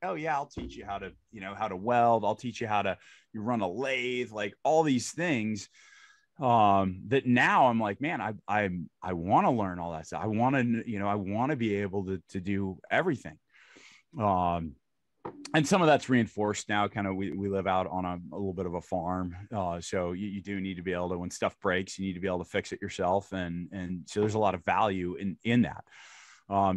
oh yeah, I'll teach you how to, how to weld. I'll teach you how to you run a lathe, like all these things. That now I'm like, man, I want to learn all that stuff. I want to, I want to be able to do everything. And some of that's reinforced now. Kind of, we live out on a little bit of a farm. So you do need to be able to, when stuff breaks, you need to be able to fix it yourself. And so there's a lot of value in that.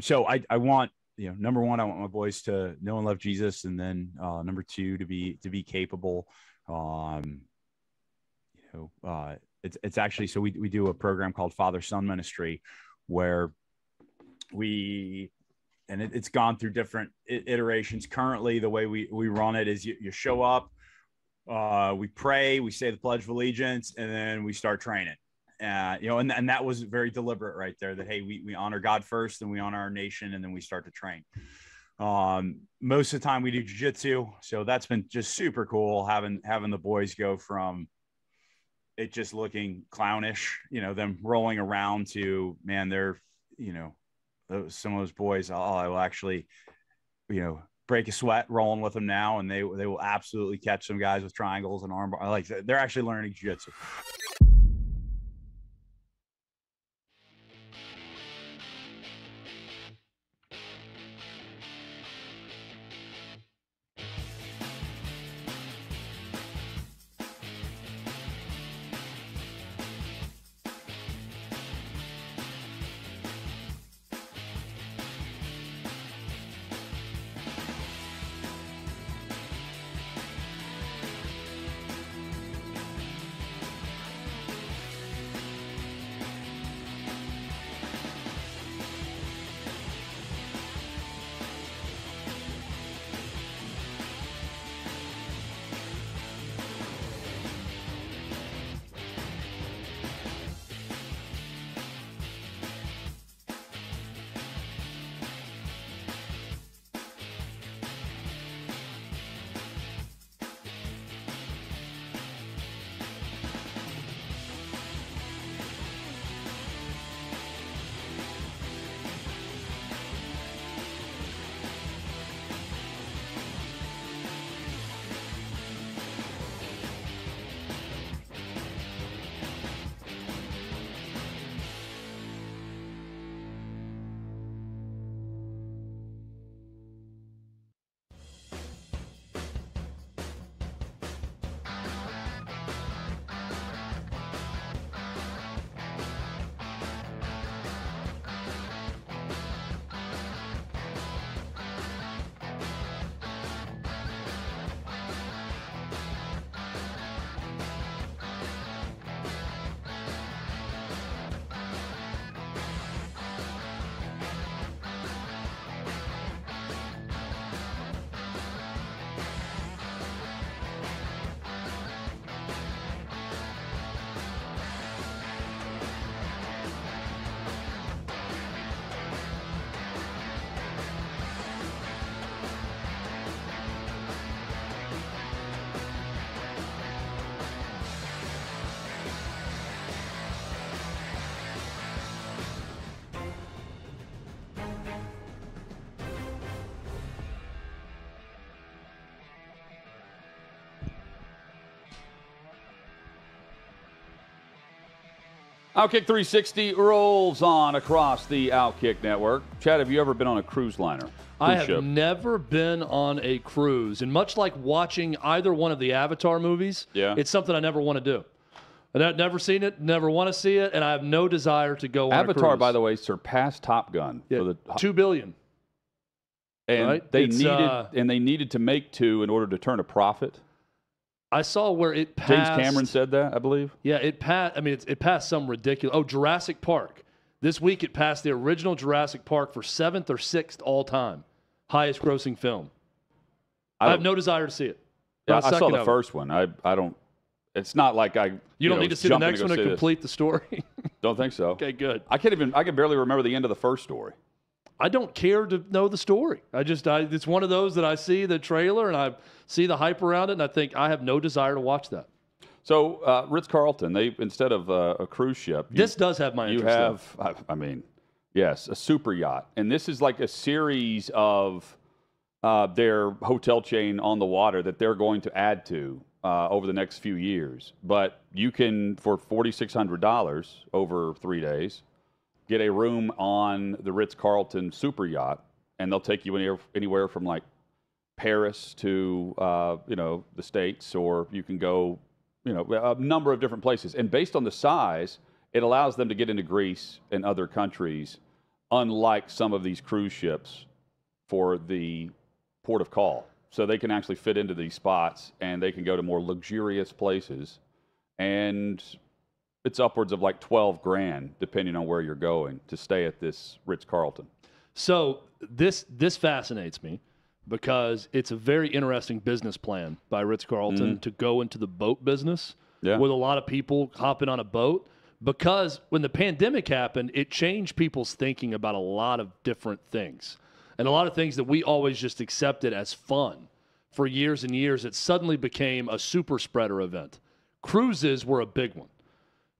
So I want, number one, I want my boys to know and love Jesus. And then, number two, to be capable. It's actually, so we do a program called Father-Son Ministry where it's gone through different iterations. Currently, the way we run it is you show up, we pray, we say the Pledge of Allegiance, and then we start training. And that was very deliberate right there, that, hey, we honor God first, then we honor our nation, and then we start to train. Most of the time we do jiu-jitsu. So that's been just super cool, having the boys go from it just looking clownish, them rolling around, to, man, they're, some of those boys, I will actually, break a sweat rolling with them now. And they will absolutely catch some guys with triangles and arm bar. Like, they're actually learning jiu-jitsu. OutKick 360 rolls on across the OutKick network. Chad, have you ever been on a cruise liner? I have never been on a cruise. And much like watching either one of the Avatar movies, it's something I never want to do. I've never seen it, never want to see it, and I have no desire to go on a cruise. Avatar, by the way, surpassed Top Gun. Yeah, for the $2 billion. And right? they needed to make two in order to turn a profit. I saw where it passed. James Cameron said that, I believe. Yeah, it passed. I mean, it passed some ridiculous. Oh, Jurassic Park. This week it passed the original Jurassic Park for 7th or 6th all time, highest grossing film. I have no desire to see it. Yeah, I saw the first one. I don't. It's not like I. You don't need to see the next one to complete the story. Don't think so. Okay, good. I can barely remember the end of the first story. I don't care to know the story. It's one of those that I see the trailer and I see the hype around it, and I think I have no desire to watch that. So Ritz-Carlton, they instead of a cruise ship, this does have my interest. You have, I mean, yes, a super yacht, and this is like a series of their hotel chain on the water that they're going to add to over the next few years. But you can, for $4,600 over 3 days, get a room on the Ritz-Carlton super yacht, and they'll take you anywhere from like Paris to the States, or you can go a number of different places. And based on the size, it allows them to get into Greece and other countries, unlike some of these cruise ships for the port of call. So they can actually fit into these spots, and they can go to more luxurious places. And it's upwards of like $12,000, depending on where you're going, to stay at this Ritz-Carlton. So this fascinates me, because it's a very interesting business plan by Ritz-Carlton to go into the boat business with a lot of people hopping on a boat. Because when the pandemic happened, it changed people's thinking about a lot of different things. And a lot of things that we always just accepted as fun for years and years, it suddenly became a super spreader event. Cruises were a big one.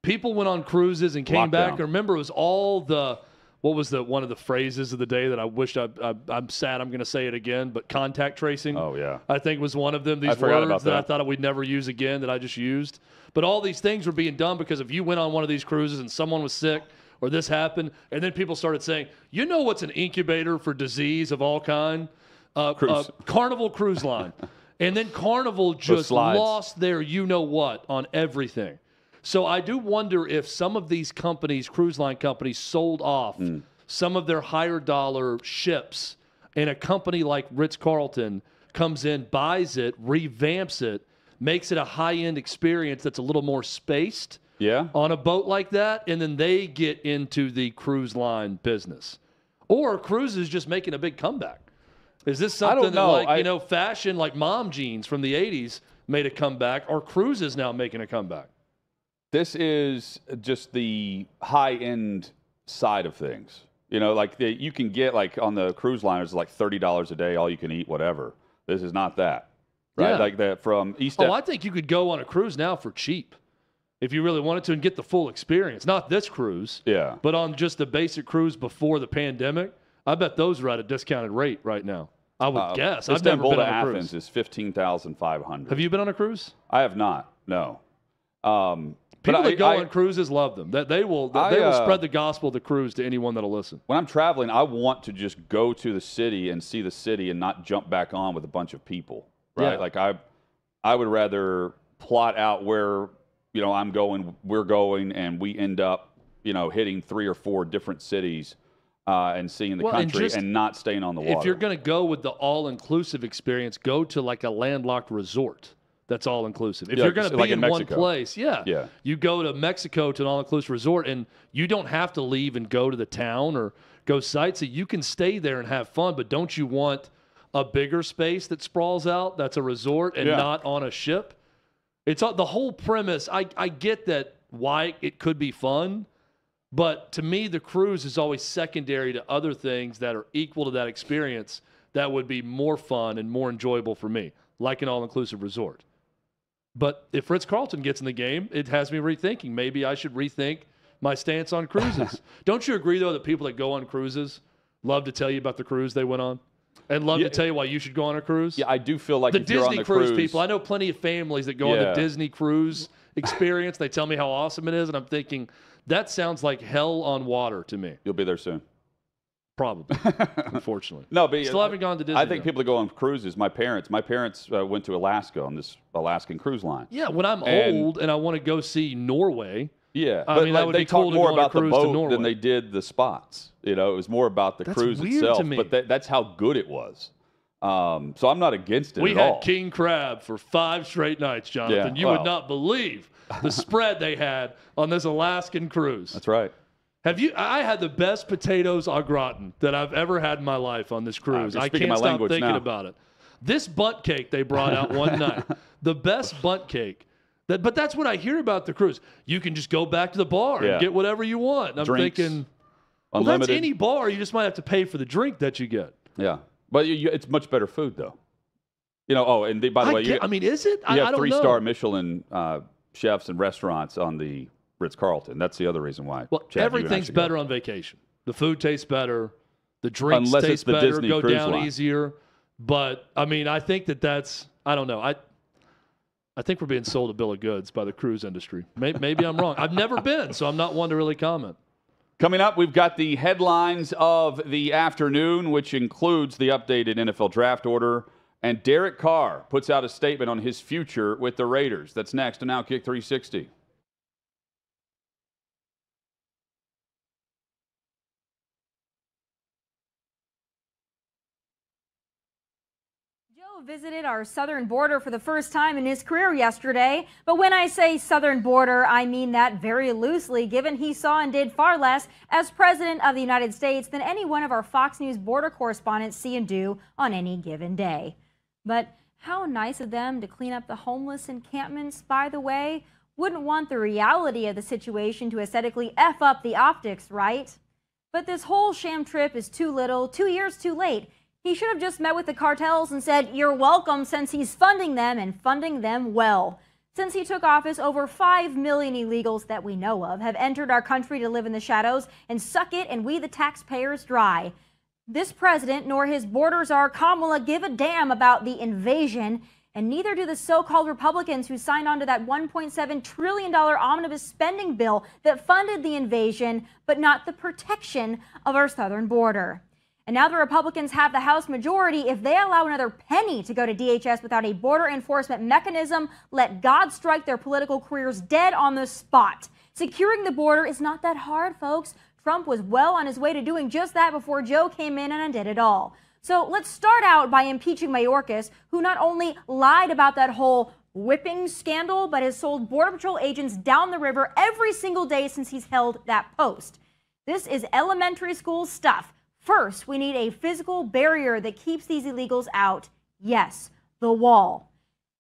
People went on cruises and came back. I remember it was all the, what was one of the phrases of the day that I wished I'm sad I'm going to say it again, but contact tracing. Oh, yeah. I think was one of them. These words that I thought we'd never use again that I just used. But all these things were being done because if you went on one of these cruises and someone was sick or this happened, and then people started saying, you know what's an incubator for disease of all kind? Carnival Cruise Line. And then Carnival just lost their you-know-what on everything. So I do wonder if some of these companies, cruise line companies, sold off some of their higher dollar ships, and a company like Ritz-Carlton comes in, buys it, revamps it, makes it a high-end experience that's a little more spaced on a boat like that, and then they get into the cruise line business. Or cruises just making a big comeback. Is this something that, fashion, like mom jeans from the 80s made a comeback, or cruises now making a comeback? This is just the high-end side of things. You can get, like, on the cruise liners, like $30 a day, all you can eat, whatever. This is not that. Right? Yeah. Like that from East. I think you could go on a cruise now for cheap if you really wanted to and get the full experience. Not this cruise, but on just the basic cruise before the pandemic. I bet those are at a discounted rate right now. I would guess. I've never been on a cruise. Athens is $15,500. Have you been on a cruise? I have not. No. People that go on cruises love them. They will spread the gospel of the cruise to anyone that'll listen. When I'm traveling, I want to just go to the city and see the city and not jump back on with a bunch of people. Right? Yeah. Like I would rather plot out where I'm going, we're going, and we end up hitting 3 or 4 different cities and seeing the country and not staying on the water. If you're going to go with the all-inclusive experience, go to like a landlocked resort. That's all-inclusive. If you're going to be in one place, you go to Mexico to an all-inclusive resort, and you don't have to leave and go to the town or go sightsee. You can stay there and have fun, but don't you want a bigger space that sprawls out that's a resort and not on a ship? It's the whole premise. I get that why it could be fun, but to me, the cruise is always secondary to other things that are equal to that experience that would be more fun and more enjoyable for me, like an all-inclusive resort. But if Ritz-Carlton gets in the game, it has me rethinking. Maybe I should rethink my stance on cruises. Don't you agree, though, that people that go on cruises love to tell you about the cruise they went on? And love to tell you why you should go on a cruise? Yeah, I do feel like the Disney cruise people. I know plenty of families that go on the Disney cruise experience. They tell me how awesome it is, and I'm thinking, that sounds like hell on water to me. You'll be there soon. Probably, unfortunately. No, but still haven't gone to Disney. I think people that go on cruises, my parents went to Alaska on this Alaskan cruise line. Yeah, when I'm old and I want to go see Norway. Yeah, I mean, that would they be cool talk more to go on about a the cruise to boat Norway than they did the spots. It was more about the cruise weird itself. To me. But that's how good it was. So I'm not against it We at had all. king crab for 5 straight nights, Jonathan. You would not believe the spread they had on this Alaskan cruise. That's right. I had the best potatoes au gratin that I've ever had in my life on this cruise. I can't stop thinking about it. This bunt cake they brought out one night, the best bunt cake. But that's what I hear about the cruise. You can just go back to the bar and get whatever you want. And I'm thinking, well, that's any bar. You just might have to pay for the drink that you get. Yeah. But it's much better food, though. And by the way, is it? You have 3-star Michelin chefs and restaurants on the Ritz-Carlton. That's the other reason why. Well, everything's better on vacation. The food tastes better. The drinks taste better, go down easier. But, I mean, I think that's – I don't know. I think we're being sold a bill of goods by the cruise industry. Maybe I'm wrong. I've never been, so I'm not one to really comment. Coming up, we've got the headlines of the afternoon, which includes the updated NFL draft order. And Derek Carr puts out a statement on his future with the Raiders. That's next on OutKick 360. Visited our southern border for the first time in his career yesterday. But when I say southern border, I mean that very loosely, given he saw and did far less as president of the United States than any one of our Fox News border correspondents see and do on any given day. But how nice of them to clean up the homeless encampments, by the way. Wouldn't want the reality of the situation to aesthetically F up the optics, right? But this whole sham trip is too little, 2 years too late. He should have just met with the cartels and said, "You're welcome," since he's funding them and funding them well. Since he took office, over 5 million illegals that we know of have entered our country to live in the shadows and suck it and we the taxpayers dry. This president nor his border czar Kamala give a damn about the invasion, and neither do the so-called Republicans who signed on to that $1.7 trillion omnibus spending bill that funded the invasion, but not the protection of our southern border. And now the Republicans have the House majority. If they allow another penny to go to DHS without a border enforcement mechanism, let God strike their political careers dead on the spot. Securing the border is not that hard, folks. Trump was well on his way to doing just that before Joe came in and undid it all. So let's start out by impeaching Mayorkas, who not only lied about that whole whipping scandal, but has sold Border Patrol agents down the river every single day since he's held that post. This is elementary school stuff. First, we need a physical barrier that keeps these illegals out. Yes, the wall.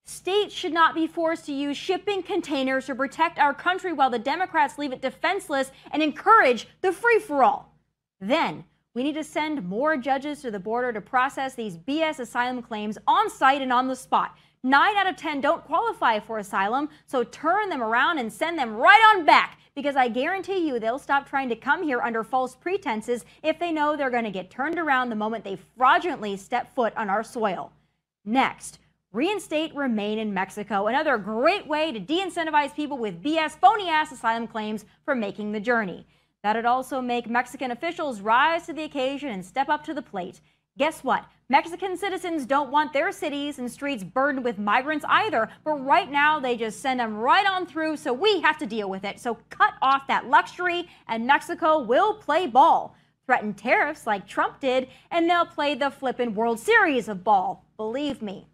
States should not be forced to use shipping containers to protect our country while the Democrats leave it defenseless and encourage the free-for-all. Then, we need to send more judges to the border to process these BS asylum claims on site and on the spot. 9 out of 10 don't qualify for asylum, so turn them around and send them right on back, because I guarantee you they'll stop trying to come here under false pretenses if they know they're going to get turned around the moment they fraudulently step foot on our soil. Next, reinstate Remain in Mexico, another great way to de-incentivize people with BS phony-ass asylum claims from making the journey. That'd also make Mexican officials rise to the occasion and step up to the plate. Guess what? Mexican citizens don't want their cities and streets burdened with migrants either, but right now they just send them right on through, so we have to deal with it. So cut off that luxury and Mexico will play ball. Threaten tariffs like Trump did, and they'll play the flippin' World Series of ball, believe me.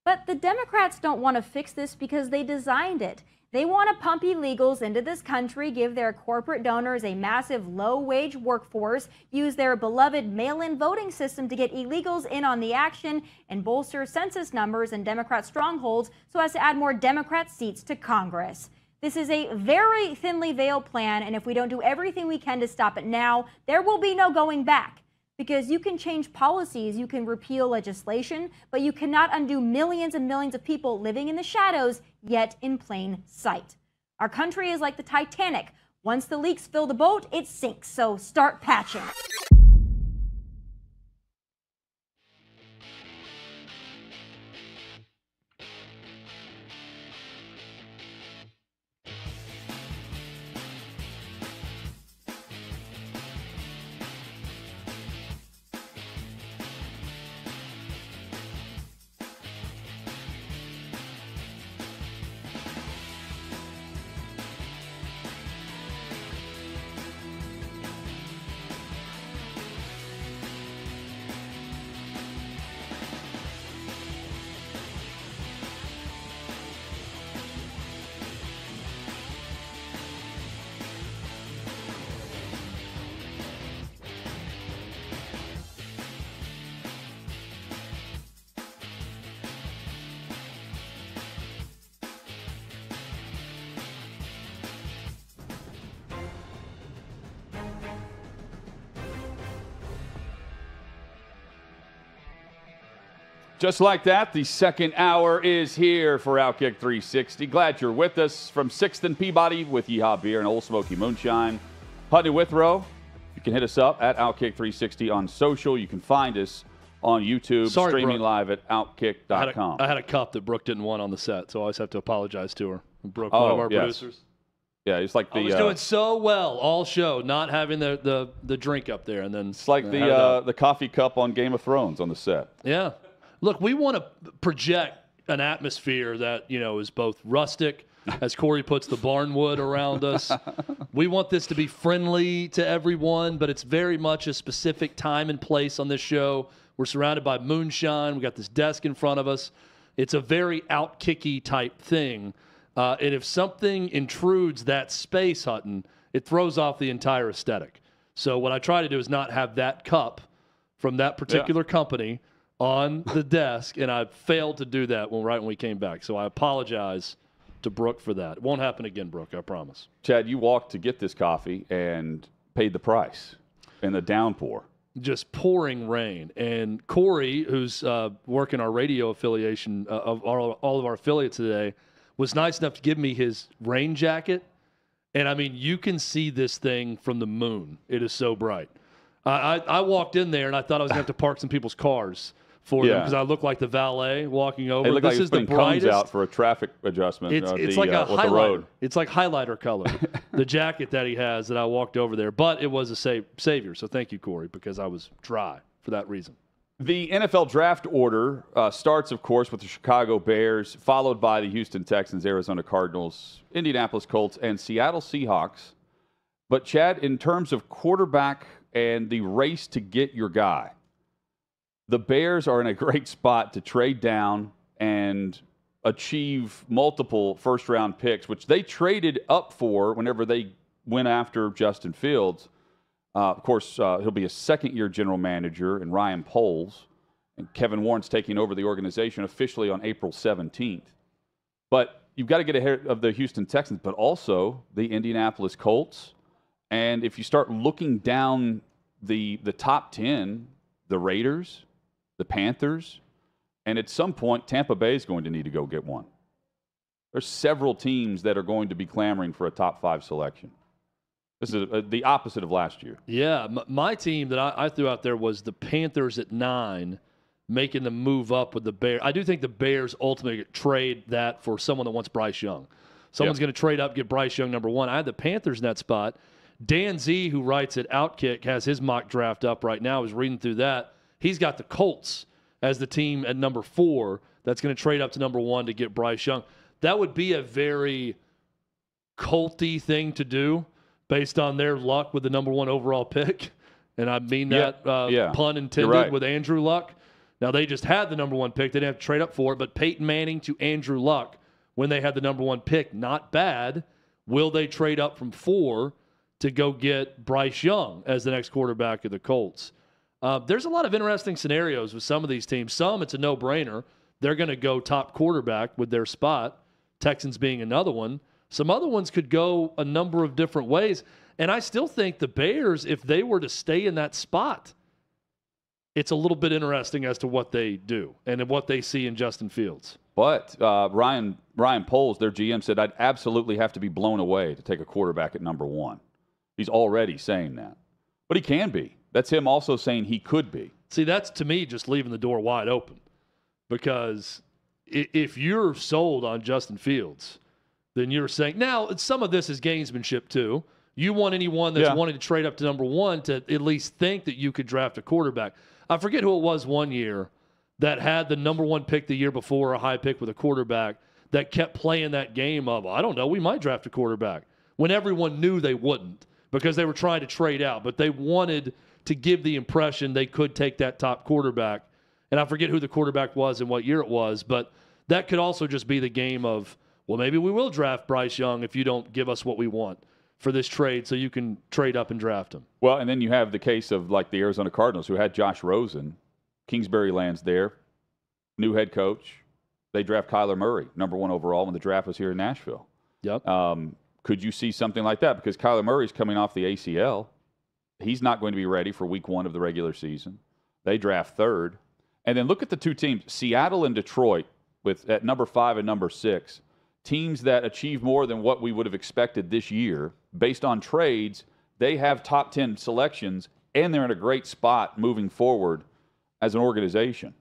But the Democrats don't want to fix this because they designed it. They want to pump illegals into this country, give their corporate donors a massive low-wage workforce, use their beloved mail-in voting system to get illegals in on the action, and bolster census numbers and Democrat strongholds so as to add more Democrat seats to Congress. This is a very thinly veiled plan, and if we don't do everything we can to stop it now, there will be no going back. Because you can change policies, you can repeal legislation, but you cannot undo millions and millions of people living in the shadows, yet in plain sight. Our country is like the Titanic. Once the leaks fill the boat, it sinks, so start patching. Just like that, the second hour is here for OutKick 360. Glad you're with us from 6th and Peabody with Yeehaw Beer and Old Smoky Moonshine. Hutton and Withrow, you can hit us up at OutKick 360 on social. You can find us on YouTube, Sorry, streaming Brooke. live at OutKick.com. I had a cup that Brooke didn't want on the set, so I always have to apologize to her. Brooke, one of our producers. Yeah, it's like the. I was doing so well all show, not having the drink up there, and then it's like the coffee cup on Game of Thrones on the set. Yeah, look, we want to project an atmosphere that is both rustic, as Corey puts the barnwood around us. We want this to be friendly to everyone, but it's very much a specific time and place on this show. We're surrounded by moonshine. We got this desk in front of us. It's a very OutKicky type thing. And if something intrudes that space, Hutton, it throws off the entire aesthetic. So what I try to do is not have that cup from that particular company on the desk, and I failed to do that right when we came back. So I apologize to Brooke for that. It won't happen again, Brooke, I promise. Chad, you walked to get this coffee and paid the price in the downpour. Just pouring rain. And Corey, who's working our radio affiliation of all of our affiliates today, was nice enough to give me his rain jacket. And, I mean, you can see this thing from the moon. It is so bright. I walked in there, and I thought I was going to have to park some people's cars for them because I look like the valet walking over. It looked this like is the brightest. Cones out for a traffic adjustment. It's like a highlighter. It's like highlighter color, the jacket that he has that I walked over there. But it was a savior. So thank you, Corey, because I was dry for that reason. The NFL draft order starts, of course, with the Chicago Bears, followed by the Houston Texans, Arizona Cardinals, Indianapolis Colts, and Seattle Seahawks. But, Chad, in terms of quarterback and the race to get your guy, the Bears are in a great spot to trade down and achieve multiple first-round picks, which they traded up for whenever they went after Justin Fields. Of course, he'll be a second-year general manager in Ryan Poles, and Kevin Warren's taking over the organization officially on April 17th. But you've got to get ahead of the Houston Texans, but also the Indianapolis Colts. And if you start looking down the top 10, the Raiders, the Panthers, and at some point, Tampa Bay is going to need to go get one. There's several teams that are going to be clamoring for a top 5 selection. This is the opposite of last year. Yeah, my team that I threw out there was the Panthers at 9, making the move up with the Bears. I do think the Bears ultimately trade that for someone that wants Bryce Young. Someone's going to trade up, get Bryce Young number 1. I had the Panthers in that spot. Dan Z, who writes at OutKick, has his mock draft up right now. I was reading through that. He's got the Colts as the team at number 4 that's going to trade up to number 1 to get Bryce Young. That would be a very Colty thing to do, based on their luck with the number 1 overall pick. And I mean that pun intended with Andrew Luck. Now, they just had the number 1 pick. They didn't have to trade up for it. But Peyton Manning to Andrew Luck when they had the number 1 pick, not bad. Will they trade up from 4 to go get Bryce Young as the next quarterback of the Colts? There's a lot of interesting scenarios with some of these teams. Some, it's a no-brainer. They're going to go top quarterback with their spot, Texans being another one. Some other ones could go a number of different ways. And I still think the Bears, if they were to stay in that spot, it's a little bit interesting as to what they do and what they see in Justin Fields. But Ryan Poles, their GM, said, I'd absolutely have to be blown away to take a quarterback at number 1. He's already saying that. But he can be. That's him also saying he could be. See, that's, to me, just leaving the door wide open. Because if you're sold on Justin Fields, then you're saying, now, some of this is gamesmanship too. You want anyone that's wanting to trade up to number 1 to at least think that you could draft a quarterback. I forget who it was one year that had the number 1 pick the year before, a high pick with a quarterback, that kept playing that game of, I don't know, we might draft a quarterback, when everyone knew they wouldn't because they were trying to trade out. But they wanted to give the impression they could take that top quarterback. And I forget who the quarterback was and what year it was, but that could also just be the game of, well, maybe we will draft Bryce Young if you don't give us what we want for this trade so you can trade up and draft him. Well, and then you have the case of like the Arizona Cardinals who had Josh Rosen. Kingsbury lands there, new head coach. They draft Kyler Murray, number 1 overall when the draft was here in Nashville. Yep. Could you see something like that? Because Kyler Murray's coming off the ACL. He's not going to be ready for week 1 of the regular season. They draft 3rd. And then look at the 2 teams, Seattle and Detroit, at number 5 and number 6. Teams that achieve more than what we would have expected this year based on trades. They have top 10 selections, and they're in a great spot moving forward as an organization.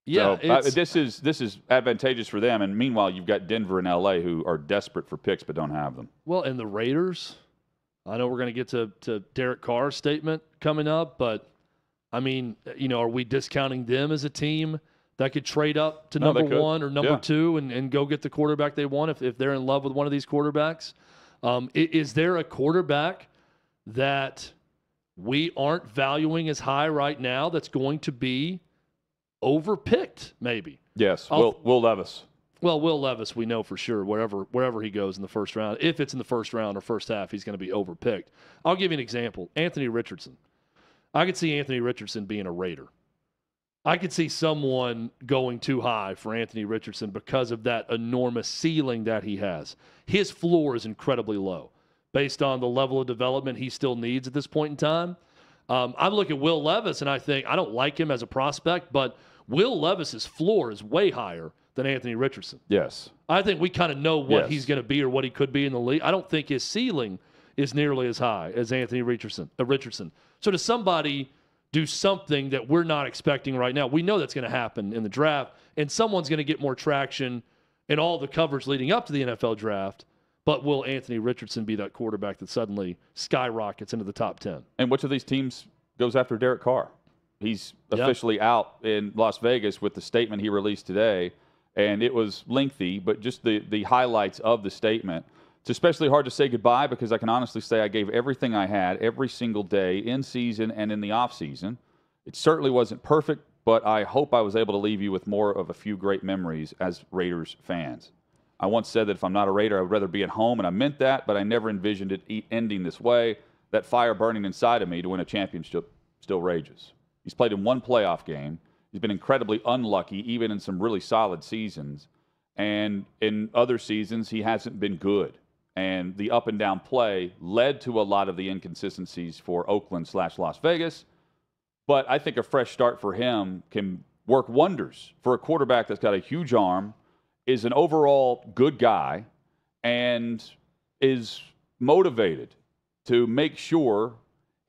Yeah, so, this is advantageous for them. And meanwhile, you've got Denver and LA who are desperate for picks but don't have them. Well, and the Raiders, I know we're going to get to Derek Carr's statement coming up, but I mean, are we discounting them as a team that could trade up to number one or number two and go get the quarterback they want if they're in love with one of these quarterbacks? Is there a quarterback that we aren't valuing as high right now that's going to be overpicked, maybe? Yes, Will Levis. Well, Will Levis, we know for sure, wherever he goes in the first round, if it's in the first round or first half, he's going to be overpicked. I'll give you an example. Anthony Richardson. I could see Anthony Richardson being a Raider. I could see someone going too high for Anthony Richardson because of that enormous ceiling that he has. His floor is incredibly low based on the level of development he still needs at this point in time. I look at Will Levis, and I think I don't like him as a prospect, but Will Levis's floor is way higher than Anthony Richardson. Yes. I think we kind of know what he's going to be or what he could be in the league. I don't think his ceiling is nearly as high as Anthony Richardson. So does somebody do something that we're not expecting right now? We know that's going to happen in the draft, and someone's going to get more traction in all the coverage leading up to the NFL draft. But will Anthony Richardson be that quarterback that suddenly skyrockets into the top 10? And which of these teams goes after Derek Carr? He's officially out in Las Vegas with the statement he released today, and it was lengthy, but just the highlights of the statement. It's especially hard to say goodbye because I can honestly say I gave everything I had every single day in season and in the off season. It certainly wasn't perfect, but I hope I was able to leave you with more of a few great memories as Raiders fans. I once said that if I'm not a Raider, I would rather be at home, and I meant that, but I never envisioned it ending this way. That fire burning inside of me to win a championship still rages. He's played in one playoff game. He's been incredibly unlucky, even in some really solid seasons. And in other seasons, he hasn't been good. And the up and down play led to a lot of the inconsistencies for Oakland/Las Vegas. But I think a fresh start for him can work wonders for a quarterback that's got a huge arm, is an overall good guy, and is motivated to make sure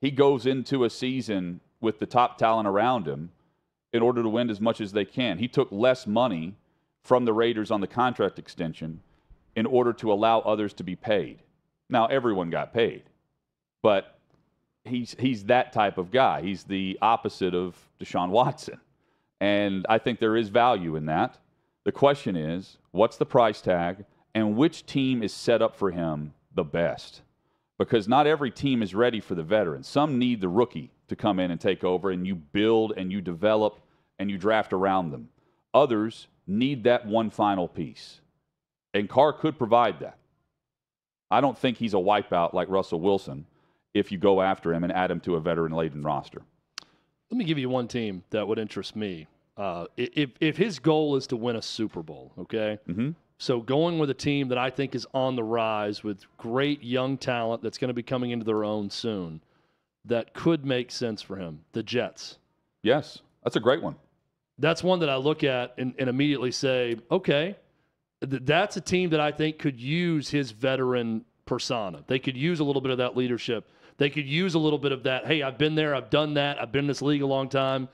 he goes into a season with the top talent around him in order to win as much as they can. He took less money from the Raiders on the contract extension in order to allow others to be paid. Now, everyone got paid, but he's that type of guy. He's the opposite of Deshaun Watson, and I think there is value in that. The question is, what's the price tag, and which team is set up for him the best? Because not every team is ready for the veteran. Some need the rookie to come in and take over, and you build and you develop and you draft around them. Others need that one final piece, and Carr could provide that. I don't think he's a wipeout like Russell Wilson if you go after him and add him to a veteran-laden roster. Let me give you one team that would interest me. If his goal is to win a Super Bowl, okay? Mm-hmm. So going with a team that I think is on the rise with great young talent that's going to be coming into their own soon, that could make sense for him, the Jets. Yes, that's a great one. That's one that I look at and immediately say, okay, that's a team that I think could use his veteran persona. They could use a little bit of that leadership. They could use a little bit of that, hey, I've been there, I've done that, I've been in this league a long time.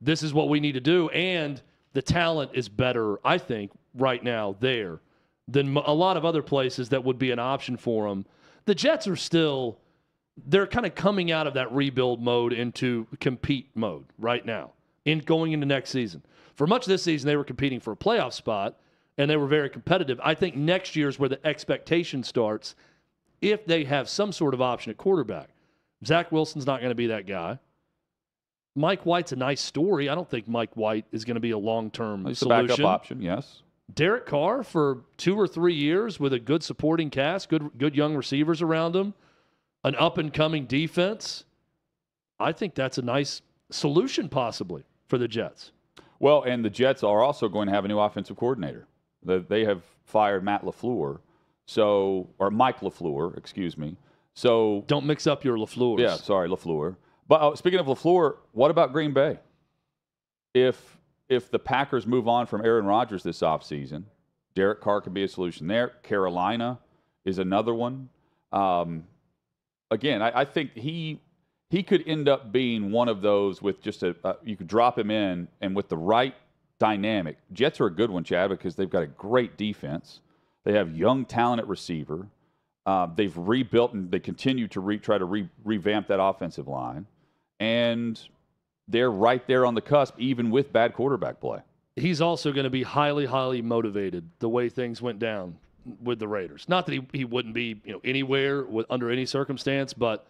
This is what we need to do. And the talent is better, I think, right now there than a lot of other places that would be an option for them. The Jets are still, they're kind of coming out of that rebuild mode into compete mode right now in going into next season. For much of this season, they were competing for a playoff spot, and they were very competitive. I think next year is where the expectation starts if they have some sort of option at quarterback. Zach Wilson's not going to be that guy. Mike White's a nice story. I don't think Mike White is going to be a long-term solution. He's a backup option, yes. Derek Carr for 2 or 3 years with a good supporting cast, good young receivers around him, an up-and-coming defense. I think that's a nice solution possibly for the Jets. Well, and the Jets are also going to have a new offensive coordinator. They have fired Mike LaFleur, excuse me. So don't mix up your LaFleurs. Yeah, sorry, LaFleur. But speaking of LaFleur, what about Green Bay? If the Packers move on from Aaron Rodgers this offseason, Derek Carr could be a solution there. Carolina is another one. Again, I think he he could end up being one of those with just you could drop him in, and with the right dynamic. Jets are a good one, Chad, because they've got a great defense. They have young talent at receiver. They've rebuilt and they continue to try to revamp that offensive line. And they're right there on the cusp, even with bad quarterback play. He's also going to be highly, highly motivated the way things went down with the Raiders. Not that he wouldn't be anywhere under any circumstance, but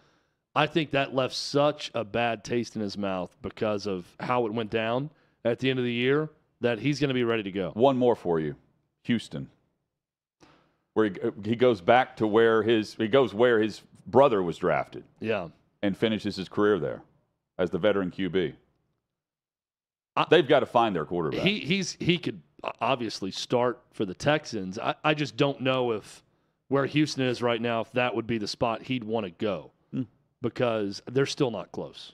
I think that left such a bad taste in his mouth because of how it went down at the end of the year that he's going to be ready to go. One more for you, Houston, where he goes back to where his brother was drafted. Yeah, and finishes his career there as the veteran QB. They've got to find their quarterback. He could obviously start for the Texans. I just don't know if where Houston is right now, if that would be the spot he'd want to go because they're still not close.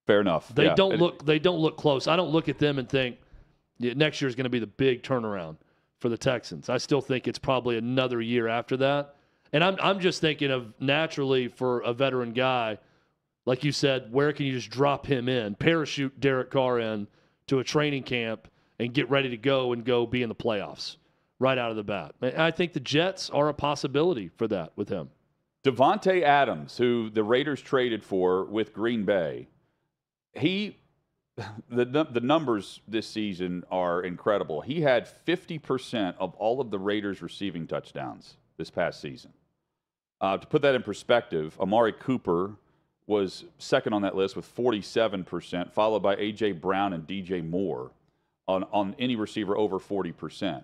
Fair enough. They don't look close. I don't look at them and think next year is going to be the big turnaround for the Texans. I still think it's probably another year after that. And I'm just thinking of naturally for a veteran guy, like you said, where can you just drop him in, parachute Derek Carr in to a training camp and get ready to go be in the playoffs right out of the bat. I think the Jets are a possibility for that with him. Davante Adams, who the Raiders traded for with Green Bay, the numbers this season are incredible. He had 50% of all of the Raiders' receiving touchdowns this past season. To put that in perspective, Amari Cooper was second on that list with 47%, followed by A.J. Brown and D.J. Moore on any receiver over 40%.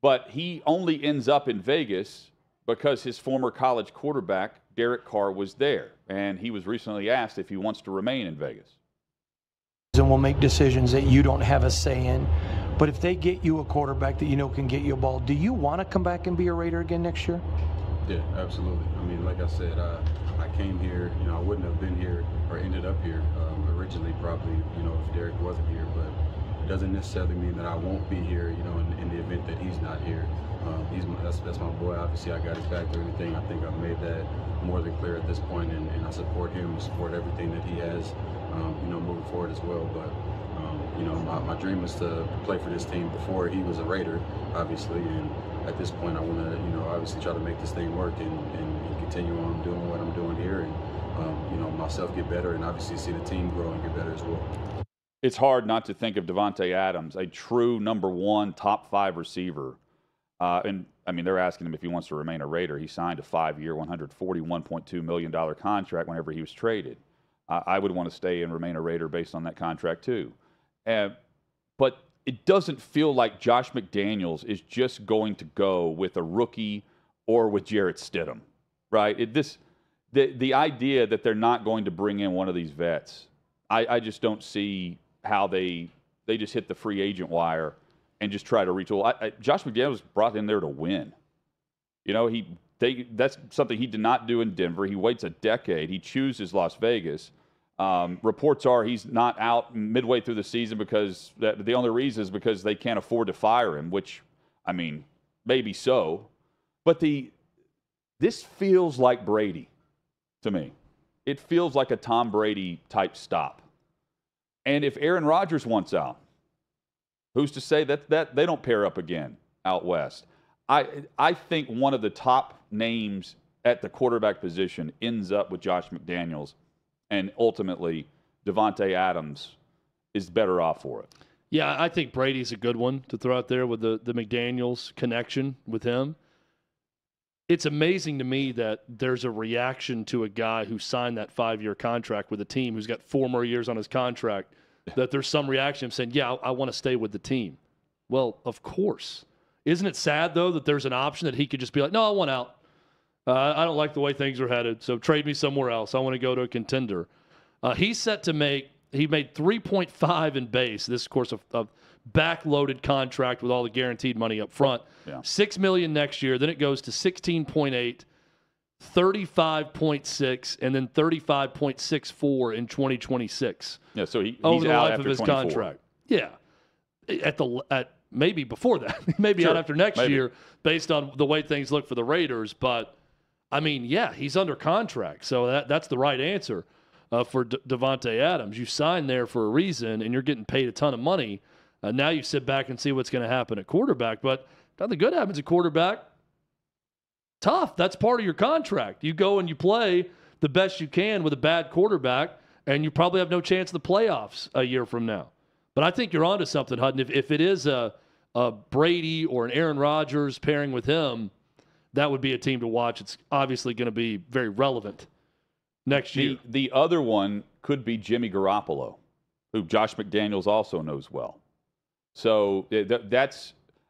But he only ends up in Vegas because his former college quarterback, Derek Carr, was there. And he was recently asked if he wants to remain in Vegas. And we'll make decisions that you don't have a say in. But if they get you a quarterback that you know can get you a ball, do you want to come back and be a Raider again next year? Yeah, absolutely. I mean, like I said, I came here, I wouldn't have been here or ended up here originally probably, if Derek wasn't here. But it doesn't necessarily mean that I won't be here, in the event that he's not here. That's my boy. Obviously, I got his back through everything. I think I've made that more than clear at this point, and I support him, support everything that he has, moving forward as well. But my dream was to play for this team before he was a Raider, obviously, and at this point I want to, obviously try to make this thing work and continue on doing what I'm doing here and, myself get better and obviously see the team grow and get better as well. It's hard not to think of Davante Adams, a true number one, top 5 receiver. And, I mean, they're asking him if he wants to remain a Raider. He signed a 5-year, $141.2 million contract whenever he was traded. I would want to stay and remain a Raider based on that contract too. But it doesn't feel like Josh McDaniels is just going to go with a rookie or with Jarrett Stidham, right? The idea that they're not going to bring in one of these vets, I just don't see how they just hit the free agent wire and just try to retool. Josh McDaniels was brought in there to win. That's something he did not do in Denver. He waits a decade. He chooses Las Vegas. Reports are he's not out midway through the season because the only reason is because they can't afford to fire him, which, I mean, maybe so. But this feels like Brady to me. It feels like a Tom Brady type stop. And if Aaron Rodgers wants out, who's to say that they don't pair up again out west? I think one of the top names at the quarterback position ends up with Josh McDaniels, and ultimately Davante Adams is better off for it. Yeah, I think Brady's a good one to throw out there with the McDaniels connection with him. It's amazing to me that there's a reaction to a guy who signed that 5-year contract with a team who's got 4 more years on his contract, that there's some reaction saying, yeah, I want to stay with the team. Well, of course. Isn't it sad, though, that there's an option that he could just be like, no, I want out. I don't like the way things are headed, so trade me somewhere else. I want to go to a contender. He's set to made 3.5 in base, this, of course, a backloaded contract with all the guaranteed money up front. Yeah. $6 million next year, then it goes to 16.8, 35.6, and then 35.64 in 2026. Yeah, so he's over the out life after of his 24. contract. Yeah, at maybe before that, maybe sure. out after next year, based on the way things look for the Raiders. But I mean, yeah, he's under contract, so that's the right answer. for Devontae Adams. You signed there for a reason, and you're getting paid a ton of money. Now you sit back and see what's going to happen at quarterback. But nothing good happens at quarterback. Tough. That's part of your contract. You go and you play the best you can with a bad quarterback, and you probably have no chance of the playoffs a year from now. But I think you're onto something, Hutton. If it is a Brady or an Aaron Rodgers pairing with him, that would be a team to watch. It's obviously going to be very relevant next year. The other one could be Jimmy Garoppolo, who Josh McDaniels also knows well. So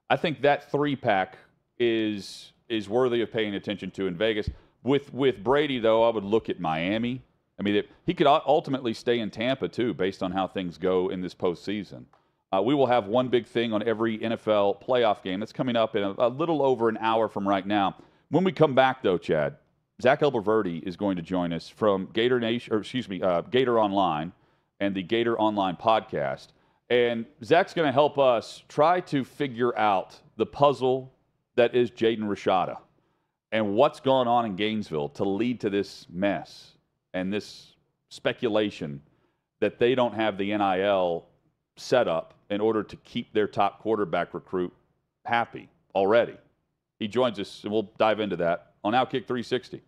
I think that 3-pack is worthy of paying attention to in Vegas. With Brady, though, I would look at Miami. I mean, he could ultimately stay in Tampa, too, based on how things go in this postseason. We will have one big thing on every NFL playoff game. That's coming up in a little over an hour from right now. When we come back, though, Chad, Zach Abolverdi is going to join us from Gator Online and the Gator Online podcast. And Zach's going to help us try to figure out the puzzle that is Jaden Rashada and what's going on in Gainesville to lead to this mess and this speculation that they don't have the NIL set up in order to keep their top quarterback recruit happy already. He joins us, and we'll dive into that on OutKick 360.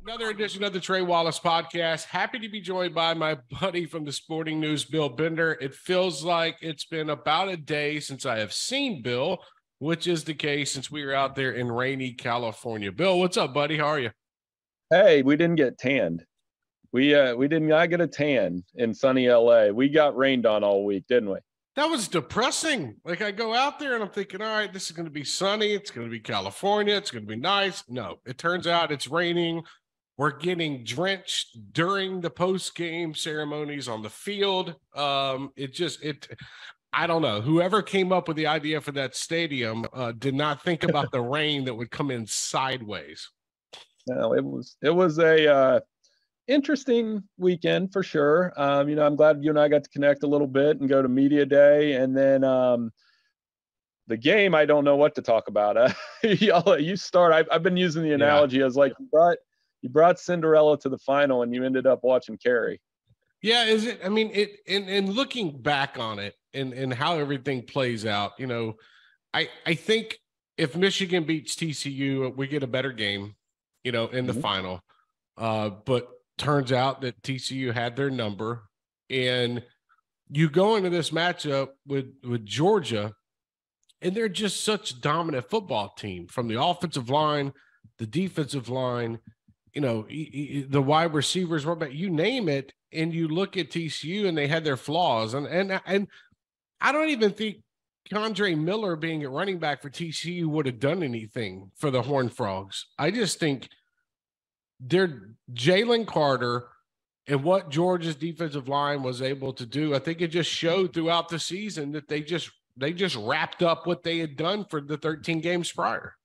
Another edition of the Trey Wallace podcast. Happy to be joined by my buddy from the Sporting News, Bill Bender. It feels like it's been about a day since I have seen Bill, which is the case since we were out there in rainy California. Bill, what's up, buddy? How are you? Hey, we didn't get tanned. We did not get a tan in sunny LA. We got rained on all week, didn't we? That was depressing. Like, I go out there and I'm thinking, all right, this is going to be sunny. It's going to be California. It's going to be nice. No, it turns out it's raining. We're getting drenched during the post-game ceremonies on the field. I don't know. Whoever came up with the idea for that stadium did not think about the rain that would come in sideways. No, it was a interesting weekend for sure. I'm glad you and I got to connect a little bit and go to media day, and then the game. I don't know what to talk about. You start. I've been using the analogy as like you brought Cinderella to the final and you ended up watching Carrie. Yeah, is it? I mean, in looking back on it and how everything plays out, I think if Michigan beats TCU, we get a better game, in the final. But turns out that TCU had their number, and you go into this matchup with Georgia, and they're just such a dominant football team from the offensive line, the defensive line, the wide receivers, you name it, and you look at TCU and they had their flaws. And I don't even think Kondre Miller being a running back for TCU would have done anything for the Horned Frogs. I just think they're Jalen Carter and what Georgia's defensive line was able to do. I think it just showed throughout the season that they just wrapped up what they had done for the 13 games prior.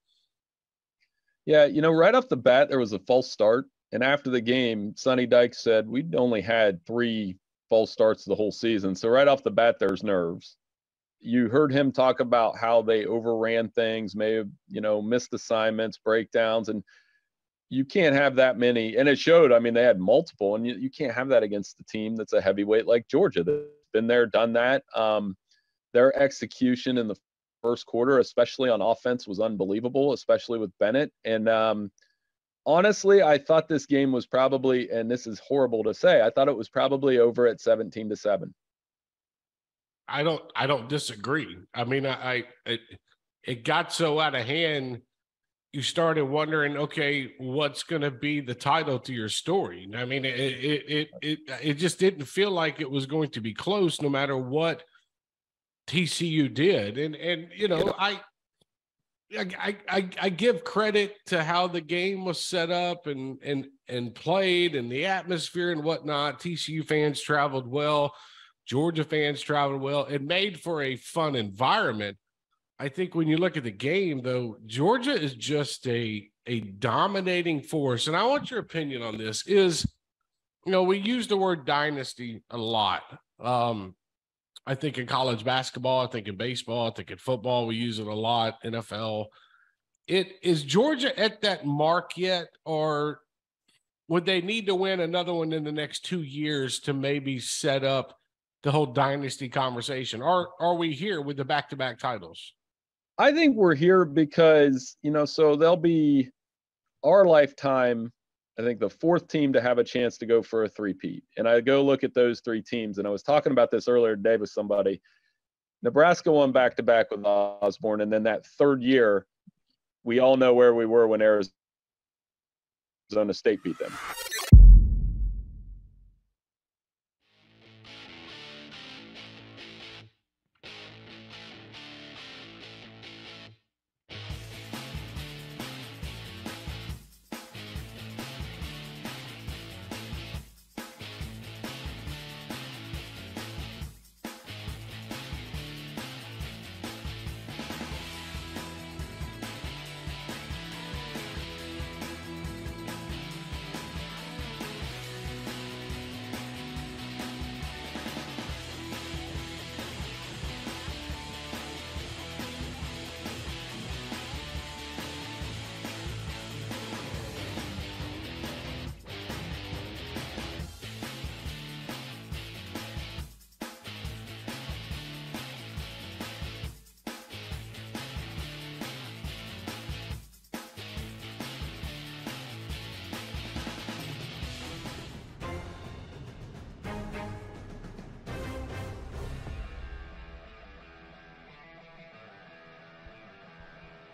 Yeah, right off the bat, there was a false start. And after the game, Sonny Dykes said, we'd only had 3 false starts the whole season. So right off the bat, there's nerves. You heard him talk about how they overran things, may have, missed assignments, breakdowns, and you can't have that many. And it showed, they had multiple, and you can't have that against the team that's a heavyweight like Georgia. That's been there, done that. Their execution in the first quarter, especially on offense, was unbelievable, especially with Bennett. And honestly, I thought this game was probably, and this is horrible to say, I thought it was probably over at 17-7. I don't disagree. It got so out of hand, you started wondering, okay, what's going to be the title to your story? It just didn't feel like it was going to be close, no matter what TCU did. I give credit to how the game was set up and played, and the atmosphere and whatnot. TCU fans traveled well. Georgia fans traveled well. It made for a fun environment. I think when you look at the game, though, Georgia is just a dominating force. And I want your opinion on this. Is we use the word dynasty a lot. I think in college basketball, I think in baseball, I think in football, we use it a lot, NFL. Is Georgia at that mark yet, or would they need to win another one in the next 2 years to maybe set up the whole dynasty conversation? Or are we here with the back-to-back titles? I think we're here because, so they'll be our lifetime, I think the fourth team to have a chance to go for a three-peat. And I go look at those three teams, and I was talking about this earlier today with somebody. Nebraska won back-to-back with Osborne, and then that third year, we all know where we were when Arizona State beat them.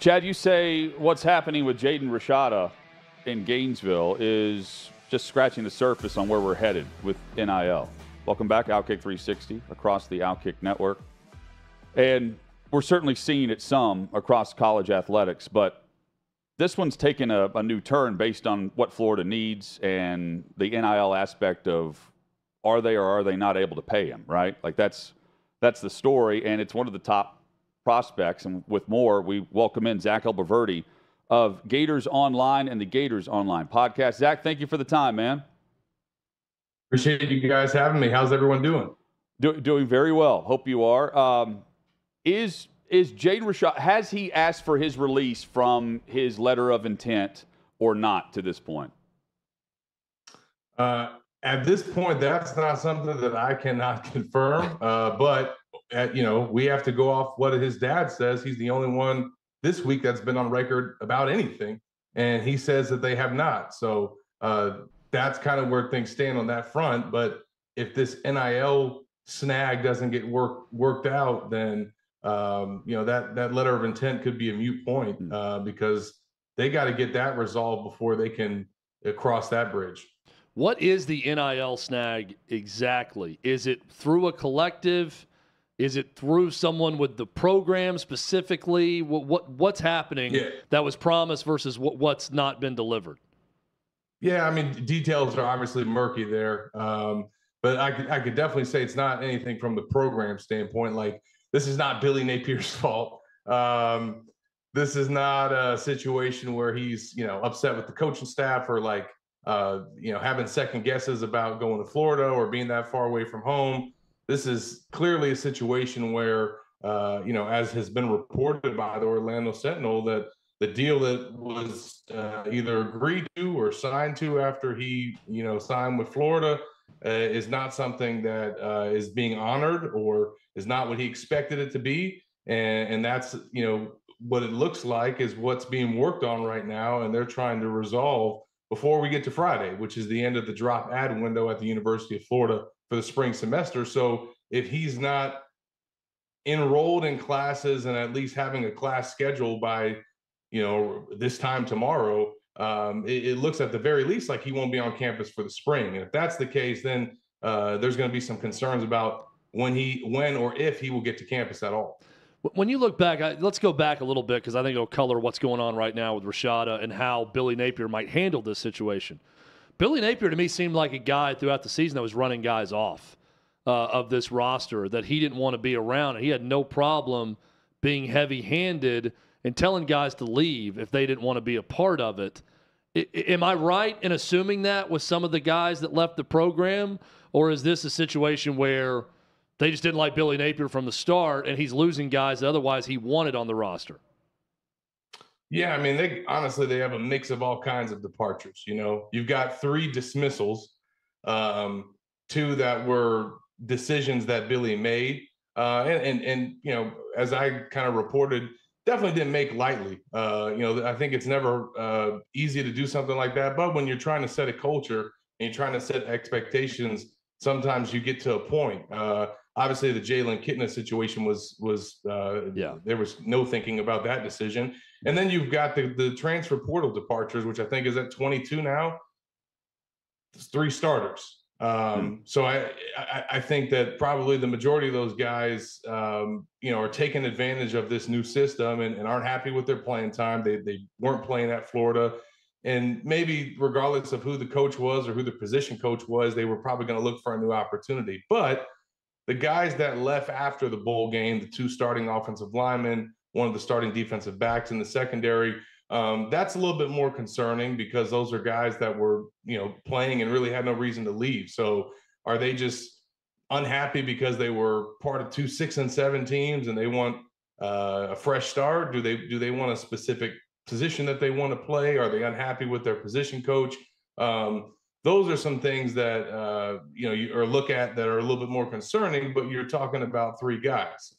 Chad, you say what's happening with Jaden Rashada in Gainesville is just scratching the surface on where we're headed with NIL. Welcome back, OutKick 360, across the OutKick network. And we're certainly seeing it some across college athletics, but this one's taken a new turn based on what Florida needs and the NIL aspect of are they or are they not able to pay him, right? Like that's the story, and it's one of the top prospects. And with more, we welcome in Zach Abolverdi of Gators Online and the Gators Online podcast. Zach, thank you for the time, man. Appreciate you guys having me. How's everyone doing? Doing very well. Hope you are. Is Jaden Rashada, has he asked for his release from his letter of intent or not to this point? At this point, that's not something that I cannot confirm. But we have to go off what his dad says. He's the only one this week that's been on record about anything, and he says that they have not. So that's kind of where things stand on that front. But if this NIL snag doesn't get worked out, then that letter of intent could be a moot point because they got to get that resolved before they can cross that bridge. What is the NIL snag exactly? Is it through a collective? Is it through someone with the program specifically? What's happening that was promised versus what's not been delivered? Yeah, I mean, details are obviously murky there. But I could definitely say it's not anything from the program standpoint. Like, this is not Billy Napier's fault. This is not a situation where he's, upset with the coaching staff or having second guesses about going to Florida or being that far away from home. This is clearly a situation where, as has been reported by the Orlando Sentinel, that the deal that was either agreed to or signed to after he, signed with Florida is not something that is being honored or is not what he expected it to be. And that's, what it looks like is what's being worked on right now. And they're trying to resolve before we get to Friday, which is the end of the drop ad window at the University of Florida for the spring semester. So if he's not enrolled in classes and at least having a class scheduled by, this time tomorrow, it looks at the very least like he won't be on campus for the spring. And if that's the case, then there's going to be some concerns about when or if he will get to campus at all. When you look back, let's go back a little bit because I think it'll color what's going on right now with Rashada and how Billy Napier might handle this situation. Billy Napier, to me, seemed like a guy throughout the season that was running guys off of this roster that he didn't want to be around. And he had no problem being heavy-handed and telling guys to leave if they didn't want to be a part of it. Am I right in assuming that with some of the guys that left the program, or is this a situation where they just didn't like Billy Napier from the start and he's losing guys that otherwise he wanted on the roster? Yeah, I mean, they have a mix of all kinds of departures. You've got 3 dismissals, 2 that were decisions that Billy made, and as I kind of reported, definitely didn't make lightly. I think it's never easy to do something like that, but when you're trying to set a culture and you're trying to set expectations, sometimes you get to a point. Obviously, the Jalen Kitna situation was there was no thinking about that decision. And then you've got the transfer portal departures, which I think is at 22 now. It's 3 starters. So I think that probably the majority of those guys, are taking advantage of this new system and aren't happy with their playing time. They weren't playing at Florida. And maybe regardless of who the coach was or who the position coach was, they were probably going to look for a new opportunity. But the guys that left after the bowl game, the 2 starting offensive linemen, one of the starting defensive backs in the secondary, that's a little bit more concerning because those are guys that were, playing and really had no reason to leave. So are they just unhappy because they were part of 2 6-7 teams and they want a fresh start? Do they want a specific position that they want to play? Are they unhappy with their position coach? Those are some things that, you look at that are a little bit more concerning, but you're talking about 3 guys.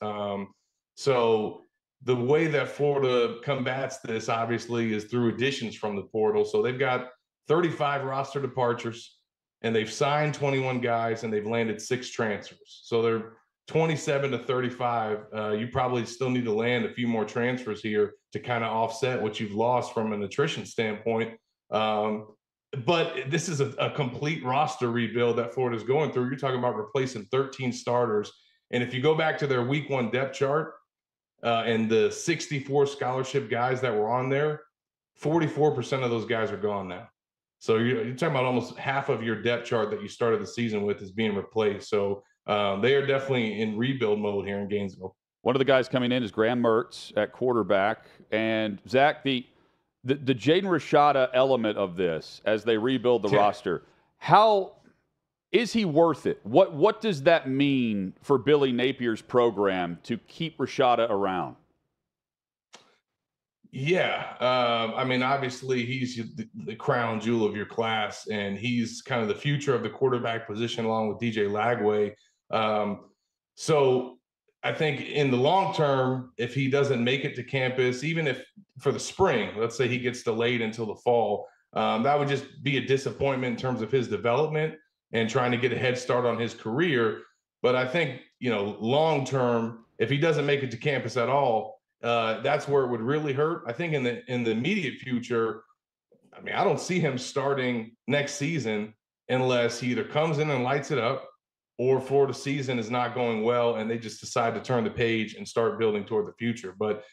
So the way that Florida combats this, obviously, is through additions from the portal. So they've got 35 roster departures, and they've signed 21 guys, and they've landed 6 transfers. So they're 27 to 35. You probably still need to land a few more transfers here to kind of offset what you've lost from an attrition standpoint. But this is a complete roster rebuild that Florida's going through. You're talking about replacing 13 starters. And if you go back to their week 1 depth chart and the 64 scholarship guys that were on there, 44% of those guys are gone now. So you're talking about almost half of your depth chart that you started the season with is being replaced. So they are definitely in rebuild mode here in Gainesville. One of the guys coming in is Graham Mertz at quarterback. And, Zach, the Jaden Rashada element of this as they rebuild the roster, how is he worth it? What does that mean for Billy Napier's program to keep Rashada around? Yeah. Obviously he's the crown jewel of your class, and he's kind of the future of the quarterback position along with DJ Lagway. So I think in the long term, if he doesn't make it to campus, even if for the spring, let's say he gets delayed until the fall, that would just be a disappointment in terms of his development and trying to get a head start on his career. But I think, long term, if he doesn't make it to campus at all, that's where it would really hurt. I think in the immediate future, I don't see him starting next season unless he either comes in and lights it up, or Florida season is not going well and they just decide to turn the page and start building toward the future. But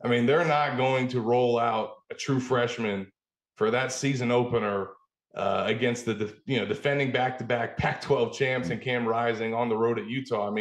they're not going to roll out a true freshman for that season opener against the defending back-to-back Pac-12 champs and Cam Rising on the road at Utah.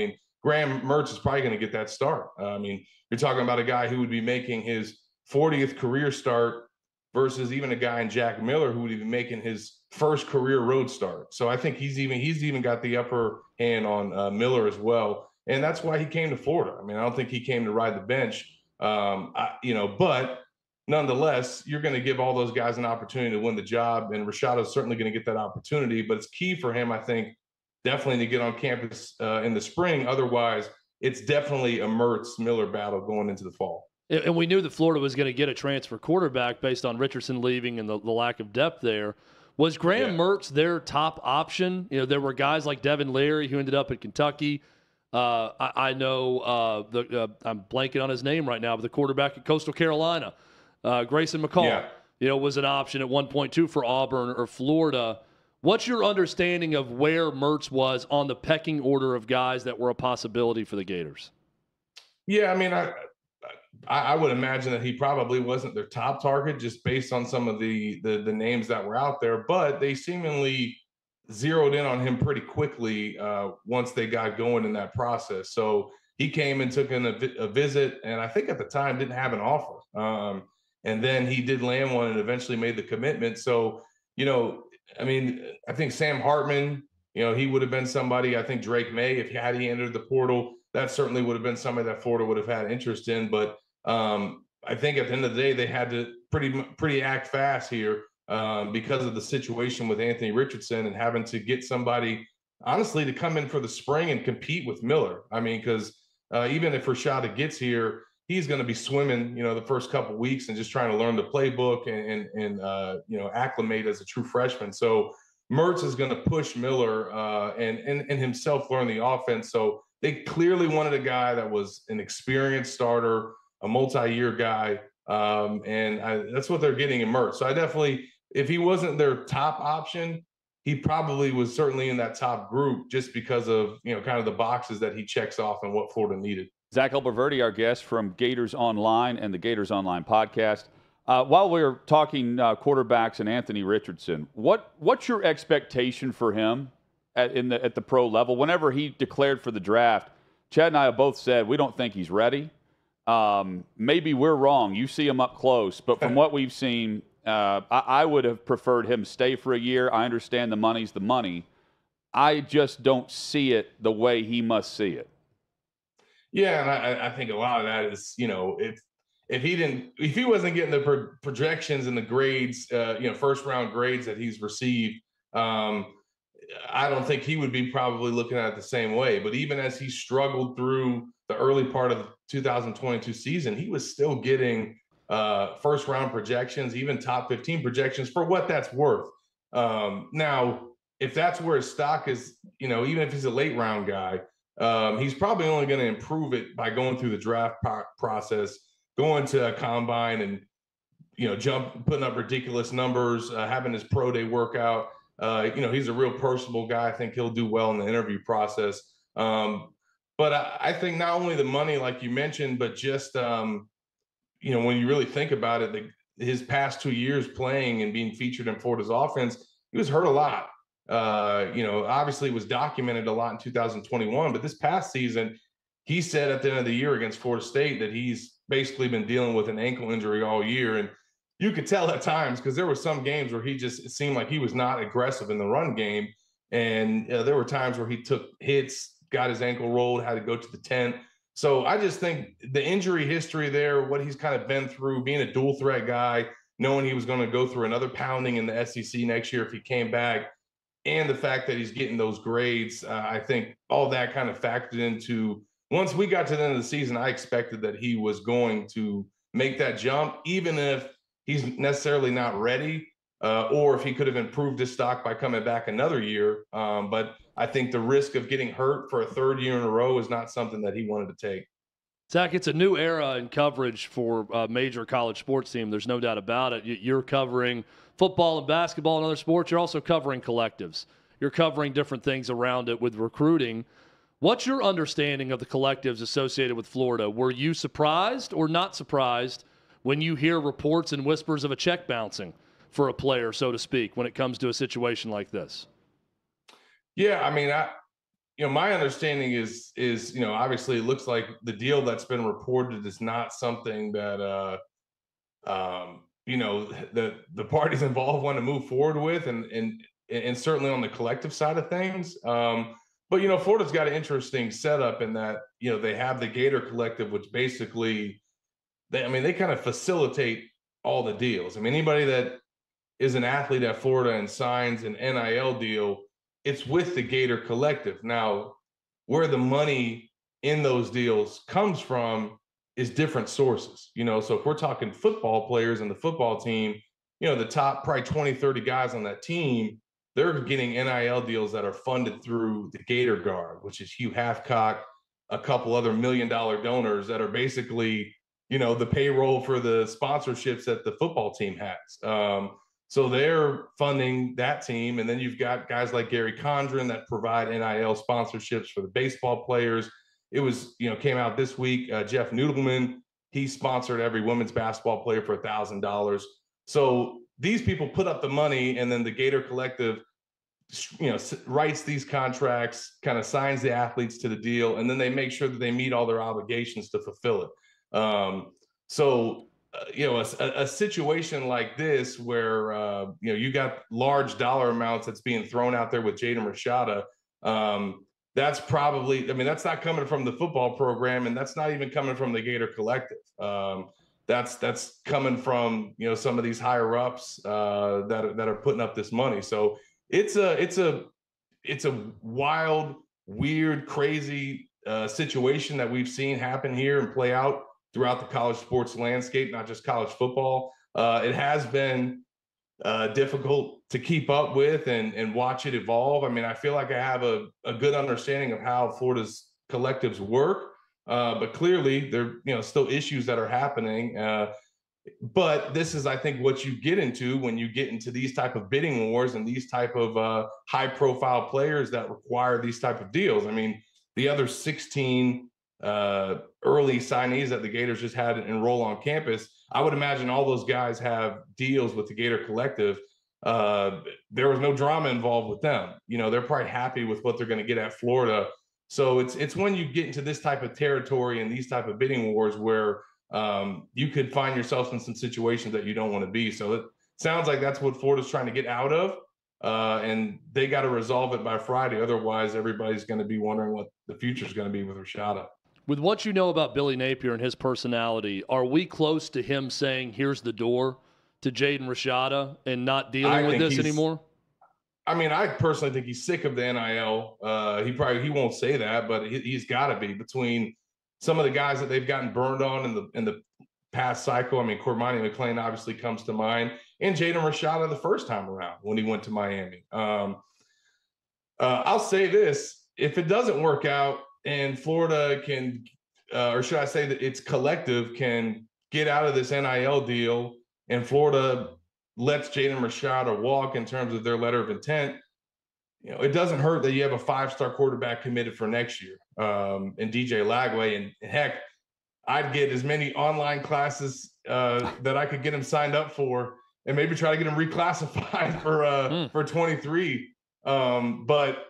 Graham Mertz is probably going to get that start. You're talking about a guy who would be making his 40th career start versus even a guy in Jack Miller who would be making his first career road start. So I think he's even got the upper hand on Miller as well. And that's why he came to Florida. I don't think he came to ride the bench, but nonetheless, you're going to give all those guys an opportunity to win the job. And Rashada is certainly going to get that opportunity, but it's key for him, I think, definitely to get on campus in the spring. Otherwise, it's definitely a Mertz-Miller battle going into the fall. And we knew that Florida was going to get a transfer quarterback based on Richardson leaving and the lack of depth there. Was Graham Mertz their top option? There were guys like Devin Leary who ended up at Kentucky. I know I'm blanking on his name right now, but the quarterback at Coastal Carolina, Grayson McCall, was an option at 1.2 for Auburn or Florida. What's your understanding of where Mertz was on the pecking order of guys that were a possibility for the Gators? Yeah, I would imagine that he probably wasn't their top target just based on some of the names that were out there, but they seemingly zeroed in on him pretty quickly once they got going in that process. So he came and took in a visit, and I think at the time didn't have an offer. And then he did land one and eventually made the commitment. So, I mean, I think Sam Hartman, he would have been somebody. I think Drake May, if he entered the portal, that certainly would have been somebody that Florida would have had interest in. But I think at the end of the day, they had to pretty act fast here because of the situation with Anthony Richardson and having to get somebody, honestly, to come in for the spring and compete with Miller. I mean, because even if Rashada gets here, he's going to be swimming, the first couple of weeks and just trying to learn the playbook and acclimate as a true freshman. So Mertz is going to push Miller and himself learn the offense. So they clearly wanted a guy that was an experienced starter, a multi-year guy, and that's what they're getting in Mertz. So I definitely, if he wasn't their top option, he probably was certainly in that top group just because of, kind of the boxes that he checks off and what Florida needed. Zach Abolverdi, our guest from Gators Online and the Gators Online podcast. While we're talking quarterbacks and Anthony Richardson, what's your expectation for him at the pro level? Whenever he declared for the draft, Chad and I have both said we don't think he's ready. Maybe we're wrong. You see him up close, but from what we've seen, I would have preferred him stay for a year. I understand the money's the money. I just don't see it the way he must see it. Yeah, and I think a lot of that is, if he wasn't getting the projections and the grades, first round grades that he's received, I don't think he would be probably looking at it the same way. But even as he struggled through the early part of the 2022 season, he was still getting first round projections, even top 15 projections for what that's worth. Now, if that's where his stock is, even if he's a late round guy, he's probably only going to improve it by going through the draft process, going to a combine and, putting up ridiculous numbers, having his pro day workout. He's a real personable guy. I think he'll do well in the interview process. But I think not only the money, like you mentioned, but just, when you really think about it, his past 2 years playing and being featured in Florida's offense, he was hurt a lot. Obviously it was documented a lot in 2021, but this past season, he said at the end of the year against Florida State that he's basically been dealing with an ankle injury all year. And you could tell at times because there were some games where it seemed like he was not aggressive in the run game. And there were times where he took hits, got his ankle rolled, had to go to the tent. So I just think the injury history there, what he's kind of been through, being a dual threat guy, knowing he was going to go through another pounding in the SEC next year if he came back, and the fact that he's getting those grades, I think all that kind of factored into, once we got to the end of the season, I expected that he was going to make that jump, even if he's necessarily not ready, or if he could have improved his stock by coming back another year. But I think the risk of getting hurt for a third year in a row is not something that he wanted to take. Zach, it's a new era in coverage for a major college sports team. There's no doubt about it. You're covering football and basketball and other sports. You're also covering collectives. You're covering different things around it with recruiting. What's your understanding of the collectives associated with Florida? Were you surprised or not surprised when you hear reports and whispers of a check bouncing for a player, so to speak, when it comes to a situation like this? Yeah, I mean, my understanding is obviously it looks like the deal that's been reported is not something that the parties involved want to move forward with, and certainly on the collective side of things. But Florida's got an interesting setup in that they have the Gator Collective, which basically they kind of facilitate all the deals. I mean, anybody that is an athlete at Florida and signs an NIL deal, it's with the Gator Collective. Now, where the money in those deals comes from is different sources. So if we're talking football players and the football team, the top probably 20, 30 guys on that team, they're getting NIL deals that are funded through the Gator Guard, which is Hugh Hathcock, a couple other $1 million donors that are basically, the payroll for the sponsorships that the football team has. So they're funding that team. And then you've got guys like Gary Condren that provide NIL sponsorships for the baseball players. It was, came out this week, Jeff Noodleman, he sponsored every women's basketball player for $1,000. So these people put up the money, and then the Gator Collective, writes these contracts, kind of signs the athletes to the deal, and then they make sure that they meet all their obligations to fulfill it. So a situation like this where you got large dollar amounts that's being thrown out there with Jaden Rashada. That's probably, that's not coming from the football program, and that's not even coming from the Gator Collective. That's coming from some of these higher ups that are putting up this money. So it's a wild, weird, crazy situation that we've seen happen here and play out throughout the college sports landscape, not just college football. It has been difficult to keep up with and watch it evolve. I feel like I have a good understanding of how Florida's collectives work, but clearly there still issues that are happening. But this is, I think, what you get into when you get into these type of bidding wars and these type of high-profile players that require these type of deals. The other 16 early signees that the Gators just had enroll on campus, I would imagine all those guys have deals with the Gator Collective. There was no drama involved with them. They're probably happy with what they're going to get at Florida. So it's when you get into this type of territory and these type of bidding wars where you could find yourself in some situations that you don't want to be. So it sounds like that's what Florida's trying to get out of. And they got to resolve it by Friday. Otherwise, everybody's going to be wondering what the future is going to be with Rashada. With what you know about Billy Napier and his personality, are we close to him saying, here's the door to Jaden Rashada and not dealing with this anymore? I personally think he's sick of the NIL. He won't say that, but he's got to be. Between some of the guys that they've gotten burned on in the past cycle. Cormani McClain obviously comes to mind, and Jaden Rashada the first time around when he went to Miami. I'll say this: if it doesn't work out and Florida can, or should I say that its collective can get out of this NIL deal, and Florida lets Jaden Rashada walk in terms of their letter of intent, it doesn't hurt that you have a 5-star quarterback committed for next year, and DJ Lagway. And heck, I'd get as many online classes that I could get him signed up for, and maybe try to get him reclassified for 23. But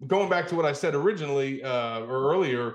going back to what I said originally or earlier,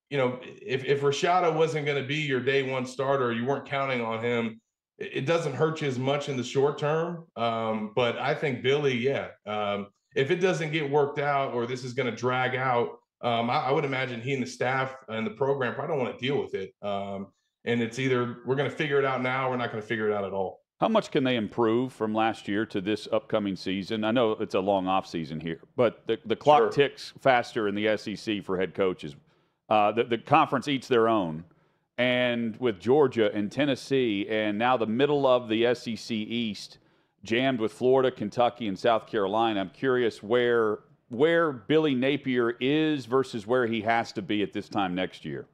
if Rashada wasn't going to be your day one starter, you weren't counting on him, it doesn't hurt you as much in the short term. But I think Billy, if it doesn't get worked out or this is going to drag out, I would imagine he and the staff and the program probably don't want to deal with it. And it's either we're going to figure it out now or we're not going to figure it out at all. How much can they improve from last year to this upcoming season? I know it's a long off season here, but the clock ticks faster in the SEC for head coaches. The conference eats their own. And with Georgia and Tennessee and now the middle of the SEC East jammed with Florida, Kentucky, and South Carolina, I'm curious where Billy Napier is versus where he has to be at this time next year.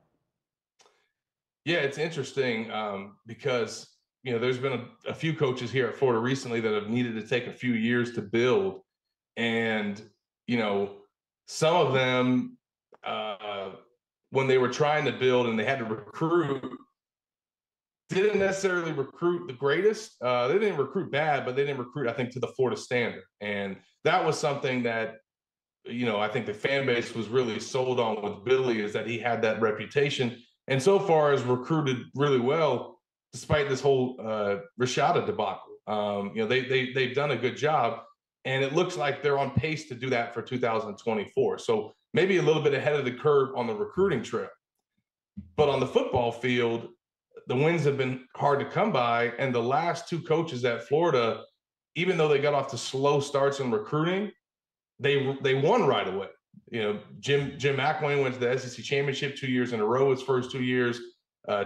Yeah, it's interesting because there's been a few coaches here at Florida recently that have needed to take a few years to build. And, some of them, when they were trying to build and they had to recruit, didn't necessarily recruit the greatest. They didn't recruit bad, but they didn't recruit, I think, to the Florida standard. And that was something that, I think the fan base was really sold on with Billy, is that he had that reputation. And so far has recruited really well, despite this whole Rashada debacle. They've done a good job, and it looks like they're on pace to do that for 2024. So maybe a little bit ahead of the curve on the recruiting trail. But on the football field, the wins have been hard to come by. And the last two coaches at Florida, even though they got off to slow starts in recruiting, they won right away. Jim McElwain went to the SEC championship 2 years in a row his first 2 years.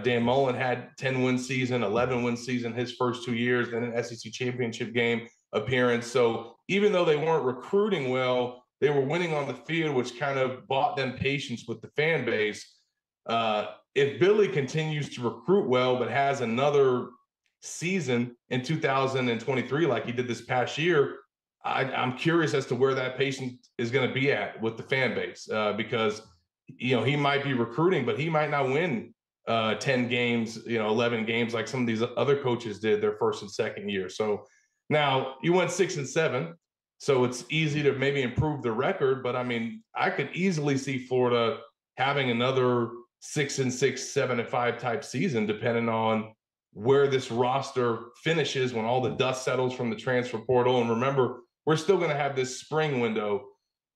Dan Mullen had 10-win season, 11-win season his first 2 years, then an SEC championship game appearance. So even though they weren't recruiting well, they were winning on the field, which kind of bought them patience with the fan base. If Billy continues to recruit well but has another season in 2023 like he did this past year, I'm curious as to where that patience is going to be at with the fan base, because he might be recruiting, but he might not win 10 games, 11 games like some of these other coaches did their first and second year. So now you went 6-7, so it's easy to maybe improve the record. But I could easily see Florida having another 6-6, 7-5 type season, depending on where this roster finishes when all the dust settles from the transfer portal. And remember, we're still going to have this spring window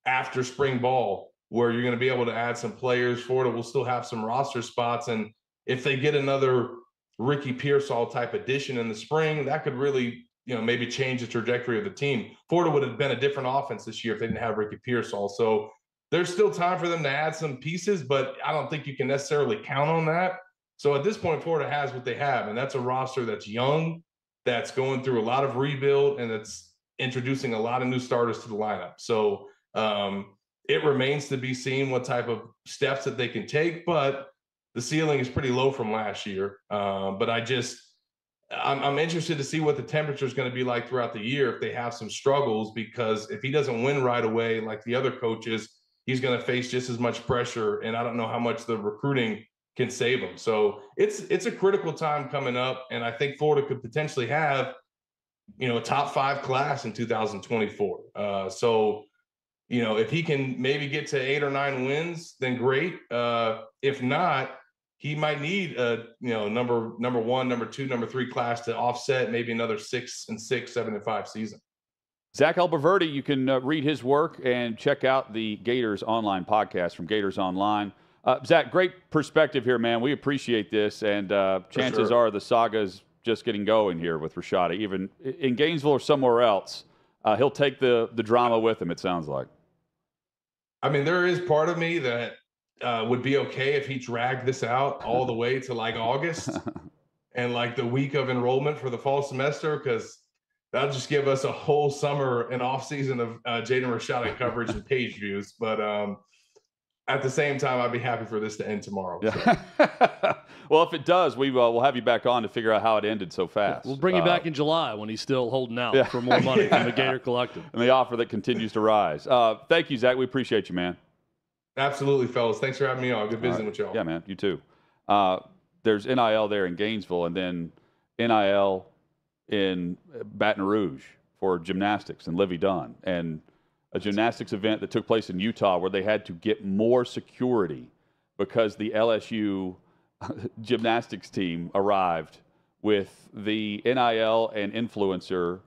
after spring ball where you're going to be able to add some players. Florida will still have some roster spots. And if they get another Ricky Pearsall type addition in the spring, that could really, maybe change the trajectory of the team. Florida would have been a different offense this year if they didn't have Ricky Pearsall. So there's still time for them to add some pieces, but I don't think you can necessarily count on that. So at this point, Florida has what they have, and that's a roster that's young, that's going through a lot of rebuild, and that's introducing a lot of new starters to the lineup. So it remains to be seen what type of steps that they can take, but the ceiling is pretty low from last year. But I'm interested to see what the temperature is going to be like throughout the year if they have some struggles, because if he doesn't win right away like the other coaches, he's going to face just as much pressure, and I don't know how much the recruiting can save him. So it's a critical time coming up, and I think Florida could potentially have, a top 5 class in 2024. So, if he can maybe get to 8 or 9 wins, then great. If not, he might need a number 1, number 2, number 3 class to offset maybe another 6-6, 7-5 season. Zach Abolverdi, you can read his work and check out the Gators Online podcast from Gators Online. Zach, great perspective here, man. We appreciate this, and chances are the saga's just getting going here with Rashada. Even in Gainesville or somewhere else, he'll take the drama with him, it sounds like. I mean, there is part of me that would be okay if he dragged this out all the way to like August and like the week of enrollment for the fall semester, because that'll just give us a whole summer and off season of Jaden Rashada coverage and page views. But at the same time, I'd be happy for this to end tomorrow. Yeah. So. Well, if it does, we'll have you back on to figure out how it ended so fast. We'll bring you back in July when he's still holding out for more money from the Gator Collective. And the offer that continues to rise. Thank you, Zach. We appreciate you, man. Absolutely, fellas. Thanks for having me on. Good visiting with y'all. Yeah, man. You too. There's NIL there in Gainesville, and then NIL in Baton Rouge for gymnastics and Livy Dunn, and a gymnastics event that took place in Utah where they had to get more security because the LSU gymnastics team arrived with the NIL and influencer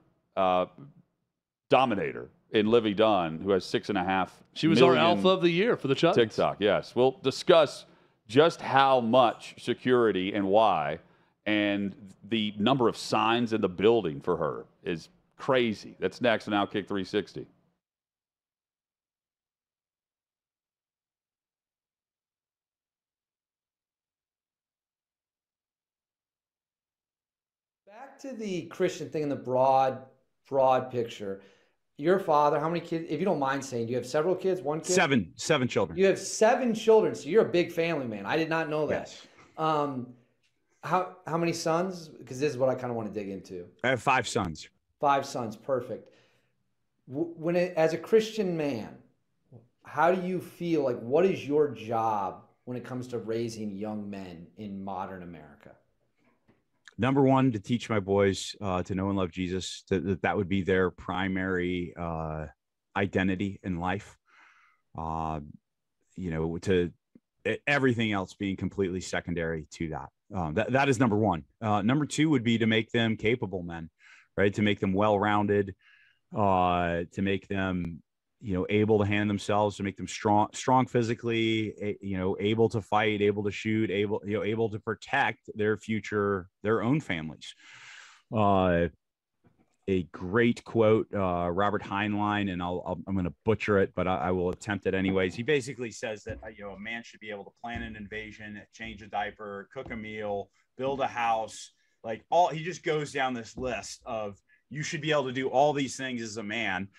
dominator in Livy Dunn, who has 6.5 She was our alpha of the year for the Chuttons. TikTok, yes. We'll discuss just how much security and why, and the number of signs in the building for her is crazy. That's next on OutKick 360. Back to the Christian thing in the broad picture. Your father, how many kids, if you don't mind saying, do you have several kids? One kid? Seven children. You have 7 children, so you're a big family, man. I did not know that. Yes. How many sons? Because this is what I kind of want to dig into. I have 5 sons. 5 sons, perfect. As a Christian man, how do you feel, like, what is your job when it comes to raising young men in modern America? Number 1, to teach my boys to know and love Jesus. That would be their primary identity in life. To everything else being completely secondary to that. That is number 1. Number 2 would be to make them capable men, right? To make them well-rounded, to make them, able to handle themselves, to make them strong physically, able to fight, able to shoot, able to protect their future, their own families. A great quote, Robert Heinlein, and I'm going to butcher it, but I will attempt it anyways. He basically says that, a man should be able to plan an invasion, change a diaper, cook a meal, build a house, he just goes down this list of, you should be able to do all these things as a man.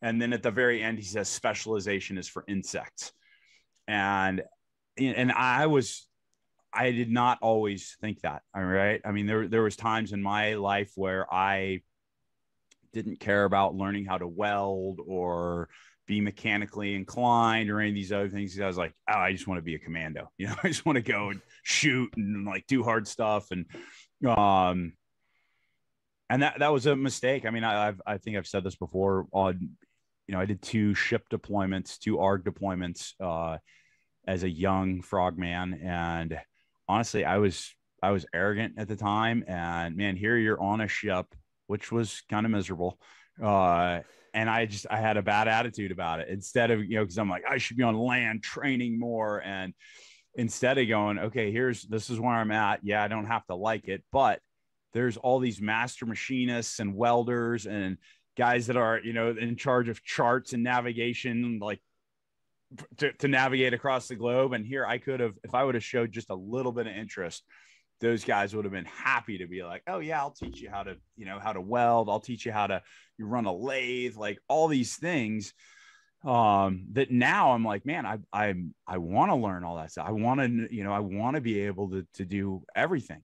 And then at the very end, he says specialization is for insects. And I did not always think that. All right. I mean, there was times in my life where I didn't care about learning how to weld or be mechanically inclined or any of these other things. I was like, oh, I just want to be a commando. I just want to go and shoot and do hard stuff. And that was a mistake. I mean, I think I've said this before on, I did 2 ship deployments, 2 ARG deployments as a young frogman. And honestly, I was arrogant at the time, and man, here you're on a ship, which was kind of miserable. And I had a bad attitude about it, instead of, because I'm like, I should be on land training more. And instead of going, okay, this is where I'm at. Yeah, I don't have to like it, but there's all these master machinists and welders and guys that are, in charge of charts and navigation, like to navigate across the globe. And here I could have, if I would have showed just a little bit of interest, those guys would have been happy to be like, oh yeah, I'll teach you how to weld. I'll teach you how to run a lathe, like all these things. That now I'm like, man, I want to learn all that stuff. I want to be able to do everything.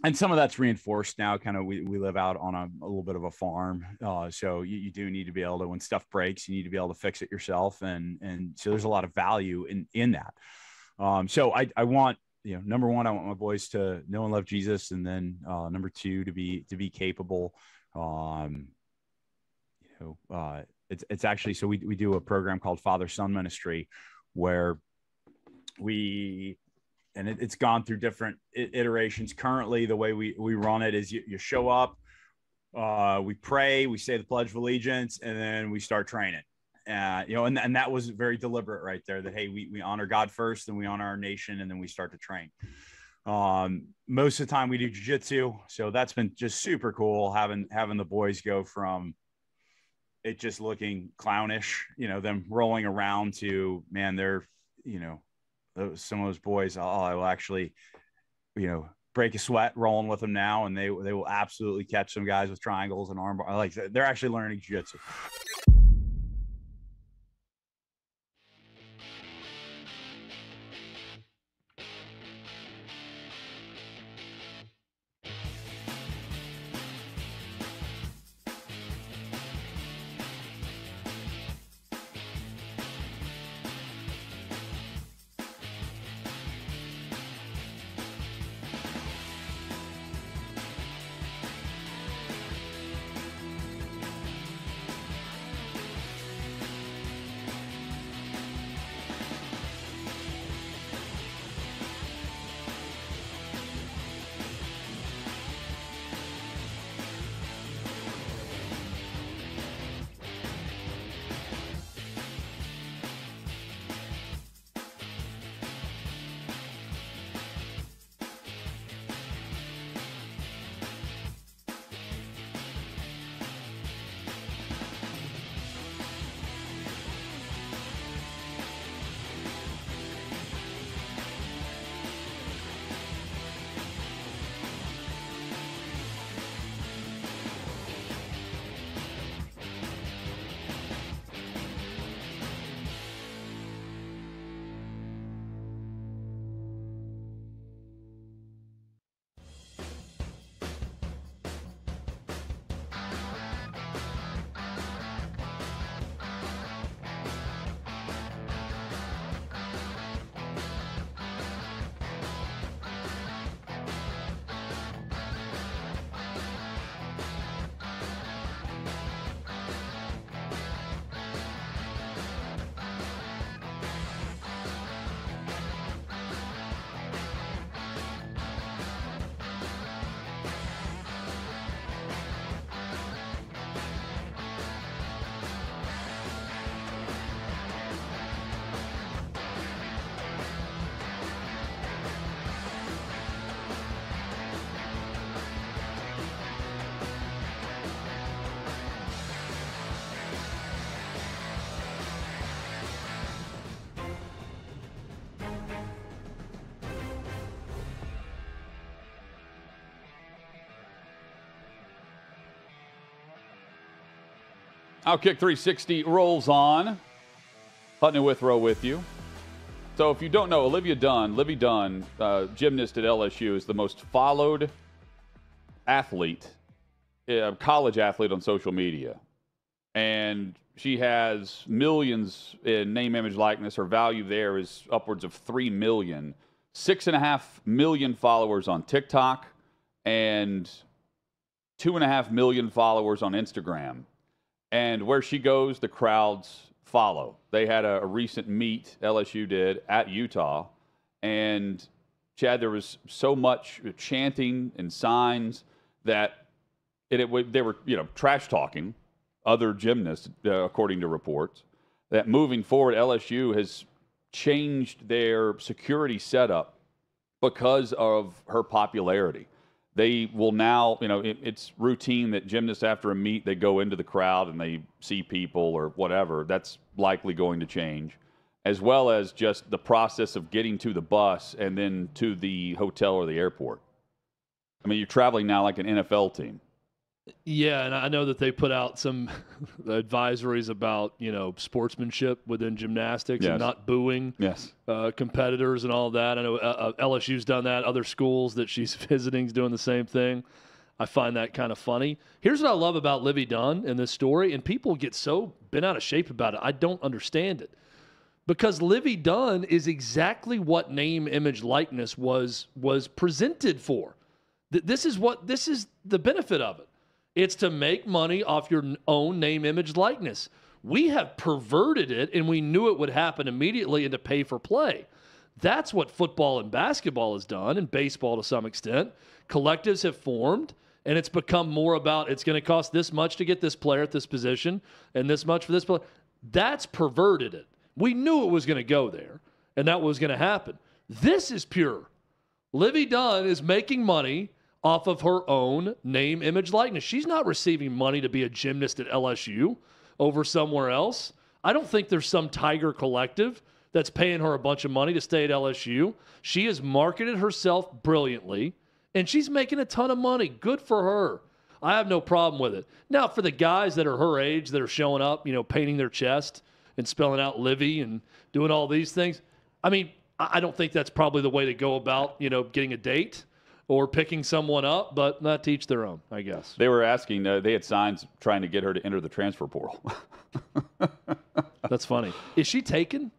And some of that's reinforced now. Kind of, we live out on a little bit of a farm. So you do need to be able to, when stuff breaks, you need to be able to fix it yourself. And so there's a lot of value in that. So I want, number one, I want my boys to know and love Jesus. And then, number two, to be capable. It's actually, so we do a program called Father-Son Ministry, where it's gone through different iterations. Currently, the way we run it is you show up, we pray, we say the Pledge of Allegiance, and then we start training. And that was very deliberate right there, that, hey, we honor God first, then we honor our nation, and then we start to train. Most of the time we do jiu-jitsu. So that's been just super cool, having the boys go from it just looking clownish, them rolling around, to, man, they're, some of those boys, I will actually, break a sweat rolling with them now. And they will absolutely catch some guys with triangles and armbar. Like, they're actually learning jiu-jitsu. OutKick 360 rolls on. Hutton and Withrow with you. So if you don't know, Livy Dunn, gymnast at LSU, is the most followed athlete, college athlete on social media. And she has millions in name, image, likeness. Her value there is upwards of $3 million. 6.5 million followers on TikTok and 2.5 million followers on Instagram. And where she goes, the crowds follow. They had a recent meet, LSU did, at Utah, and Chad, there was so much chanting and signs that they were, trash talking other gymnasts, according to reports, that moving forward, LSU has changed their security setup because of her popularity. They will now, it's routine that gymnasts after a meet, they go into the crowd and they see people or whatever. That's likely going to change, as well as just the process of getting to the bus and then to the hotel or the airport. I mean, you're traveling now like an NFL team. Yeah, and I know that they put out some advisories about, sportsmanship within gymnastics and not booing competitors and all that. I know LSU's done that. Other schools that she's visiting is doing the same thing. I find that kind of funny. Here's what I love about Livy Dunn in this story, and people get so bent out of shape about it. I don't understand it. Because Livy Dunn is exactly what name, image, likeness was presented for. This is the benefit of it. It's to make money off your own name, image, likeness. We have perverted it, and we knew it would happen immediately and to pay for play. That's what football and basketball has done, and baseball to some extent. Collectives have formed, and it's become more about it's going to cost this much to get this player at this position and this much for this player. That's perverted it. We knew it was going to go there, and that was going to happen. This is pure. Livy Dunn is making money off of her own name, image, likeness. She's not receiving money to be a gymnast at LSU over somewhere else. I don't think there's some Tiger collective that's paying her a bunch of money to stay at LSU. She has marketed herself brilliantly, and she's making a ton of money. Good for her. I have no problem with it. Now, for the guys that are her age that are showing up, painting their chest and spelling out Livy and doing all these things, I mean, I don't think that's probably the way to go about, getting a date or picking someone up, but not to each their own, I guess. They were asking, they had signs trying to get her to enter the transfer portal. That's funny. Is she taken?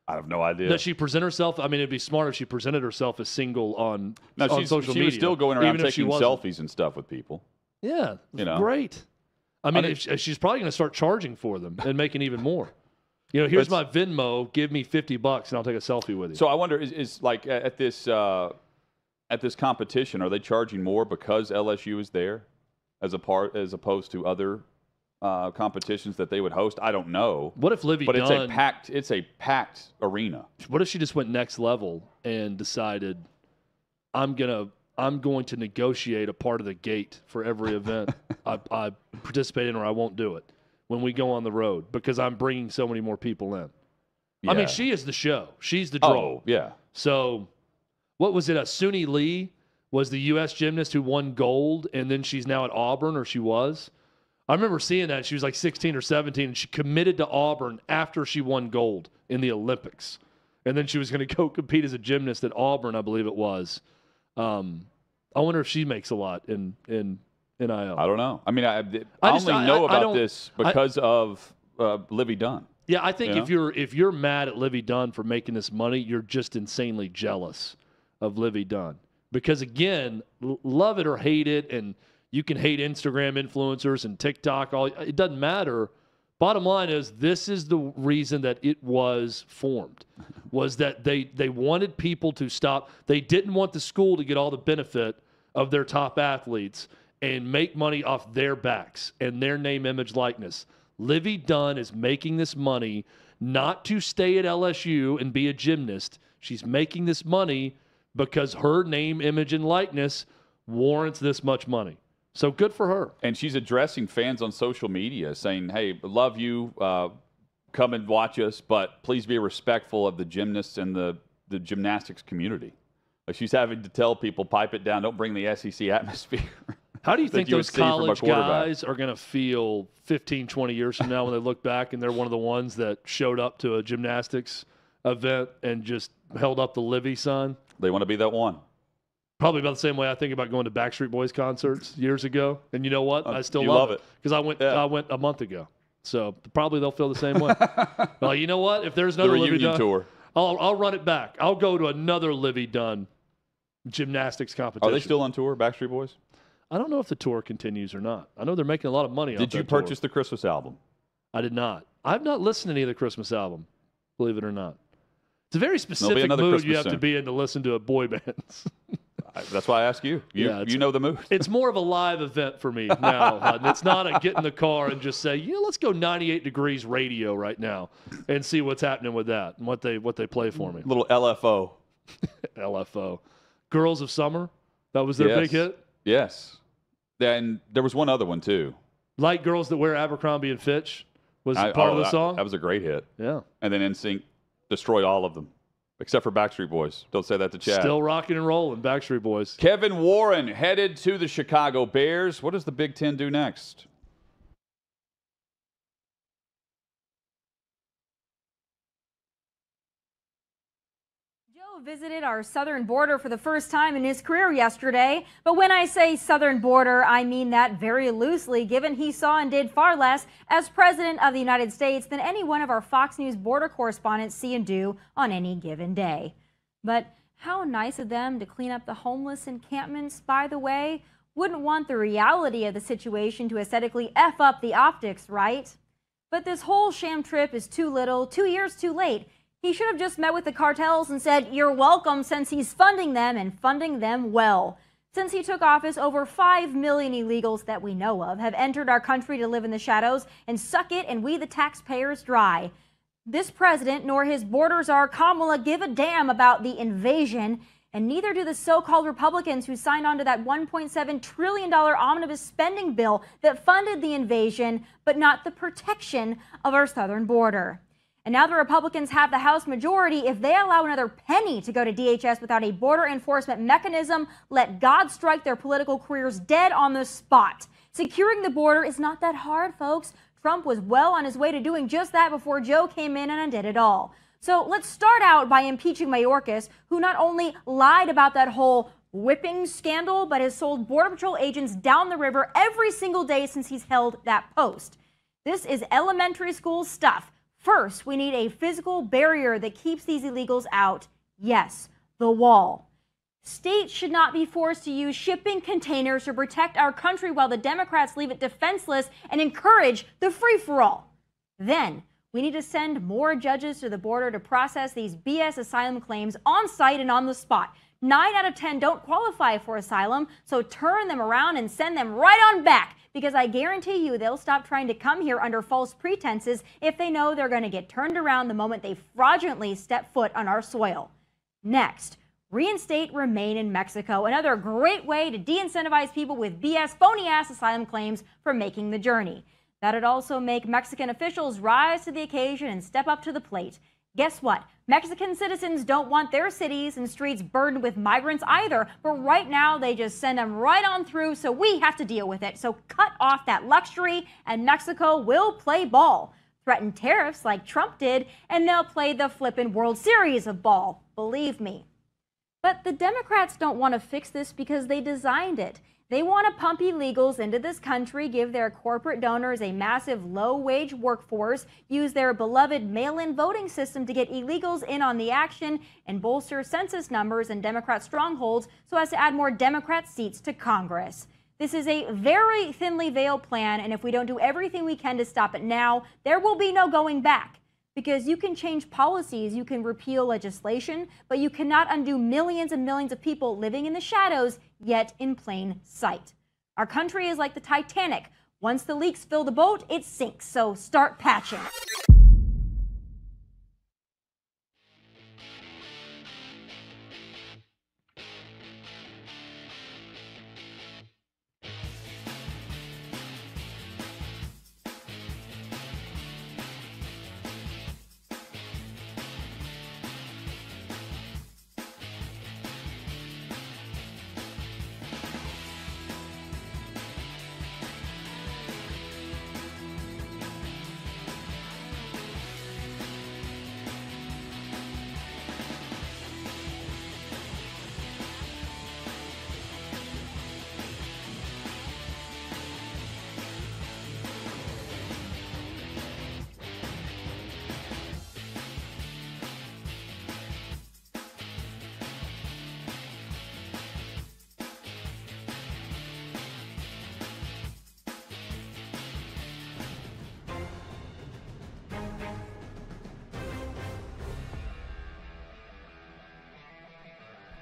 I have no idea. Does she present herself? I mean, it'd be smart if she presented herself as single on social media. She was still going around taking selfies and stuff with people. Yeah, great. I mean, she's probably going to start charging for them and making even more. Here's my Venmo. Give me $50 and I'll take a selfie with you. So I wonder, is like at this competition, are they charging more because LSU is there, as opposed to other competitions that they would host? I don't know. What if Livy Dunn? But it's a packed arena. What if she just went next level and decided, I'm going to negotiate a part of the gate for every event I participate in, or I won't do it when we go on the road because I'm bringing so many more people in. Yeah. I mean, she is the show. She's the draw. Oh, yeah. So what was it? Suni Lee was the U.S. gymnast who won gold, and then she's now at Auburn, or she was. I remember seeing that. She was like 16 or 17, and she committed to Auburn after she won gold in the Olympics. And then she was going to go compete as a gymnast at Auburn, I believe it was. I wonder if she makes a lot in NIL. I don't know. I mean, I only know about this because of Livy Dunn. Yeah, I think if you're mad at Livy Dunn for making this money, you're just insanely jealous of Livy Dunn. Because again, love it or hate it, and you can hate Instagram influencers and TikTok. It doesn't matter. Bottom line is, this is the reason that it was formed, was that they wanted people to stop. They didn't want the school to get all the benefit of their top athletes and make money off their backs and their name, image, likeness. Livy Dunn is making this money not to stay at LSU and be a gymnast. She's making this money because her name, image, and likeness warrants this much money. So good for her. And she's addressing fans on social media saying, hey, love you, come and watch us, but please be respectful of the gymnasts and the gymnastics community. Like, she's having to tell people, pipe it down, don't bring the SEC atmosphere. How do you think those college guys are going to feel 15, 20 years from now when they look back and they're one of the ones that showed up to a gymnastics event and just held up the Livy sign? They want to be that one. Probably about the same way I think about going to Backstreet Boys concerts years ago. And you know what? I still love it. Because I went a month ago. So probably they'll feel the same way. Well, you know what? If there's another Livy Dunn tour, I'll run it back. I'll go to another Livy Dunn gymnastics competition. Are they still on tour, Backstreet Boys? I don't know if the tour continues or not. I know they're making a lot of money off that tour. Did you purchase the Christmas album? I did not. I've not listened to any of the Christmas album, believe it or not. It's a very specific mood you have to be in to listen to a boy band. That's why I ask you. You know the mood. It's more of a live event for me now. It's not a get in the car and just say, let's go 98 degrees radio right now and see what's happening with that and what they play for me. Little LFO. LFO. Girls of Summer. That was their big hit? Yes. And there was one other one, too. Like Girls That Wear Abercrombie and Fitch was part of the song? That was a great hit. Yeah. And then NSYNC destroyed all of them, except for Backstreet Boys. Don't say that to Chad. Still rocking and rolling, Backstreet Boys. Kevin Warren headed to the Chicago Bears. What does the Big Ten do next? Joe visited our southern border for the first time in his career yesterday. But when I say southern border, I mean that very loosely, given he saw and did far less as president of the United States than any one of our Fox News border correspondents see and do on any given day. But how nice of them to clean up the homeless encampments, by the way. Wouldn't want the reality of the situation to aesthetically F up the optics, right? But this whole sham trip is too little, 2 years too late. He should have just met with the cartels and said, "You're welcome," since he's funding them and funding them well. Since he took office, over 5 million illegals that we know of have entered our country to live in the shadows and suck it and we the taxpayers dry. This president nor his border czar Kamala give a damn about the invasion, and neither do the so-called Republicans who signed on to that $1.7 trillion omnibus spending bill that funded the invasion, but not the protection of our southern border. And now the Republicans have the House majority. If they allow another penny to go to DHS without a border enforcement mechanism, let God strike their political careers dead on the spot. Securing the border is not that hard, folks. Trump was well on his way to doing just that before Joe came in and undid it all. So let's start out by impeaching Mayorkas, who not only lied about that whole whipping scandal, but has sold Border Patrol agents down the river every single day since he's held that post. This is elementary school stuff. First, we need a physical barrier that keeps these illegals out. Yes, the wall. States should not be forced to use shipping containers to protect our country while the Democrats leave it defenseless and encourage the free-for-all. Then, we need to send more judges to the border to process these BS asylum claims on site and on the spot. 9 out of 10 don't qualify for asylum, so turn them around and send them right on back, because I guarantee you they'll stop trying to come here under false pretenses if they know they're going to get turned around the moment they fraudulently step foot on our soil. Next, reinstate Remain in Mexico, another great way to de-incentivize people with BS phony-ass asylum claims from making the journey. That'd also make Mexican officials rise to the occasion and step up to the plate. Guess what? Mexican citizens don't want their cities and streets burdened with migrants either, but right now they just send them right on through, so we have to deal with it. So cut off that luxury and Mexico will play ball. Threaten tariffs like Trump did, and they'll play the flippin' World Series of ball, believe me. But the Democrats don't want to fix this because they designed it. They want to pump illegals into this country, give their corporate donors a massive low-wage workforce, use their beloved mail-in voting system to get illegals in on the action, and bolster census numbers and Democrat strongholds so as to add more Democrat seats to Congress. This is a very thinly veiled plan, and if we don't do everything we can to stop it now, there will be no going back. Because you can change policies, you can repeal legislation, but you cannot undo millions and millions of people living in the shadows, yet in plain sight. Our country is like the Titanic. Once the leaks fill the boat, it sinks, so start patching.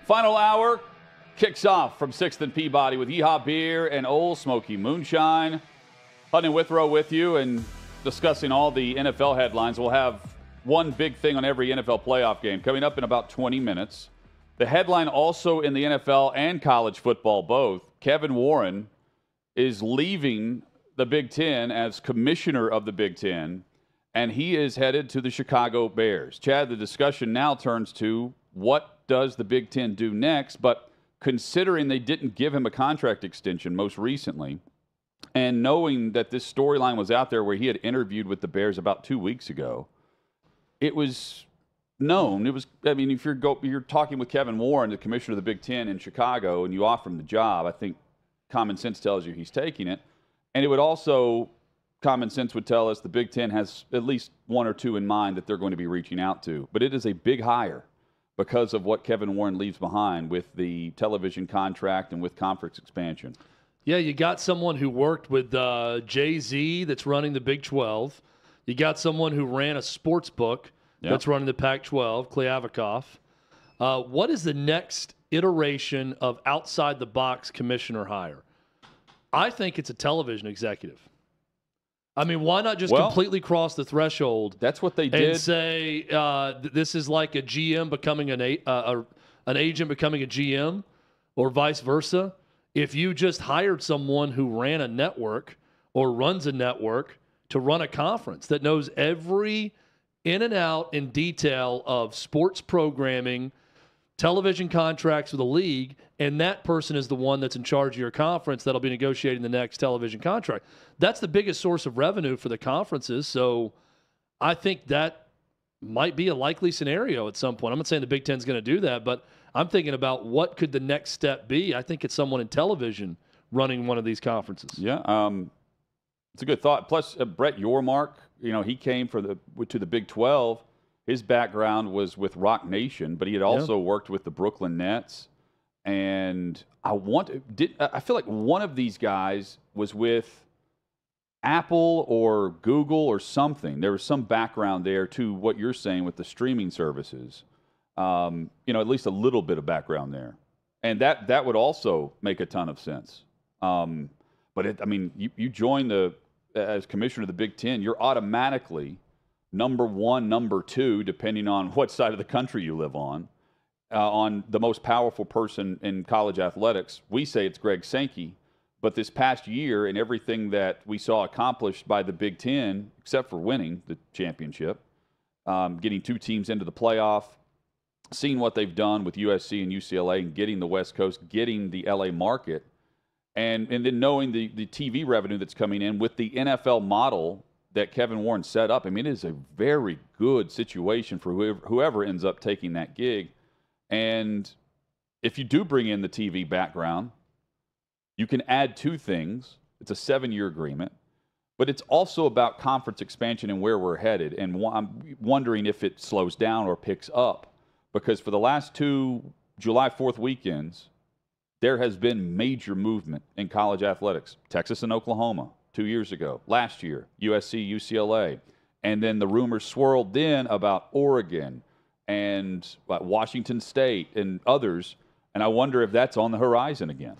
Final hour kicks off from 6th and Peabody with Yeehaw Beer and Old Smoky Moonshine. Hutton and Withrow with you and discussing all the NFL headlines. We'll have one big thing on every NFL playoff game coming up in about 20 minutes. The headline also in the NFL and college football both. Kevin Warren is leaving the Big Ten as commissioner of the Big Ten, and he is headed to the Chicago Bears. Chad, the discussion now turns to what does the Big Ten do next, but considering they didn't give him a contract extension most recently, and knowing that this storyline was out there where he had interviewed with the Bears about 2 weeks ago, it was known. It was, I mean, if you're talking with Kevin Warren, the commissioner of the Big Ten in Chicago, and you offer him the job, I think common sense tells you he's taking it. And it would also, common sense would tell us the Big Ten has at least one or two in mind that they're going to be reaching out to. But it is a big hire because of what Kevin Warren leaves behind with the television contract and with conference expansion. Yeah, you got someone who worked with Jay-Z that's running the Big 12. You got someone who ran a sports book that's running the Pac-12, Kliavkoff. What is the next iteration of outside-the-box commissioner hire? I think it's a television executive. I mean, why not just completely cross the threshold? That's what they did. And say this is like a GM becoming an agent becoming a GM, or vice versa. If you just hired someone who ran a network or runs a network to run a conference that knows every in and out in detail of sports programming, television contracts with the league, and that person is the one that's in charge of your conference that'll be negotiating the next television contract. That's the biggest source of revenue for the conferences. So I think that might be a likely scenario at some point. I'm not saying the Big Ten's going to do that, but I'm thinking about what could the next step be. I think it's someone in television running one of these conferences. Yeah, it's a good thought. Plus, Brett Yormark, he came to the Big 12. His background was with Rock Nation, but he had also worked with the Brooklyn Nets. And I feel like one of these guys was with Apple or Google or something. There was some background there to what you're saying with the streaming services. At least a little bit of background there. And that would also make a ton of sense. You join as commissioner of the Big Ten, you're automatically number one, number two, depending on what side of the country you live on the most powerful person in college athletics. We say it's Greg Sankey, but this past year and everything that we saw accomplished by the Big Ten, except for winning the championship, getting two teams into the playoff, seeing what they've done with USC and UCLA and getting the West Coast, getting the LA market, and then knowing the TV revenue that's coming in with the NFL model that Kevin Warren set up. I mean, it is a very good situation for whoever ends up taking that gig. And if you do bring in the TV background, you can add two things. It's a 7-year agreement, but it's also about conference expansion and where we're headed. And I'm wondering if it slows down or picks up, because for the last two July 4th weekends, there has been major movement in college athletics. Texas and Oklahoma 2 years ago. Last year, USC, UCLA. And then the rumors swirled in about Oregon and Washington State and others. And I wonder if that's on the horizon again.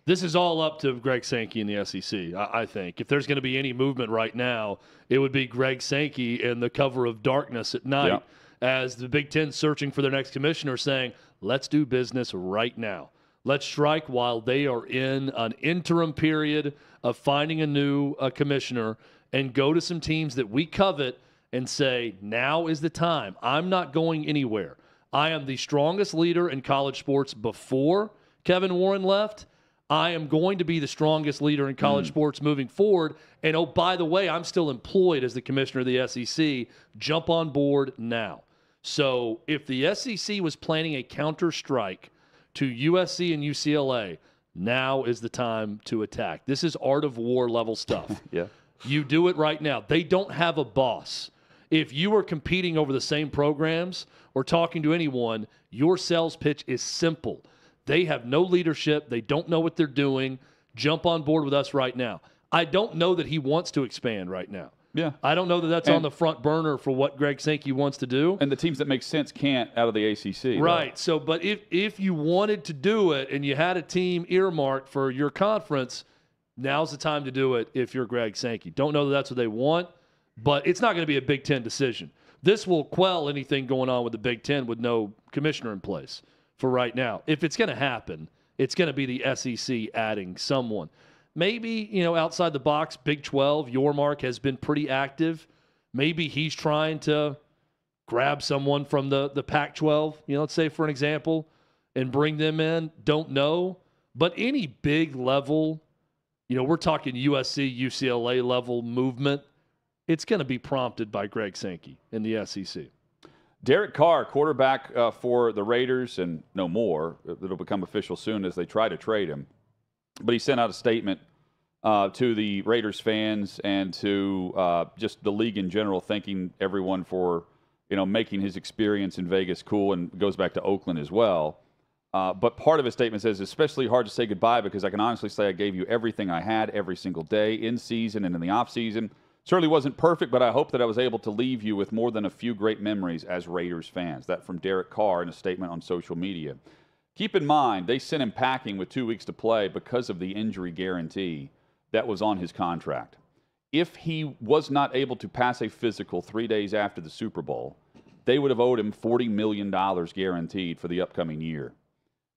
This is all up to Greg Sankey in the SEC, I think. If there's going to be any movement right now, it would be Greg Sankey in the cover of darkness at night as the Big Ten searching for their next commissioner saying, let's do business right now. Let's strike while they are in an interim period of finding a new commissioner and go to some teams that we covet and say, now is the time. I'm not going anywhere. I am the strongest leader in college sports before Kevin Warren left. I am going to be the strongest leader in college sports moving forward. And, oh, by the way, I'm still employed as the commissioner of the SEC. Jump on board now. So if the SEC was planning a counter strike to USC and UCLA, now is the time to attack. This is art of war level stuff. You do it right now. They don't have a boss. If you are competing over the same programs or talking to anyone, your sales pitch is simple. They have no leadership. They don't know what they're doing. Jump on board with us right now. I don't know that he wants to expand right now. Yeah. I don't know that that's on the front burner for what Greg Sankey wants to do. And the teams that make sense can't out of the ACC. Right. Though. So, but if you wanted to do it and you had a team earmarked for your conference, now's the time to do it if you're Greg Sankey. Don't know that that's what they want, but it's not going to be a Big Ten decision. This will quell anything going on with the Big Ten with no commissioner in place for right now. If it's going to happen, it's going to be the SEC adding someone. Maybe, outside the box, Big 12, Yormark has been pretty active. Maybe he's trying to grab someone from the Pac-12, let's say for an example, and bring them in. Don't know. But any big level, we're talking USC, UCLA level movement, it's going to be prompted by Greg Sankey in the SEC. Derek Carr, quarterback for the Raiders, and no more. It'll become official soon as they try to trade him. But he sent out a statement to the Raiders fans and to just the league in general, thanking everyone for making his experience in Vegas cool, and goes back to Oakland as well. But part of his statement says, especially hard to say goodbye because I can honestly say I gave you everything I had every single day in season and in the off season. Certainly wasn't perfect, but I hope that I was able to leave you with more than a few great memories as Raiders fans. That from Derek Carr in a statement on social media. Keep in mind, they sent him packing with 2 weeks to play because of the injury guarantee that was on his contract. If he was not able to pass a physical 3 days after the Super Bowl, they would have owed him $40 million guaranteed for the upcoming year,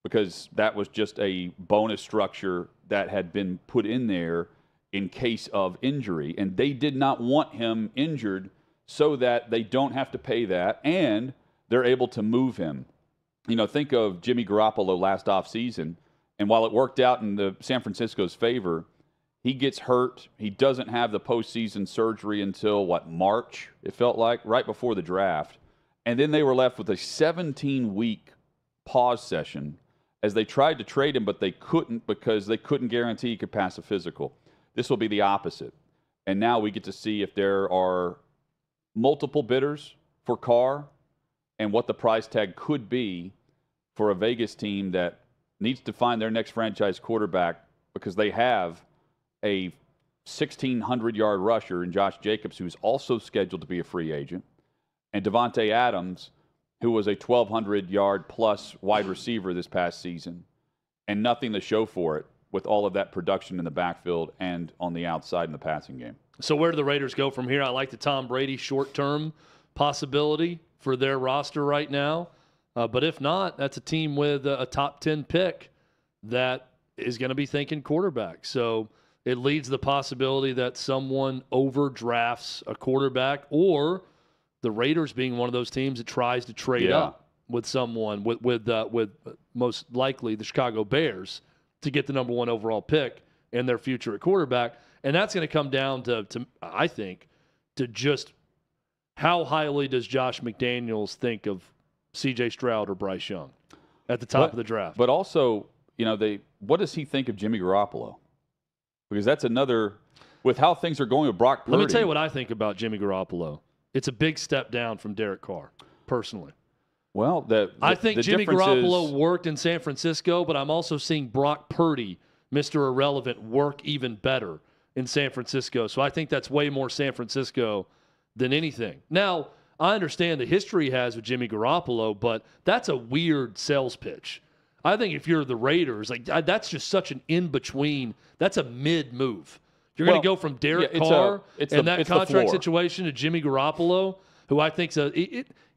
because that was just a bonus structure that had been put in there in case of injury, and they did not want him injured so that they don't have to pay that, and they're able to move him. Think of Jimmy Garoppolo last offseason, and while it worked out in San Francisco's favor, he gets hurt. He doesn't have the postseason surgery until, March, it felt like, right before the draft. And then they were left with a 17-week pause session as they tried to trade him, but they couldn't because they couldn't guarantee he could pass a physical. This will be the opposite. And now we get to see if there are multiple bidders for Carr and what the price tag could be for a Vegas team that needs to find their next franchise quarterback, because they have a 1,600-yard rusher in Josh Jacobs, who's also scheduled to be a free agent, and Devontae Adams, who was a 1,200-yard-plus wide receiver this past season, and nothing to show for it with all of that production in the backfield and on the outside in the passing game. So where do the Raiders go from here? I like the Tom Brady short-term possibility for their roster right now. But if not, that's a team with a top 10 pick that is going to be thinking quarterback. So it leads the possibility that someone overdrafts a quarterback, or the Raiders being one of those teams that tries to trade up with someone, with most likely the Chicago Bears, to get the number 1 overall pick and their future at quarterback. And that's going to come down to I think, to just how highly does Josh McDaniels think of C.J. Stroud or Bryce Young at the top of the draft. But also, what does he think of Jimmy Garoppolo? Because that's another, with how things are going with Brock Purdy. Let me tell you what I think about Jimmy Garoppolo. It's a big step down from Derek Carr, personally. Well, I think Jimmy Garoppolo worked in San Francisco, but I'm also seeing Brock Purdy, Mr. Irrelevant, work even better in San Francisco. So I think that's way more San Francisco than anything. Now, I understand the history he has with Jimmy Garoppolo, but that's a weird sales pitch. I think if you're the Raiders, that's just such an in-between. That's a mid-move. You're going to go from Derek Carr and that contract situation to Jimmy Garoppolo, who I think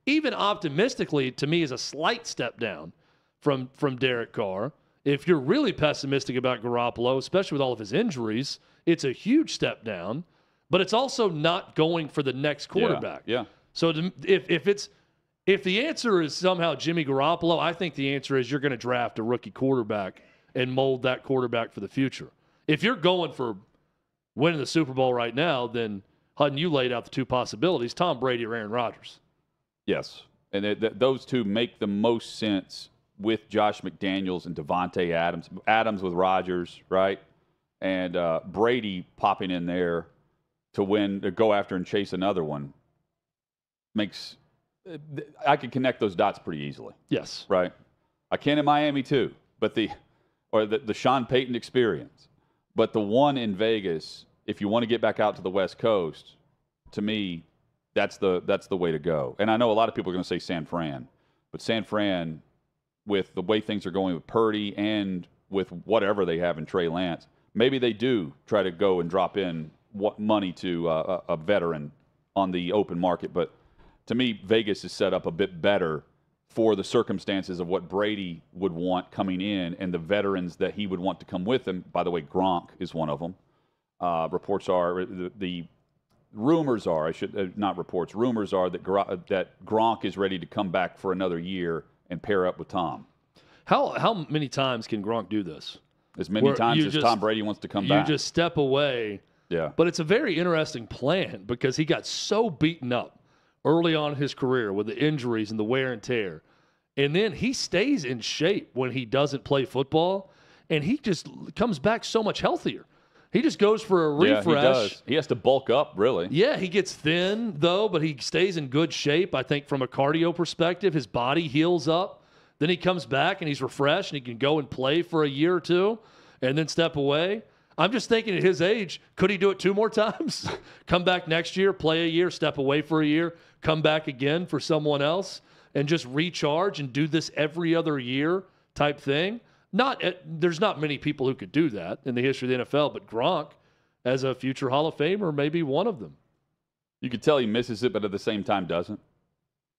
even optimistically to me is a slight step down from Derek Carr. If you're really pessimistic about Garoppolo, especially with all of his injuries, it's a huge step down. But it's also not going for the next quarterback. Yeah. So if the answer is somehow Jimmy Garoppolo, I think the answer is you're going to draft a rookie quarterback and mold that quarterback for the future. If you're going for winning the Super Bowl right now, then Hutton, you laid out the two possibilities: Tom Brady or Aaron Rodgers. Yes, and those two make the most sense with Josh McDaniels and Devontae Adams. Adams with Rodgers, right? And Brady popping in there to go after and chase another one makes – I can connect those dots pretty easily. Yes. Right? I can in Miami too, but the Sean Payton experience. But the one in Vegas, if you want to get back out to the West Coast, to me, that's the way to go. And I know a lot of people are going to say San Fran, but San Fran, with the way things are going with Purdy and with whatever they have in Trey Lance, maybe they do try to go and drop in money to a veteran on the open market. But to me, Vegas is set up a bit better for the circumstances of what Brady would want coming in and the veterans that he would want to come with him. By the way, Gronk is one of them. Reports are the rumors are not reports. Rumors are that Gronk is ready to come back for another year and pair up with Tom. How many times can Gronk do this? As many times as Tom Brady wants to come back. You just step away. Yeah. But it's a very interesting plan because he got so beaten up early on in his career with the injuries and the wear and tear. And then he stays in shape when he doesn't play football, and he just comes back so much healthier. He just goes for a refresh. Yeah, he does. He has to bulk up, really. Yeah, he gets thin, though, but he stays in good shape. I think from a cardio perspective, his body heals up. Then he comes back, and he's refreshed, and he can go and play for a year or two and then step away. I'm just thinking at his age, could he do it 2 more times? Come back next year, play a year, step away for a year, come back again for someone else, and just recharge and do this every other year type thing? There's not many people who could do that in the history of the NFL, but Gronk, as a future Hall of Famer, may be one of them. You could tell he misses it, but at the same time doesn't.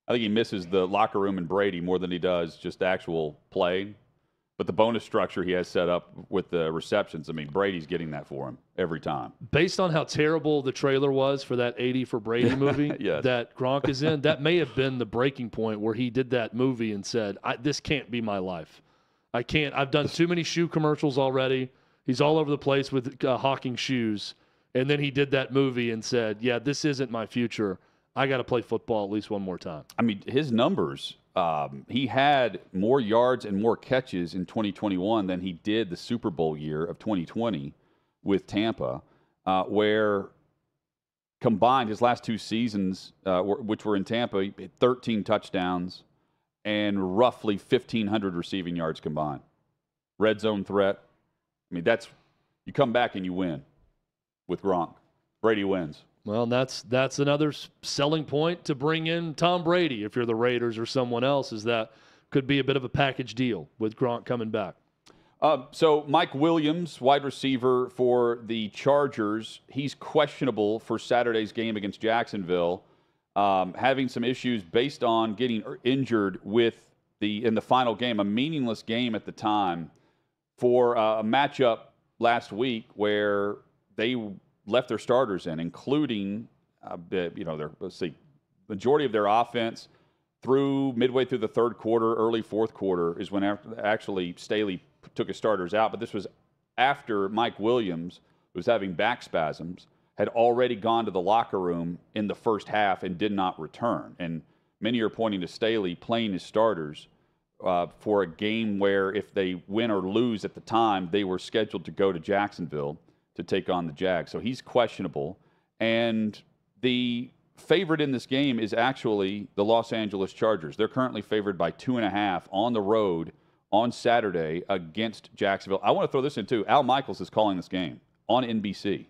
I think he misses the locker room and Brady more than he does just actual play. But the bonus structure he has set up with the receptions, I mean, Brady's getting that for him every time. Based on how terrible the trailer was for that 80 for Brady movie yes. that Gronk is in, that may have been the breaking point where he did that movie and said, this can't be my life. I can't. I've done too many shoe commercials already. He's all over the place with hawking shoes. And then he did that movie and said, yeah, this isn't my future. I got to play football at least one more time. I mean, his numbers, he had more yards and more catches in 2021 than he did the Super Bowl year of 2020 with Tampa, where combined his last 2 seasons, which were in Tampa, he had 13 touchdowns and roughly 1,500 receiving yards combined. Red zone threat. I mean, you come back and you win with Gronk. Brady wins. Well, that's another selling point to bring in Tom Brady if you're the Raiders or someone else, is that could be a bit of a package deal with Gronk coming back. So Mike Williams, wide receiver for the Chargers, he's questionable for Saturday's game against Jacksonville, having some issues based on getting injured in the final game, a meaningless game at the time, for a matchup last week where they left their starters in, including, majority of their offense through midway through the third quarter, early fourth quarter is when actually Staley took his starters out. But this was after Mike Williams, who was having back spasms, had already gone to the locker room in the first half and did not return. And many are pointing to Staley playing his starters for a game where if they win or lose at the time, they were scheduled to go to Jacksonville to take on the Jags. So he's questionable. And the favorite in this game is actually the Los Angeles Chargers. They're currently favored by 2.5 on the road on Saturday against Jacksonville. I want to throw this in too. Al Michaels is calling this game on NBC.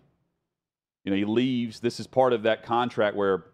He leaves. This is part of that contract where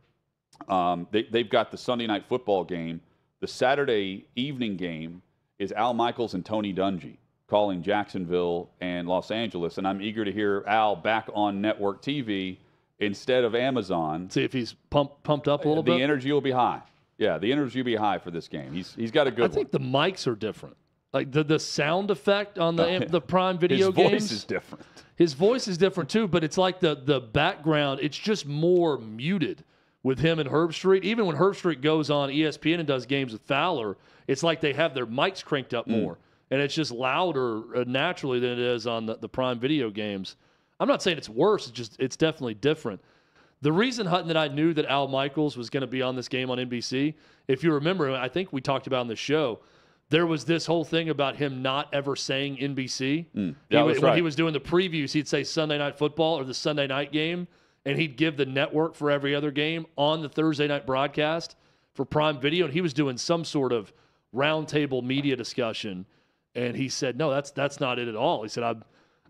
they've got the Sunday night football game. The Saturday evening game is Al Michaels and Tony Dungy calling Jacksonville and Los Angeles, and I'm eager to hear Al back on network TV instead of Amazon. See if he's pumped up a little bit. The energy will be high. Yeah, the energy will be high for this game. He's got a good one. I think the mics are different. Like the sound effect on the Prime Video games. His voice is different. His voice is different too, but it's like the background, it's just more muted with him and Herb Street. Even when Herb Street goes on ESPN and does games with Fowler, it's like they have their mics cranked up more. And it's just louder naturally than it is on the Prime Video games. I'm not saying it's worse. It's definitely different. The reason, Hutton, that I knew that Al Michaels was going to be on this game on NBC, if you remember, I think we talked about on the show, there was this whole thing about him not ever saying NBC. When he was doing the previews, he'd say Sunday Night Football or the Sunday night game, and he'd give the network for every other game on the Thursday night broadcast for Prime Video, and he was doing some sort of roundtable media discussion. And he said, no, that's not it at all. He said,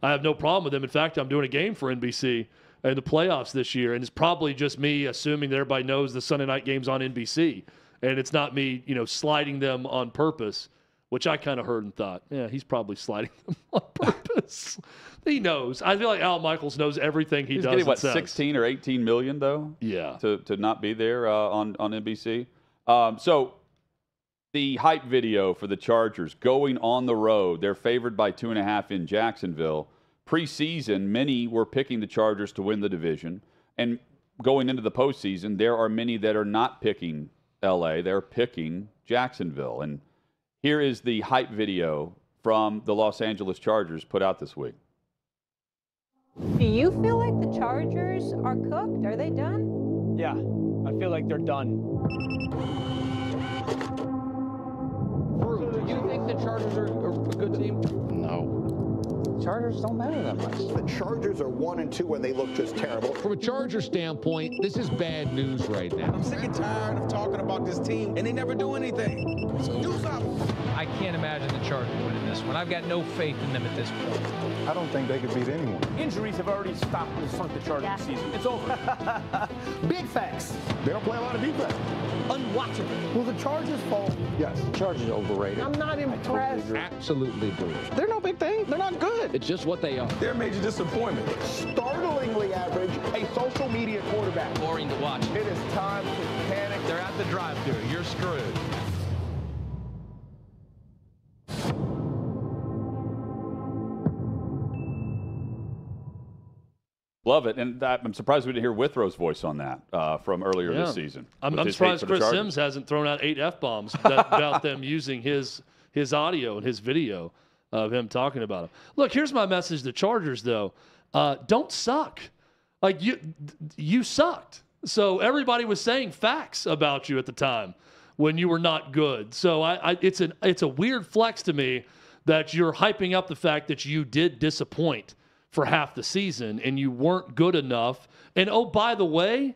I have no problem with him. In fact, I'm doing a game for NBC in the playoffs this year. And it's probably just me assuming that everybody knows the Sunday night game's on NBC. And it's not me, sliding them on purpose, which I kind of heard and thought, yeah, he's probably sliding them on purpose. He knows. I feel like Al Michaels knows everything he does. He's getting, 16 or 18 million, though? Yeah. To not be there on NBC. So the hype video for the Chargers going on the road, they're favored by 2.5 in Jacksonville. Preseason, many were picking the Chargers to win the division. And going into the postseason, there are many that are not picking L.A. They're picking Jacksonville. And here is the hype video from the Los Angeles Chargers put out this week. Do you feel like the Chargers are cooked? Are they done? Yeah, I feel like they're done. So do you think the Chargers are a good team? No. Chargers don't matter that much. The Chargers are 1-2 and they look just terrible. From a Charger standpoint, this is bad news right now. I'm sick and tired of talking about this team, and they never do anything. So do something. I can't imagine the Chargers winning this one. I've got no faith in them at this point. I don't think they could beat anyone. Injuries have already stopped and sunk the Chargers season. It's over. Big facts. They don't play a lot of defense. Unwatchable. Will the Chargers fall? Yes. Chargers overrated. I'm not impressed. Absolutely agree. They're no big thing. They're not good. It's just what they are. They're a major disappointment. Startlingly average. A social media quarterback. Boring to watch. It is time to panic. They're at the drive-thru. You're screwed. Love it. And I'm surprised we didn't hear Withrow's voice on that from earlier this season. I'm surprised Chris Sims hasn't thrown out 8 F-bombs about them using his audio and his video of him talking about them. Look, here's my message to the Chargers, though. Don't suck. Like, you sucked. So everybody was saying facts about you at the time when you were not good. So it's a weird flex to me that you're hyping up the fact that you did disappoint for half the season and you weren't good enough. And oh, by the way,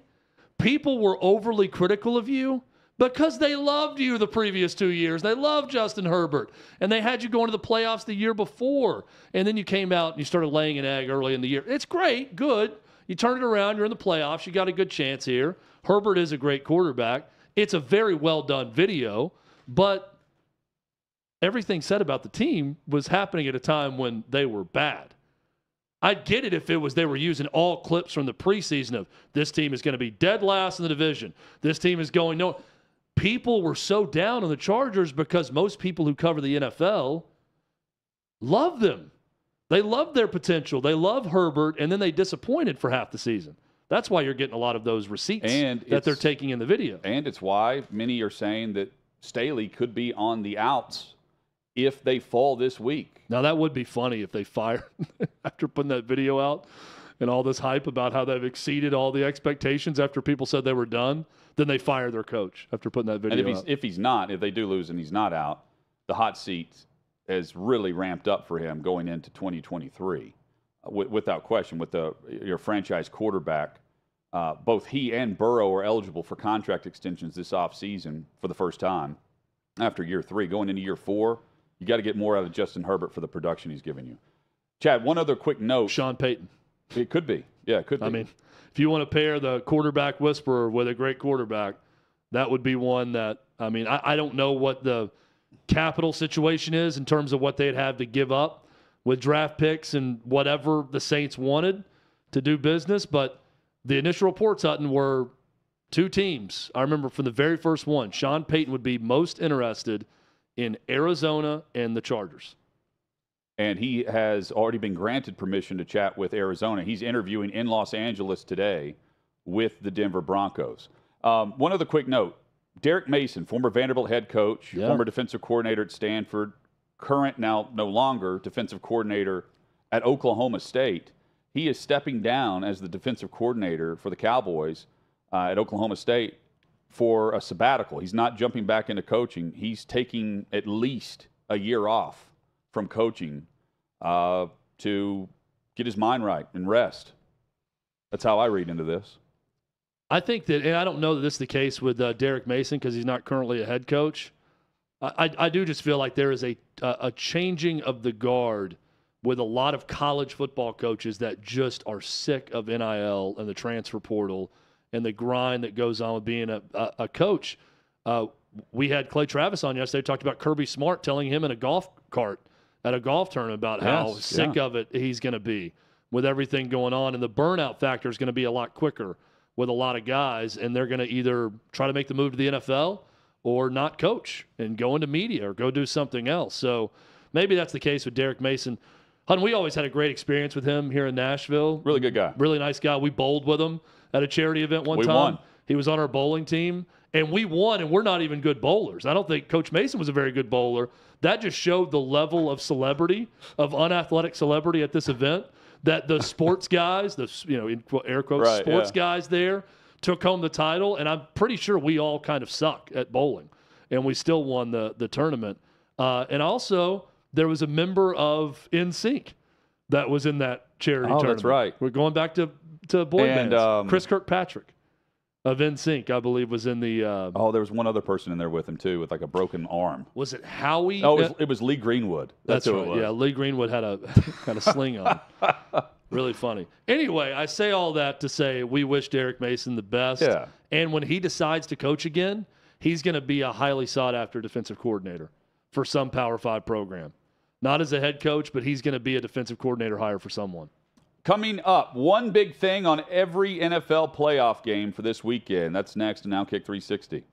people were overly critical of you because they loved you the previous 2 years. They loved Justin Herbert, and they had you going to the playoffs the year before. And then you came out and you started laying an egg early in the year. It's great, good. You turn it around, you're in the playoffs, you got a good chance here. Herbert is a great quarterback. It's a very well done video, but everything said about the team was happening at a time when they were bad. I'd get it if they were using all clips from the preseason of this team is going to be dead last in the division. This team is going no. People were so down on the Chargers because most people who cover the NFL love them. They love their potential. They love Herbert, and then they disappointed for half the season. That's why you're getting a lot of those receipts that they're taking in the video. And it's why many are saying that Staley could be on the outs if they fall this week. Now, that would be funny if they fired after putting that video out and all this hype about how they've exceeded all the expectations after people said they were done. Then they fire their coach after putting that video out. If they do lose and he's not out, the hot seat has really ramped up for him going into 2023, without question. With your franchise quarterback, both he and Burrow are eligible for contract extensions this offseason for the first time after year 3. Going into year 4, you got to get more out of Justin Herbert for the production he's giving you. Chad, one other quick note. Sean Payton. It could be. Yeah, it could be. I mean, if you want to pair the quarterback whisperer with a great quarterback, that would be one that, I mean, I don't know what the capital situation is in terms of what they'd have to give up with draft picks and whatever the Saints wanted to do business. But the initial reports, Hutton, were 2 teams. I remember from the very first one, Sean Payton would be most interested in Arizona and the Chargers. And he has already been granted permission to chat with Arizona. He's interviewing in Los Angeles today with the Denver Broncos. One other quick note. Derek Mason, former Vanderbilt head coach, former defensive coordinator at Stanford, current, now no longer, defensive coordinator at Oklahoma State. He is stepping down as the defensive coordinator for the Cowboys at Oklahoma State for a sabbatical. He's not jumping back into coaching. He's taking at least a year off from coaching to get his mind right and rest. That's how I read into this. I think that, and I don't know that this is the case with Derek Mason because he's not currently a head coach. I do just feel like there is a changing of the guard with a lot of college football coaches that just are sick of NIL and the transfer portal and the grind that goes on with being a coach. We had Clay Travis on yesterday, talked about Kirby Smart telling him in a golf cart at a golf tournament about how sick of it he's going to be with everything going on. And the burnout factor is going to be a lot quicker with a lot of guys, and they're going to either try to make the move to the NFL or not coach and go into media or go do something else. So maybe that's the case with Derek Mason. Hutton, we always had a great experience with him here in Nashville. Really good guy. Really nice guy. We bowled with him at a charity event one time. Won. He was on our bowling team, and we won, and we're not even good bowlers. I don't think Coach Mason was a very good bowler. That just showed the level of celebrity, of unathletic celebrity at this event, that the sports guys, the in air quotes, sports guys there took home the title, and I'm pretty sure we all kind of suck at bowling, and we still won the tournament. And also, there was a member of NSYNC that was in that charity tournament. That's right. We're going back to boy bands. Chris Kirkpatrick of NSYNC, I believe, was in the. There was one other person in there with him too, with like a broken arm. Was it Howie? No, it was Lee Greenwood. That's who it was. Yeah, Lee Greenwood had a sling on. Really funny. Anyway, I say all that to say we wish Derek Mason the best. Yeah. And when he decides to coach again, he's going to be a highly sought after defensive coordinator for some Power 5 program. Not as a head coach, but he's going to be a defensive coordinator hire for someone. Coming up, one big thing on every NFL playoff game for this weekend. That's next on OutKick 360.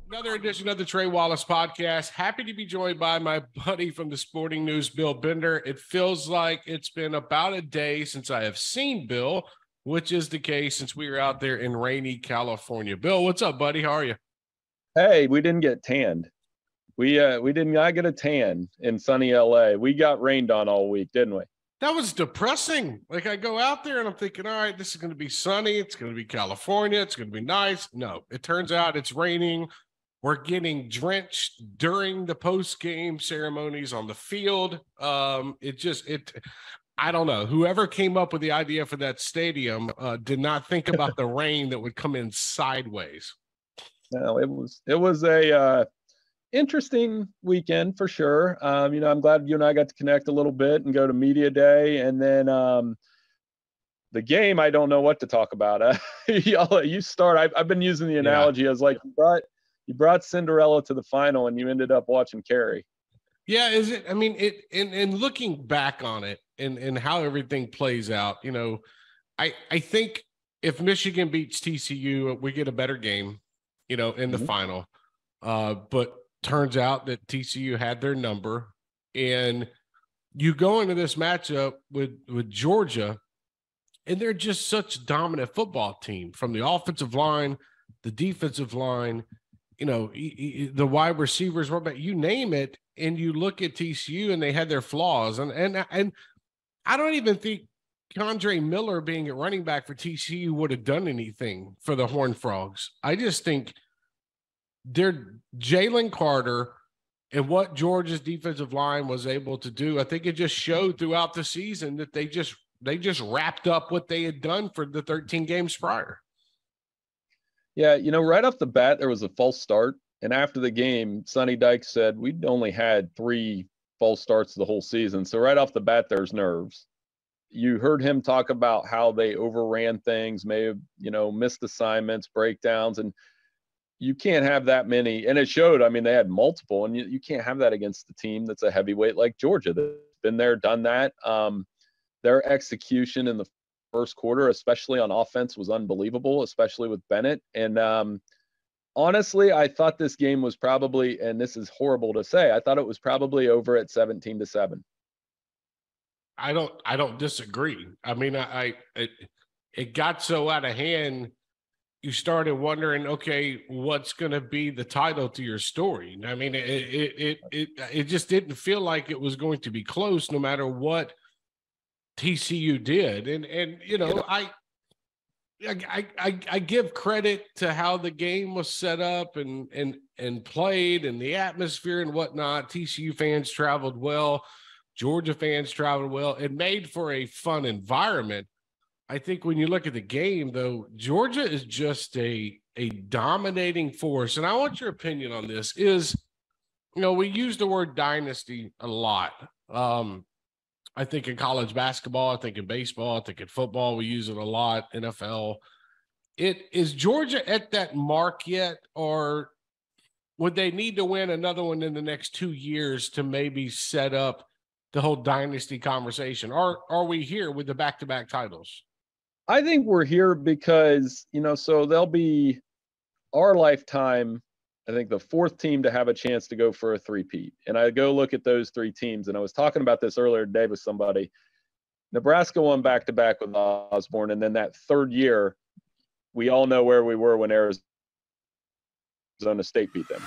Another edition of the Trey Wallace podcast. Happy to be joined by my buddy from the Sporting News, Bill Bender. It feels like it's been about a day since I have seen Bill, which is the case since we were out there in rainy California. Bill, what's up, buddy? How are you? Hey, we didn't get tanned. We did not get a tan in sunny LA. We got rained on all week, didn't we? That was depressing. Like, I go out there and I'm thinking, all right, this is going to be sunny. It's going to be California. It's going to be nice. No, it turns out it's raining. We're getting drenched during the post-game ceremonies on the field. I don't know. Whoever came up with the idea for that stadium did not think about the rain that would come in sideways. No, it was a interesting weekend for sure. I'm glad you and I got to connect a little bit and go to media day, and then the game. I don't know what to talk about. You start. I've been using the analogy as like you brought Cinderella to the final, and you ended up watching Carrie. Yeah, is it? I mean, in looking back on it and how everything plays out, I think if Michigan beats TCU, we get a better game. In the final. But turns out that TCU had their number. And you go into this matchup with Georgia, and they're just such a dominant football team from the offensive line, the defensive line, the wide receivers, you name it, and you look at TCU and they had their flaws. And I don't even think Kondre Miller being a running back for TCU would have done anything for the Horned Frogs. I just think they're Jalen Carter and what Georgia's defensive line was able to do. I think it just showed throughout the season that they just wrapped up what they had done for the 13 games prior. Yeah, right off the bat, there was a false start. And after the game, Sonny Dykes said, we'd only had 3 false starts the whole season. So right off the bat, there's nerves. You heard him talk about how they overran things, may have, missed assignments, breakdowns, and you can't have that many. And it showed, they had multiple, and you can't have that against the team that's a heavyweight like Georgia. That's been there, done that. Their execution in the first quarter, especially on offense, was unbelievable, especially with Bennett. And honestly, I thought this game was probably, and this is horrible to say, I thought it was probably over at 17-7. I don't disagree. It got so out of hand, you started wondering, okay, what's going to be the title to your story? It just didn't feel like it was going to be close no matter what TCU did. I give credit to how the game was set up and played and the atmosphere and whatnot. TCU fans traveled well. Georgia fans traveled well. It made for a fun environment. I think when you look at the game, though, Georgia is just a a dominating force, and I want your opinion on this, is, we use the word dynasty a lot. I think in college basketball, I think in baseball, I think in football, we use it a lot, NFL. Is Georgia at that mark yet, or would they need to win another one in the next 2 years to maybe set up the whole dynasty conversation? Or are we here with the back-to-back titles? I think we're here because, so they'll be our lifetime, I think, the fourth team to have a chance to go for a three-peat. And I go look at those three teams, and I was talking about this earlier today with somebody. Nebraska won back-to-back with Osborne, and then that third year, we all know where we were when Arizona State beat them.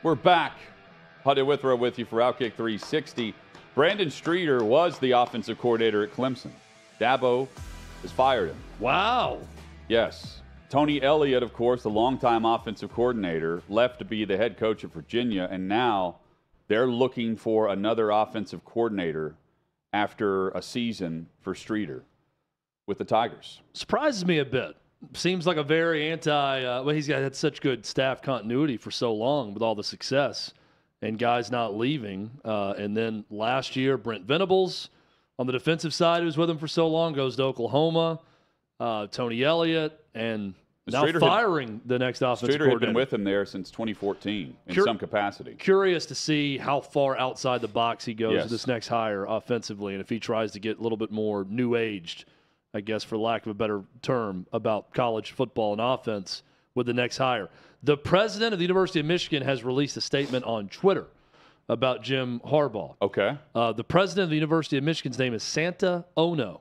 We're back. Hutton Withrow with you for OutKick 360. Brandon Streeter was the offensive coordinator at Clemson. Dabo has fired him. Wow. Yes. Tony Elliott, of course, the longtime offensive coordinator, left to be the head coach of Virginia, and now they're looking for another offensive coordinator after a season for Streeter with the Tigers. Surprises me a bit. Seems like a very well, he's had such good staff continuity for so long with all the success and guys not leaving. And then last year, Brent Venables on the defensive side, who was with him for so long, goes to Oklahoma. Tony Elliott, and now Streeter firing the next offensive Streeter coordinator. had been with him there since 2014 in some capacity. Curious to see how far outside the box he goes Yes. with this next hire offensively, and if he tries to get a little bit more new-aged, I guess, for lack of a better term, about college football and offense with the next hire. The president of the University of Michigan has released a statement on Twitter about Jim Harbaugh. Okay. The president of the University of Michigan's name is Santa Ono.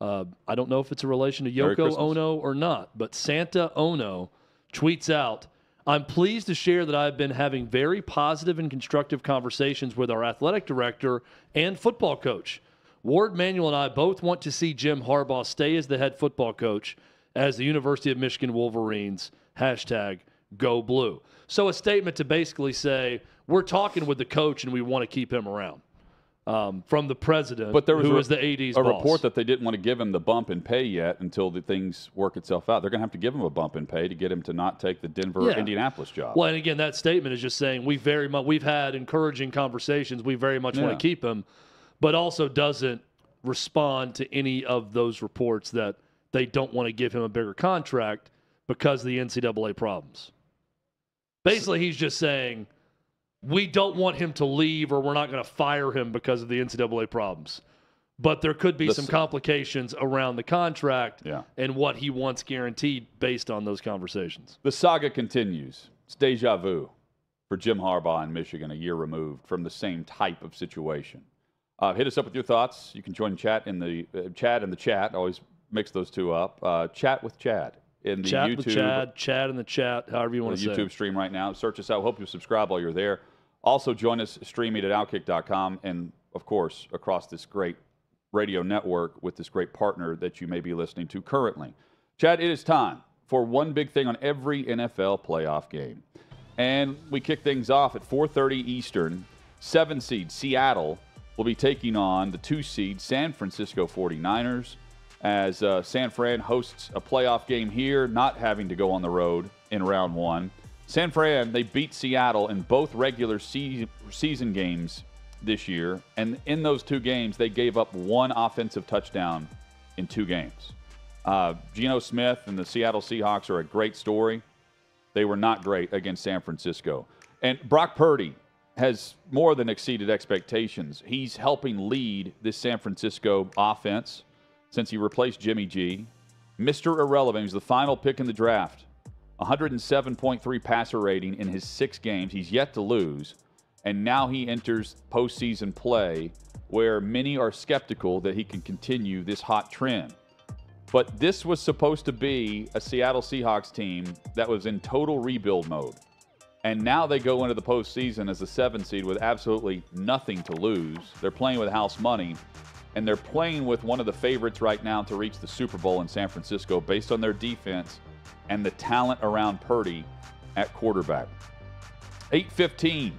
I don't know if it's a relation to Yoko Ono or not, but Santa Ono tweets out, "I'm pleased to share that I've been having very positive and constructive conversations with our athletic director and football coach. Ward Manuel and I both want to see Jim Harbaugh stay as the head football coach as the University of Michigan Wolverines, #GoBlue. So a statement to basically say, we're talking with the coach and we want to keep him around. From the president, But there was who is the AD's boss. report that they didn't want to give him the bump in pay yet until the things work itself out. They're going to have to give him a bump in pay to get him to not take the Denver or Indianapolis job. Well, and again, that statement is just saying we've had encouraging conversations. We very much want to keep him, but also doesn't respond to any of those reports that they don't want to give him a bigger contract because of the NCAA problems. Basically, he's just saying, we don't want him to leave, or we're not going to fire him because of the NCAA problems. But there could be some complications around the contract and what he wants guaranteed based on those conversations. The saga continues. It's deja vu for Jim Harbaugh in Michigan, a year removed from the same type of situation. Hit us up with your thoughts. You can join chat in the chat. Always mix those two up. Chat with Chad in the Chat YouTube. with Chad, chat in the chat, however you want to say YouTube it. stream right now. Search us out. Hope you subscribe while you're there. Also, join us streaming at OutKick.com and, of course, across this great radio network with this great partner that you may be listening to currently. Chad, it is time for one big thing on every NFL playoff game. And we kick things off at 4:30 Eastern. 7 seed Seattle will be taking on the 2 seed San Francisco 49ers. as San Fran hosts a playoff game here, not having to go on the road in round one. San Fran, they beat Seattle in both regular season games this year, and in those 2 games, they gave up 1 offensive touchdown in 2 games. Geno Smith and the Seattle Seahawks are a great story. They were not great against San Francisco. And Brock Purdy has more than exceeded expectations. He's helping lead this San Francisco offense since he replaced Jimmy G. Mr. Irrelevant. He's the final pick in the draft. 107.3 passer rating in his 6 games. He's yet to lose. And now he enters postseason play where many are skeptical that he can continue this hot trend. But this was supposed to be a Seattle Seahawks team that was in total rebuild mode. And now they go into the postseason as a 7 seed with absolutely nothing to lose. They're playing with house money, and they're playing with one of the favorites right now to reach the Super Bowl in San Francisco based on their defense and the talent around Purdy at quarterback. 8:15,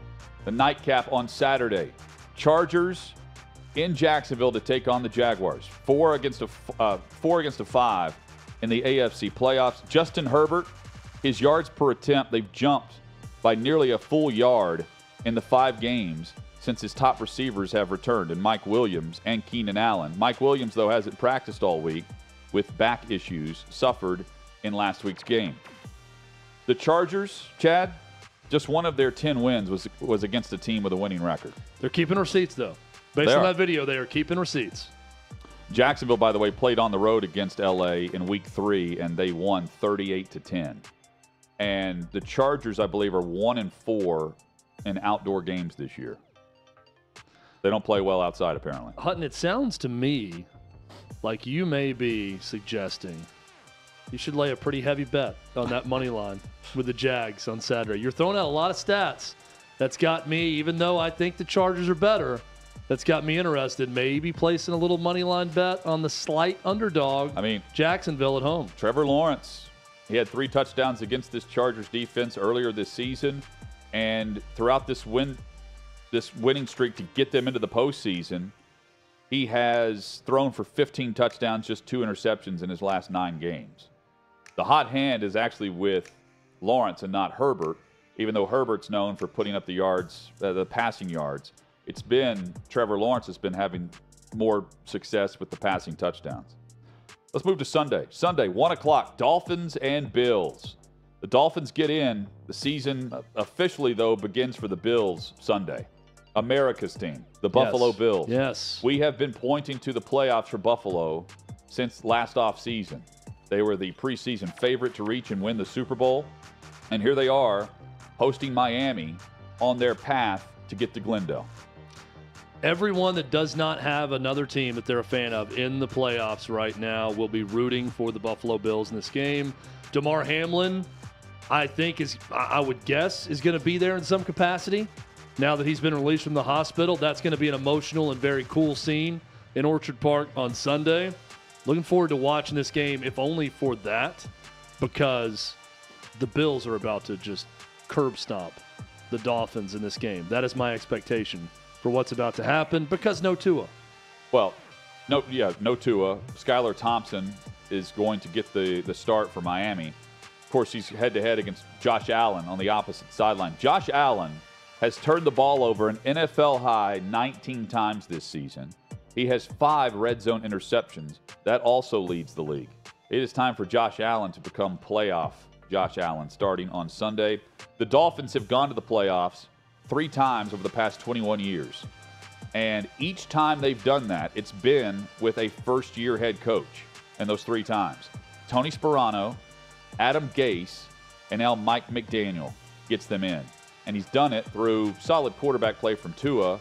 the nightcap on Saturday. Chargers in Jacksonville to take on the Jaguars. 4 against a 5 in the AFC playoffs. Justin Herbert, his yards per attempt, they've jumped by nearly a full yard in the 5 games since his top receivers have returned, and Mike Williams and Keenan Allen. Mike Williams, though, hasn't practiced all week with back issues suffered in last week's game. The Chargers, Chad, just one of their 10 wins was against a team with a winning record. They're keeping receipts, though. Based on that video, they are keeping receipts. Jacksonville, by the way, played on the road against L.A. in Week 3, and they won 38-10. And the Chargers, I believe, are 1-4 in outdoor games this year. They don't play well outside, apparently. Hutton, it sounds to me like you may be suggesting you should lay a pretty heavy bet on that money line with the Jags on Saturday. You're throwing out a lot of stats. That's got me, even though I think the Chargers are better, that's got me interested. Maybe placing a little money line bet on the slight underdog, Jacksonville at home. Trevor Lawrence, he had 3 touchdowns against this Chargers defense earlier this season. And throughout this winning streak to get them into the postseason, he has thrown for 15 touchdowns, just 2 interceptions in his last 9 games. The hot hand is actually with Lawrence and not Herbert, even though Herbert's known for putting up the yards, the passing yards. It's been Trevor Lawrence has been having more success with the passing touchdowns. Let's move to Sunday. Sunday, 1 o'clock, Dolphins and Bills. The Dolphins get in. The season officially, though, begins for the Bills Sunday. America's team, the Buffalo Bills. Yes. We have been pointing to the playoffs for Buffalo since last offseason. They were the preseason favorite to reach and win the Super Bowl. And here they are hosting Miami on their path to get to Glendale. Everyone that does not have another team that they're a fan of in the playoffs right now will be rooting for the Buffalo Bills in this game. Damar Hamlin, I think, I would guess, is going to be there in some capacity. Now that he's been released from the hospital, that's going to be an emotional and very cool scene in Orchard Park on Sunday. Looking forward to watching this game, if only for that, because the Bills are about to just curb stomp the Dolphins in this game. That is my expectation for what's about to happen, because no Tua. Well, no Tua. Skylar Thompson is going to get the start for Miami. Of course, he's head-to-head against Josh Allen on the opposite sideline. Josh Allen has turned the ball over an NFL-high 19 times this season. He has 5 red zone interceptions. That also leads the league. It is time for Josh Allen to become playoff Josh Allen starting on Sunday. The Dolphins have gone to the playoffs 3 times over the past 21 years. And each time they've done that, it's been with a first-year head coach. And those 3 times, Tony Sparano, Adam Gase, and now Mike McDaniel gets them in. And he's done it through solid quarterback play from Tua,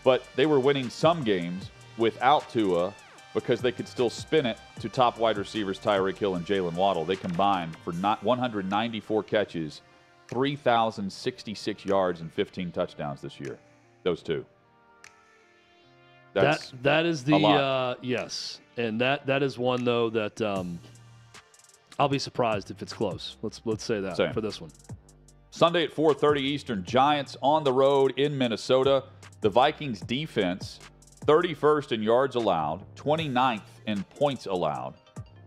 but they were winning some games without Tua because they could still spin it to top wide receivers Tyreek Hill and Jalen Waddle. They combined for 194 catches, 3,066 yards, and 15 touchdowns this year. Those 2. That is the yes, and that is one though that I'll be surprised if it's close. Let's say that for this one. Sunday at 4:30 Eastern, Giants on the road in Minnesota. The Vikings defense, 31st in yards allowed, 29th in points allowed,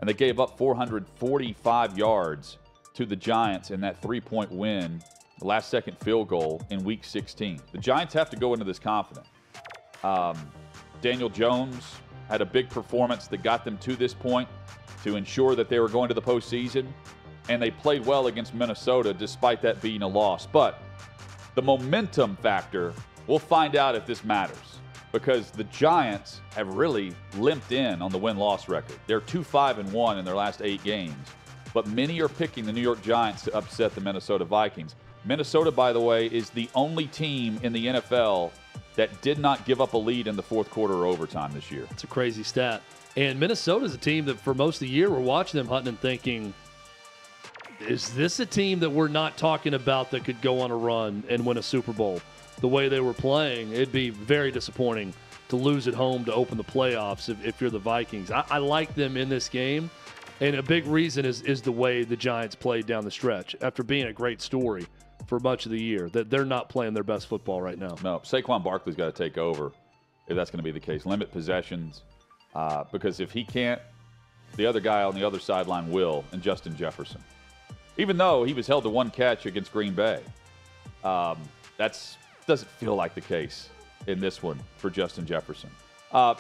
and they gave up 445 yards to the Giants in that 3-point win, the last-second field goal in Week 16. The Giants have to go into this confident. Daniel Jones had a big performance that got them to this point to ensure that they were going to the postseason, and they played well against Minnesota despite that being a loss. But the momentum factor, we'll find out if this matters, because the Giants have really limped in on the win-loss record. They're 2-5-1 in their last 8 games, but many are picking the New York Giants to upset the Minnesota Vikings. Minnesota, by the way, is the only team in the NFL that did not give up a lead in the fourth quarter or overtime this year. It's a crazy stat. And Minnesota's a team that for most of the year we're watching them, Hutton, and thinking, is this a team that we're not talking about that could go on a run and win a Super Bowl? The way they were playing, it'd be very disappointing to lose at home to open the playoffs if you're the Vikings. I like them in this game, and a big reason is the way the Giants played down the stretch after being a great story for much of the year, that they're not playing their best football right now. No, Saquon Barkley's got to take over if that's going to be the case. Limit possessions, because if he can't, the other guy on the other sideline will, and Justin Jefferson. Even though he was held to 1 catch against Green Bay, that doesn't feel like the case in this one for Justin Jefferson.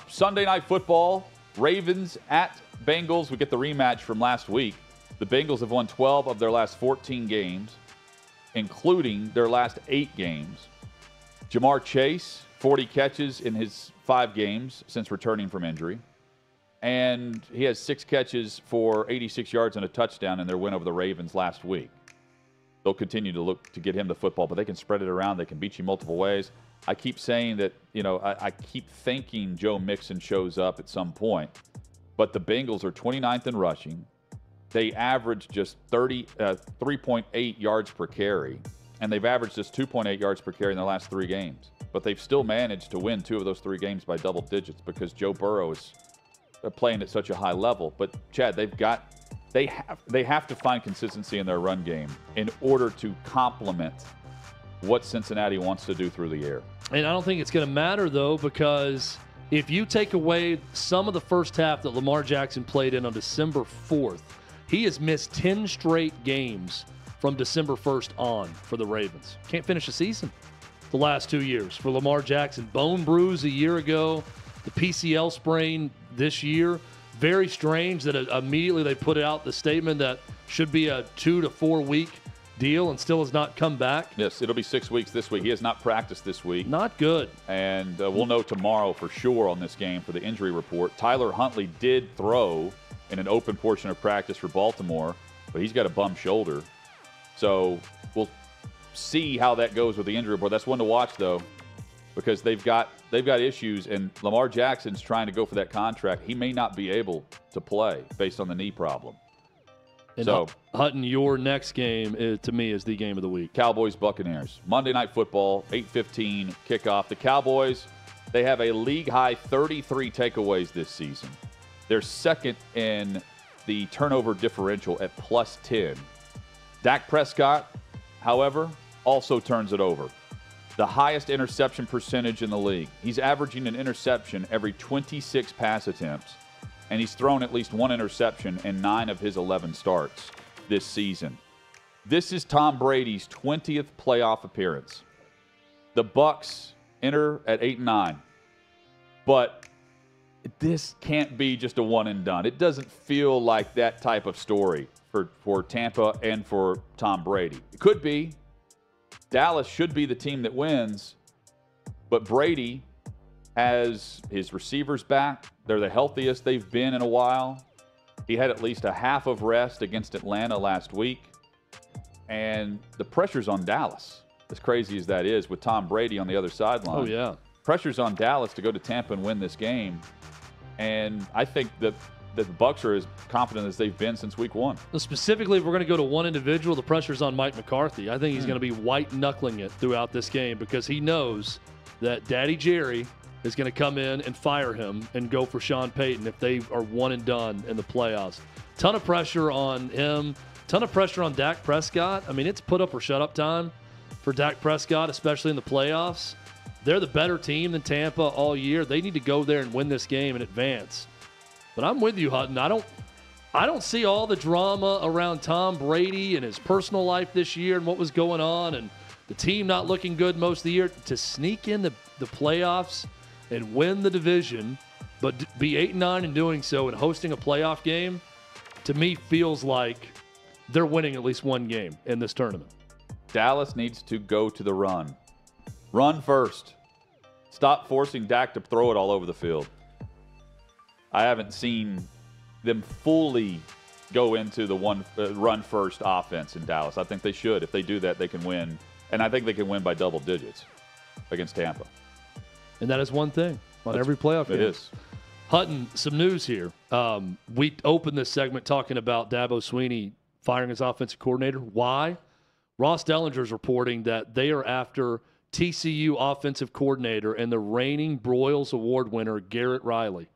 Sunday Night Football, Ravens at Bengals. We get the rematch from last week. The Bengals have won 12 of their last 14 games, including their last 8 games. Jamar Chase, 40 catches in his 5 games since returning from injury. And he has 6 catches for 86 yards and a touchdown in their win over the Ravens last week. They'll continue to look to get him the football, but they can spread it around. They can beat you multiple ways. I keep saying that, I keep thinking Joe Mixon shows up at some point. But the Bengals are 29th in rushing. They average just 3.8 yards per carry, and they've averaged just 2.8 yards per carry in the last 3 games. But they've still managed to win 2 of those 3 games by double digits because Joe Burrow is playing at such a high level. But Chad, they have to find consistency in their run game in order to complement what Cincinnati wants to do through the air. And I don't think it's going to matter, though, because if you take away some of the first half that Lamar Jackson played in on December 4th, he has missed 10 straight games from December 1st on for the Ravens. Can't finish the season the last 2 years for Lamar Jackson. Bone bruise a year ago, the PCL sprain this year. Very strange that immediately they put out the statement that should be a 2 to 4 week deal and still has not come back. Yes, it'll be 6 weeks this week. He has not practiced this week. Not good. And we'll know tomorrow for sure on this game for the injury report. Tyler Huntley did throw in an open portion of practice for Baltimore, but he's got a bum shoulder. So we'll see how that goes with the injury report. That's one to watch, though, because they've got issues, and Lamar Jackson's trying to go for that contract. He may not be able to play based on the knee problem. And so, Hutton, your next game, to me, is the game of the week. Cowboys-Buccaneers. Monday Night Football, 8:15 kickoff. The Cowboys, they have a league-high 33 takeaways this season. They're second in the turnover differential at +10. Dak Prescott, however, also turns it over. The highest interception percentage in the league. He's averaging an interception every 26 pass attempts, and he's thrown at least 1 interception in 9 of his 11 starts this season. This is Tom Brady's 20th playoff appearance. The Bucs enter at 8-9, but this can't be just a one and done. It doesn't feel like that type of story for Tampa and for Tom Brady. It could be. Dallas should be the team that wins, but Brady has his receivers back. They're the healthiest they've been in a while. He had at least a half of rest against Atlanta last week, and the pressure's on Dallas, as crazy as that is, with Tom Brady on the other sideline. Oh, yeah. Pressure's on Dallas to go to Tampa and win this game, and I think that the Bucs are as confident as they've been since week 1. Specifically, if we're going to go to one individual, the pressure's on Mike McCarthy. I think he's going to be white-knuckling it throughout this game because he knows that Daddy Jerry is going to come in and fire him and go for Sean Payton if they are one and done in the playoffs. Ton of pressure on him. Ton of pressure on Dak Prescott. I mean, it's put up or shut up time for Dak Prescott, especially in the playoffs. They're the better team than Tampa all year. They need to go there and win this game and advance. But I'm with you, Hutton. I don't see all the drama around Tom Brady and his personal life this year and what was going on and the team not looking good most of the year. To sneak in the playoffs and win the division, but be 8-9 in doing so and hosting a playoff game, to me feels like they're winning at least one game in this tournament. Dallas needs to go to the run. Run first. Stop forcing Dak to throw it all over the field. I haven't seen them fully go into the run first offense in Dallas. I think they should. If they do that, they can win. And I think they can win by double digits against Tampa. And that is one thing on every playoff game. It is. Hutton, some news here. We opened this segment talking about Dabo Swinney firing his offensive coordinator. Why? Ross Dellinger's reporting that they are after TCU offensive coordinator and the reigning Broyles Award winner, Garrett Riley,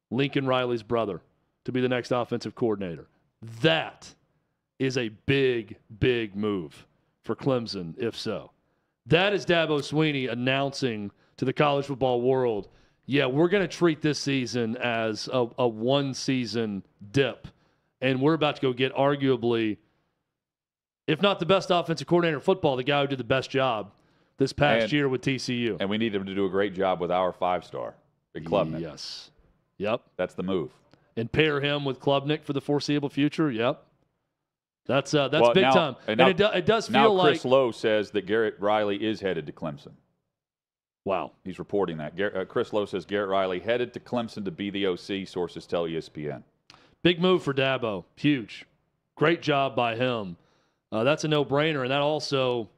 Lincoln Riley's brother, to be the next offensive coordinator. That is a big, big move for Clemson, if so. That is Dabo Swinney announcing to the college football world, yeah, we're going to treat this season as a one-season dip, and we're about to go get arguably, if not the best offensive coordinator in football, the guy who did the best job this past year with TCU. And we need him to do a great job with our 5-star, Big Klubnik. Yes. Yep. That's the move. And pair him with Klubnik for the foreseeable future. Yep. That's big time. And now, it does feel now like Chris Lowe says that Garrett Riley is headed to Clemson. Wow. He's reporting that. Chris Lowe says Garrett Riley headed to Clemson to be the OC, sources tell ESPN. Big move for Dabo. Huge. Great job by him. That's a no-brainer. And that also,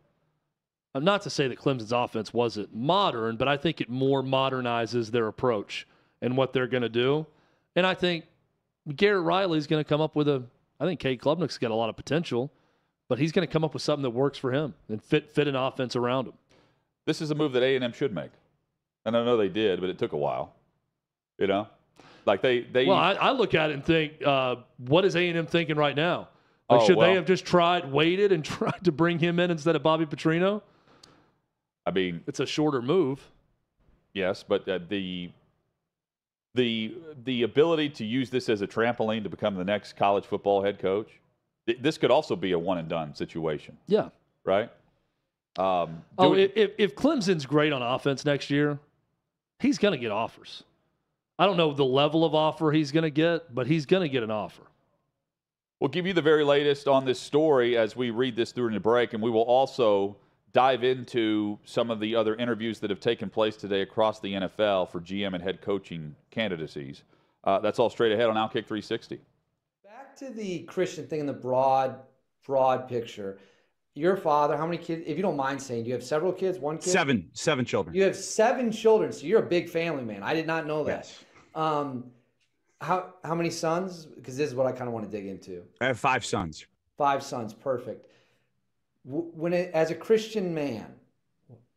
not to say that Clemson's offense wasn't modern, but I think it more modernizes their approach and what they're going to do. And I think Garrett Riley's going to come up with I think Cade Klubnik's got a lot of potential, but he's going to come up with something that works for him and fit an offense around him. This is a move that A&M should make. And I know they did, but it took a while. You know? Like they Well, I look at it and think, what is A&M thinking right now? Like, should they have just waited and tried to bring him in instead of Bobby Petrino? I mean, it's a shorter move. Yes, but the ability to use this as a trampoline to become the next college football head coach, this could also be a one-and-done situation. Yeah. Right? If Clemson's great on offense next year, he's going to get offers. I don't know the level of offer he's going to get, but he's going to get an offer. We'll give you the very latest on this story as we read this during the break, and we will also dive into some of the other interviews that have taken place today across the NFL for GM and head coaching candidacies. That's all straight ahead on OutKick 360. Back to the Christian thing in the broad picture. Your father, how many kids, if you don't mind saying, do you have several kids, one kid? Seven children. You have 7 children, so you're a big family man. I did not know that. Yes. How many sons? Because this is what I kind of want to dig into. I have 5 sons. 5 sons, perfect. As a Christian man,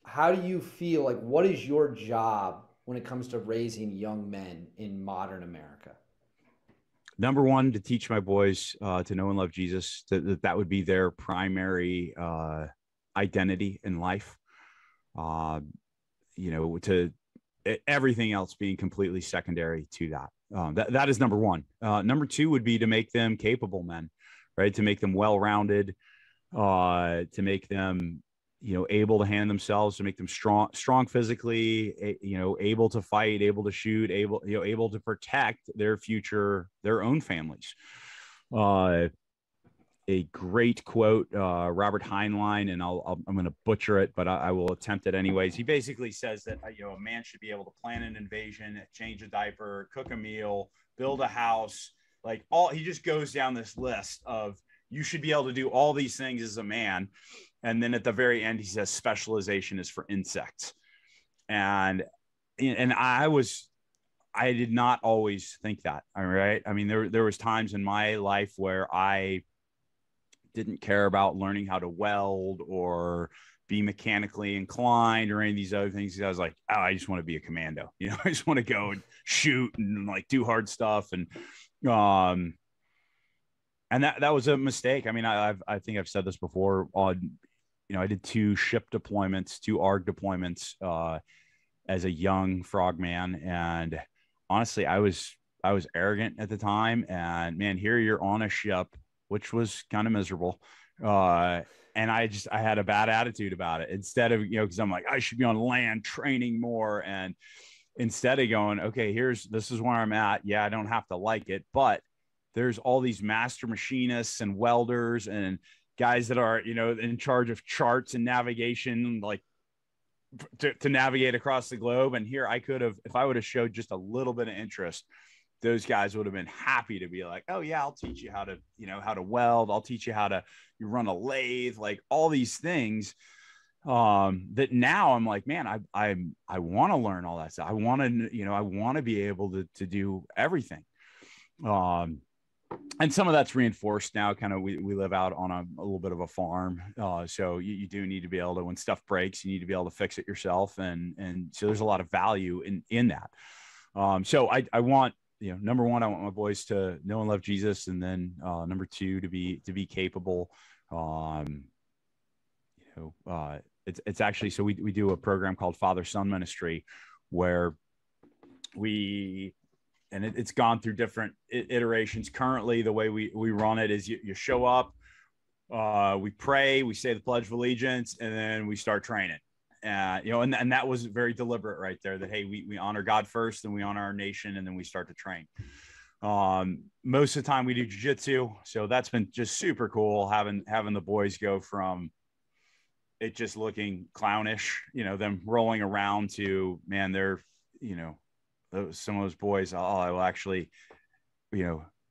how do you feel like, what is your job when it comes to raising young men in modern America? Number one, to teach my boys to know and love Jesus. That would be their primary identity in life. To everything else being completely secondary to that. That is number one. Number 2 would be to make them capable men, right? To make them well-rounded, to make them, able to handle themselves, to make them strong physically, able to fight, able to shoot, able to protect their future, their own families. A great quote, Robert Heinlein, and I'm going to butcher it, but I will attempt it anyways. He basically says that, a man should be able to plan an invasion, change a diaper, cook a meal, build a house, he just goes down this list of, you should be able to do all these things as a man. And then at the very end, he says specialization is for insects. And I did not always think that. All right. I mean, there was times in my life where I didn't care about learning how to weld or be mechanically inclined or any of these other things. I was like, oh, I just want to be a commando. I just want to go and shoot and do hard stuff. And that was a mistake. I mean, I think I've said this before on, I did 2 ship deployments, 2 ARG deployments as a young frogman. And honestly, I was arrogant at the time, and man, here you're on a ship, which was kind of miserable. And I had a bad attitude about it, instead of, because I'm like, I should be on land training more. And instead of going, okay, this is where I'm at. Yeah, I don't have to like it, but there's all these master machinists and welders and guys that are, in charge of charts and navigation, like to navigate across the globe. And here I could have, if I would have showed just a little bit of interest, those guys would have been happy to be like, oh yeah, I'll teach you how to weld. I'll teach you how to run a lathe, like all these things. That now I'm like, man, I want to learn all that stuff. I want to be able to do everything. And some of that's reinforced now. Kind of, we live out on a little bit of a farm. So you do need to be able to, when stuff breaks, you need to be able to fix it yourself. And so there's a lot of value in that. So I want, number one, I want my boys to know and love Jesus. And then, number two, to be capable. It's actually, so we do a program called Father-Son Ministry, where it's gone through different iterations. Currently, the way we run it is you show up, we pray, we say the Pledge of Allegiance, and then we start training. And that was very deliberate right there, that, hey, we honor God first, then we honor our nation, and then we start to train. Most of the time we do jiu-jitsu. So that's been just super cool, having the boys go from it just looking clownish, them rolling around, to, man, they're, some of those boys, I will actually,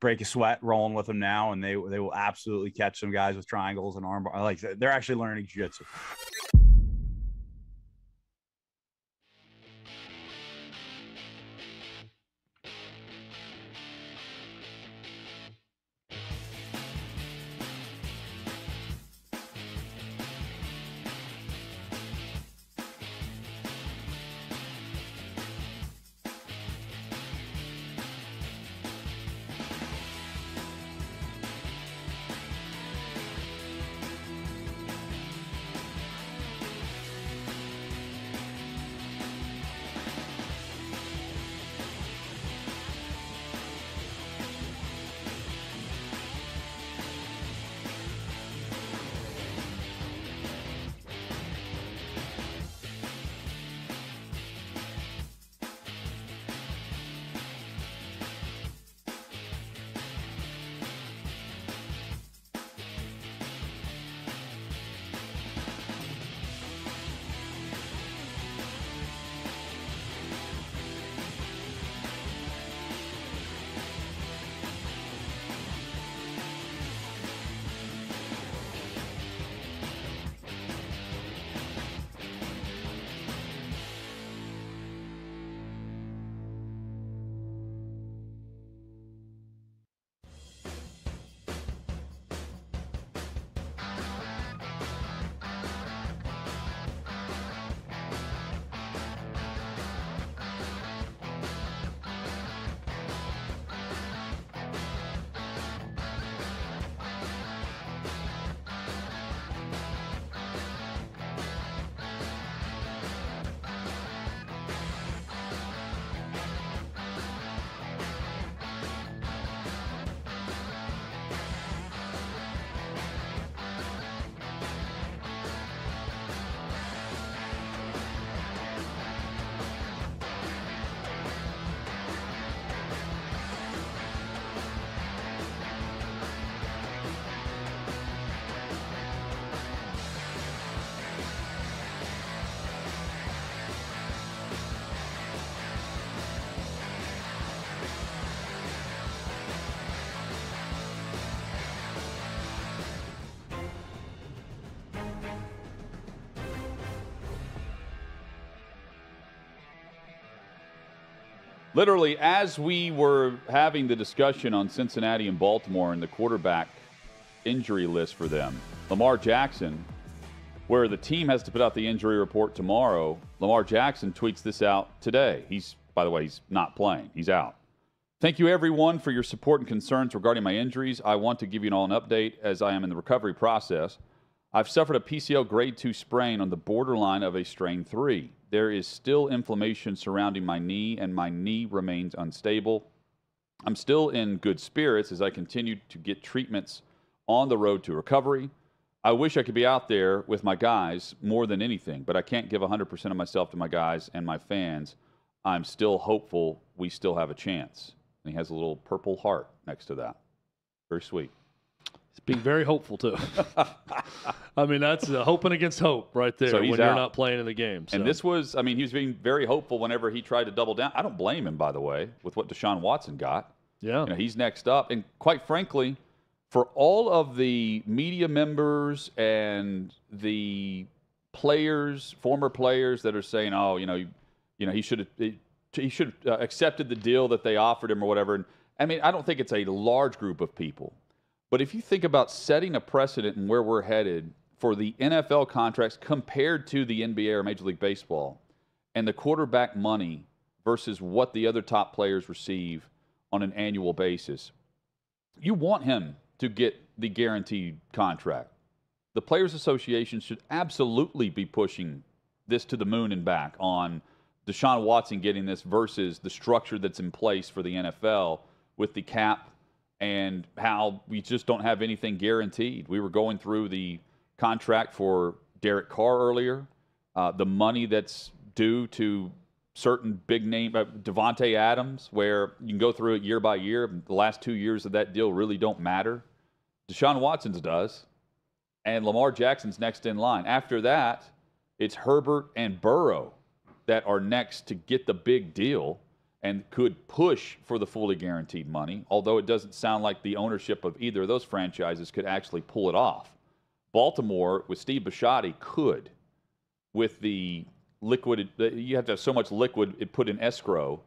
break a sweat rolling with them now. And they will absolutely catch some guys with triangles and arm bar. Like, they're actually learning jiu-jitsu. Literally, as we were having the discussion on Cincinnati and Baltimore and the quarterback injury list for them, Lamar Jackson, where the team has to put out the injury report tomorrow, Lamar Jackson tweets this out today. By the way, he's not playing. He's out. Thank you, everyone, for your support and concerns regarding my injuries. I want to give you all an update as I am in the recovery process. I've suffered a PCL grade 2 sprain on the borderline of a strain 3. There is still inflammation surrounding my knee, and my knee remains unstable. I'm still in good spirits as I continue to get treatments on the road to recovery. I wish I could be out there with my guys more than anything, but I can't give 100% of myself to my guys and my fans. I'm still hopeful we still have a chance. And he has a little purple heart next to that. Very sweet. He's being very hopeful, too. I mean, that's hoping against hope right there So when he's you're out. not playing in the game. So. And this was, I mean, he was being very hopeful whenever he tried to double down. I don't blame him, by the way, with what Deshaun Watson got. Yeah. You know, he's next up. And quite frankly, for all of the media members and the players, former players that are saying, oh, he should have accepted the deal that they offered him or whatever. And I mean, I don't think it's a large group of people. But if you think about setting a precedent and where we're headed for the NFL contracts compared to the NBA or Major League Baseball and the quarterback money versus what the other top players receive on an annual basis, you want him to get the guaranteed contract. The Players Association should absolutely be pushing this to the moon and back on Deshaun Watson getting this versus the structure that's in place for the NFL with the cap and how we just don't have anything guaranteed. We were going through the contract for Derek Carr earlier, the money that's due to certain big name, Devontae Adams, where you can go through it year by year. The last 2 years of that deal really don't matter. Deshaun Watson's does, and Lamar Jackson's next in line. After that, it's Herbert and Burrow that are next to get the big deal and could push for the fully guaranteed money, although it doesn't sound like the ownership of either of those franchises could actually pull it off. Baltimore, with Steve Bisciotti, could, with the liquid, you have to have so much liquid it put in escrow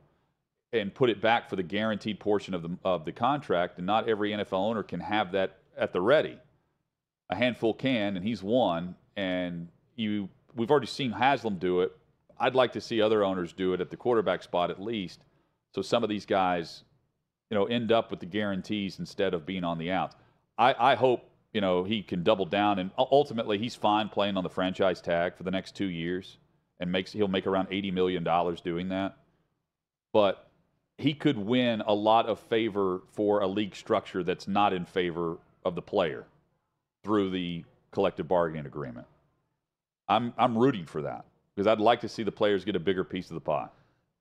and put it back for the guaranteed portion of the contract, and not every NFL owner can have that at the ready. A handful can, and he's one, and we've already seen Haslam do it. I'd like to see other owners do it at the quarterback spot at least, so some of these guys, end up with the guarantees instead of being on the outs. I hope, he can double down, and ultimately he's fine playing on the franchise tag for the next 2 years, and he'll make around $80 million doing that. But he could win a lot of favor for a league structure that's not in favor of the player through the collective bargaining agreement. I'm rooting for that because I'd like to see the players get a bigger piece of the pie.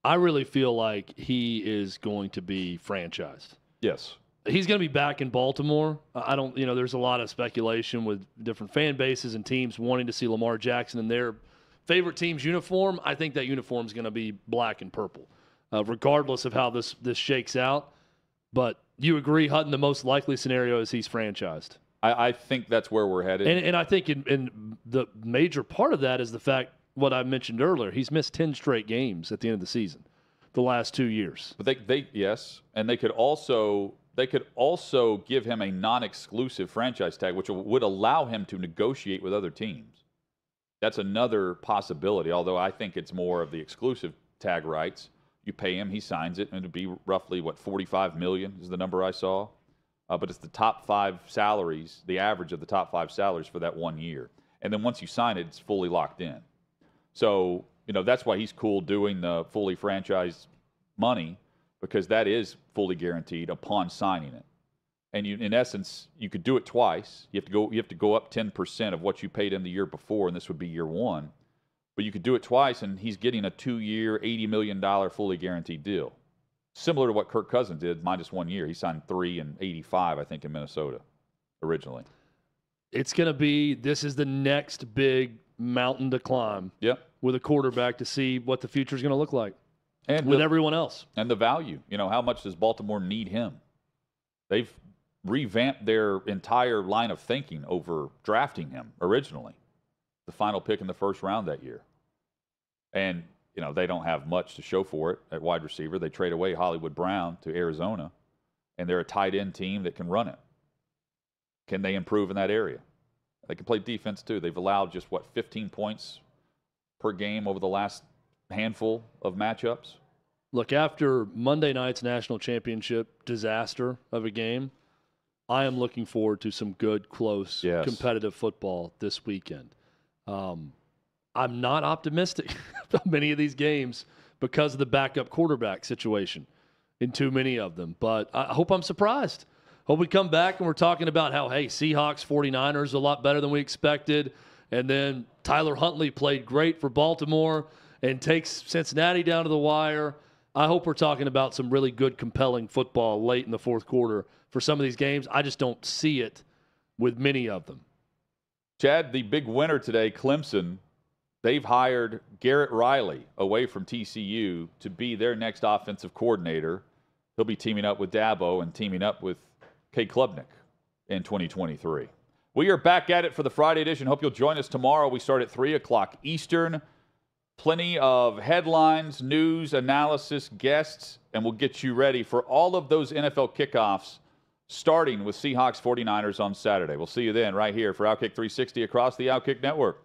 I really feel like he is going to be franchised. Yes. He's going to be back in Baltimore. I don't, there's a lot of speculation with different fan bases and teams wanting to see Lamar Jackson in their favorite team's uniform. I think that uniform is going to be black and purple, regardless of how this shakes out. But you agree, Hutton, the most likely scenario is he's franchised. I think that's where we're headed. And I think in the major part of that is the fact, what I mentioned earlier, he's missed 10 straight games at the end of the season, the last 2 years. But yes, and they could also give him a non-exclusive franchise tag, which would allow him to negotiate with other teams. That's another possibility, although I think it's more of the exclusive tag rights. You pay him, he signs it, and it'd be roughly, $45 million is the number I saw. But it's the top 5 salaries, the average of the top 5 salaries for that 1 year. And then once you sign it, it's fully locked in. So, that's why he's cool doing the fully franchised money, because that is fully guaranteed upon signing it. And in essence, you could do it twice. You have to go up 10% of what you paid him the year before, and this would be year one. But you could do it twice, and he's getting a 2-year, $80 million fully guaranteed deal. Similar to what Kirk Cousins did, minus 1 year. He signed 3 and 85, I think, in Minnesota originally. It's going to be, this is the next big mountain to climb. Yep. With a quarterback to see what the future is going to look like. And with everyone else. And the value. How much does Baltimore need him? They've revamped their entire line of thinking over drafting him originally. The final pick in the first round that year. And, they don't have much to show for it at wide receiver. They trade away Hollywood Brown to Arizona, and they're a tight end team that can run it. Can they improve in that area? They can play defense too. They've allowed just, 15 points per game over the last handful of matchups? Look, after Monday night's national championship disaster of a game, I am looking forward to some good, close, competitive football this weekend. I'm not optimistic about many of these games because of the backup quarterback situation. in too many of them. But I hope I'm surprised. Hope we come back and we're talking about how, hey, Seahawks, 49ers a lot better than we expected. And then Tyler Huntley played great for Baltimore and takes Cincinnati down to the wire. I hope we're talking about some really good, compelling football late in the fourth quarter for some of these games. I just don't see it with many of them. Chad, the big winner today, Clemson, they've hired Garrett Riley away from TCU to be their next offensive coordinator. He'll be teaming up with Dabo and teaming up with Kay Klubnik in 2023. We are back at it for the Friday edition. Hope you'll join us tomorrow. We start at 3 o'clock Eastern. Plenty of headlines, news, analysis, guests, and we'll get you ready for all of those NFL kickoffs, starting with Seahawks 49ers on Saturday. We'll see you then right here for OutKick 360 across the OutKick Network.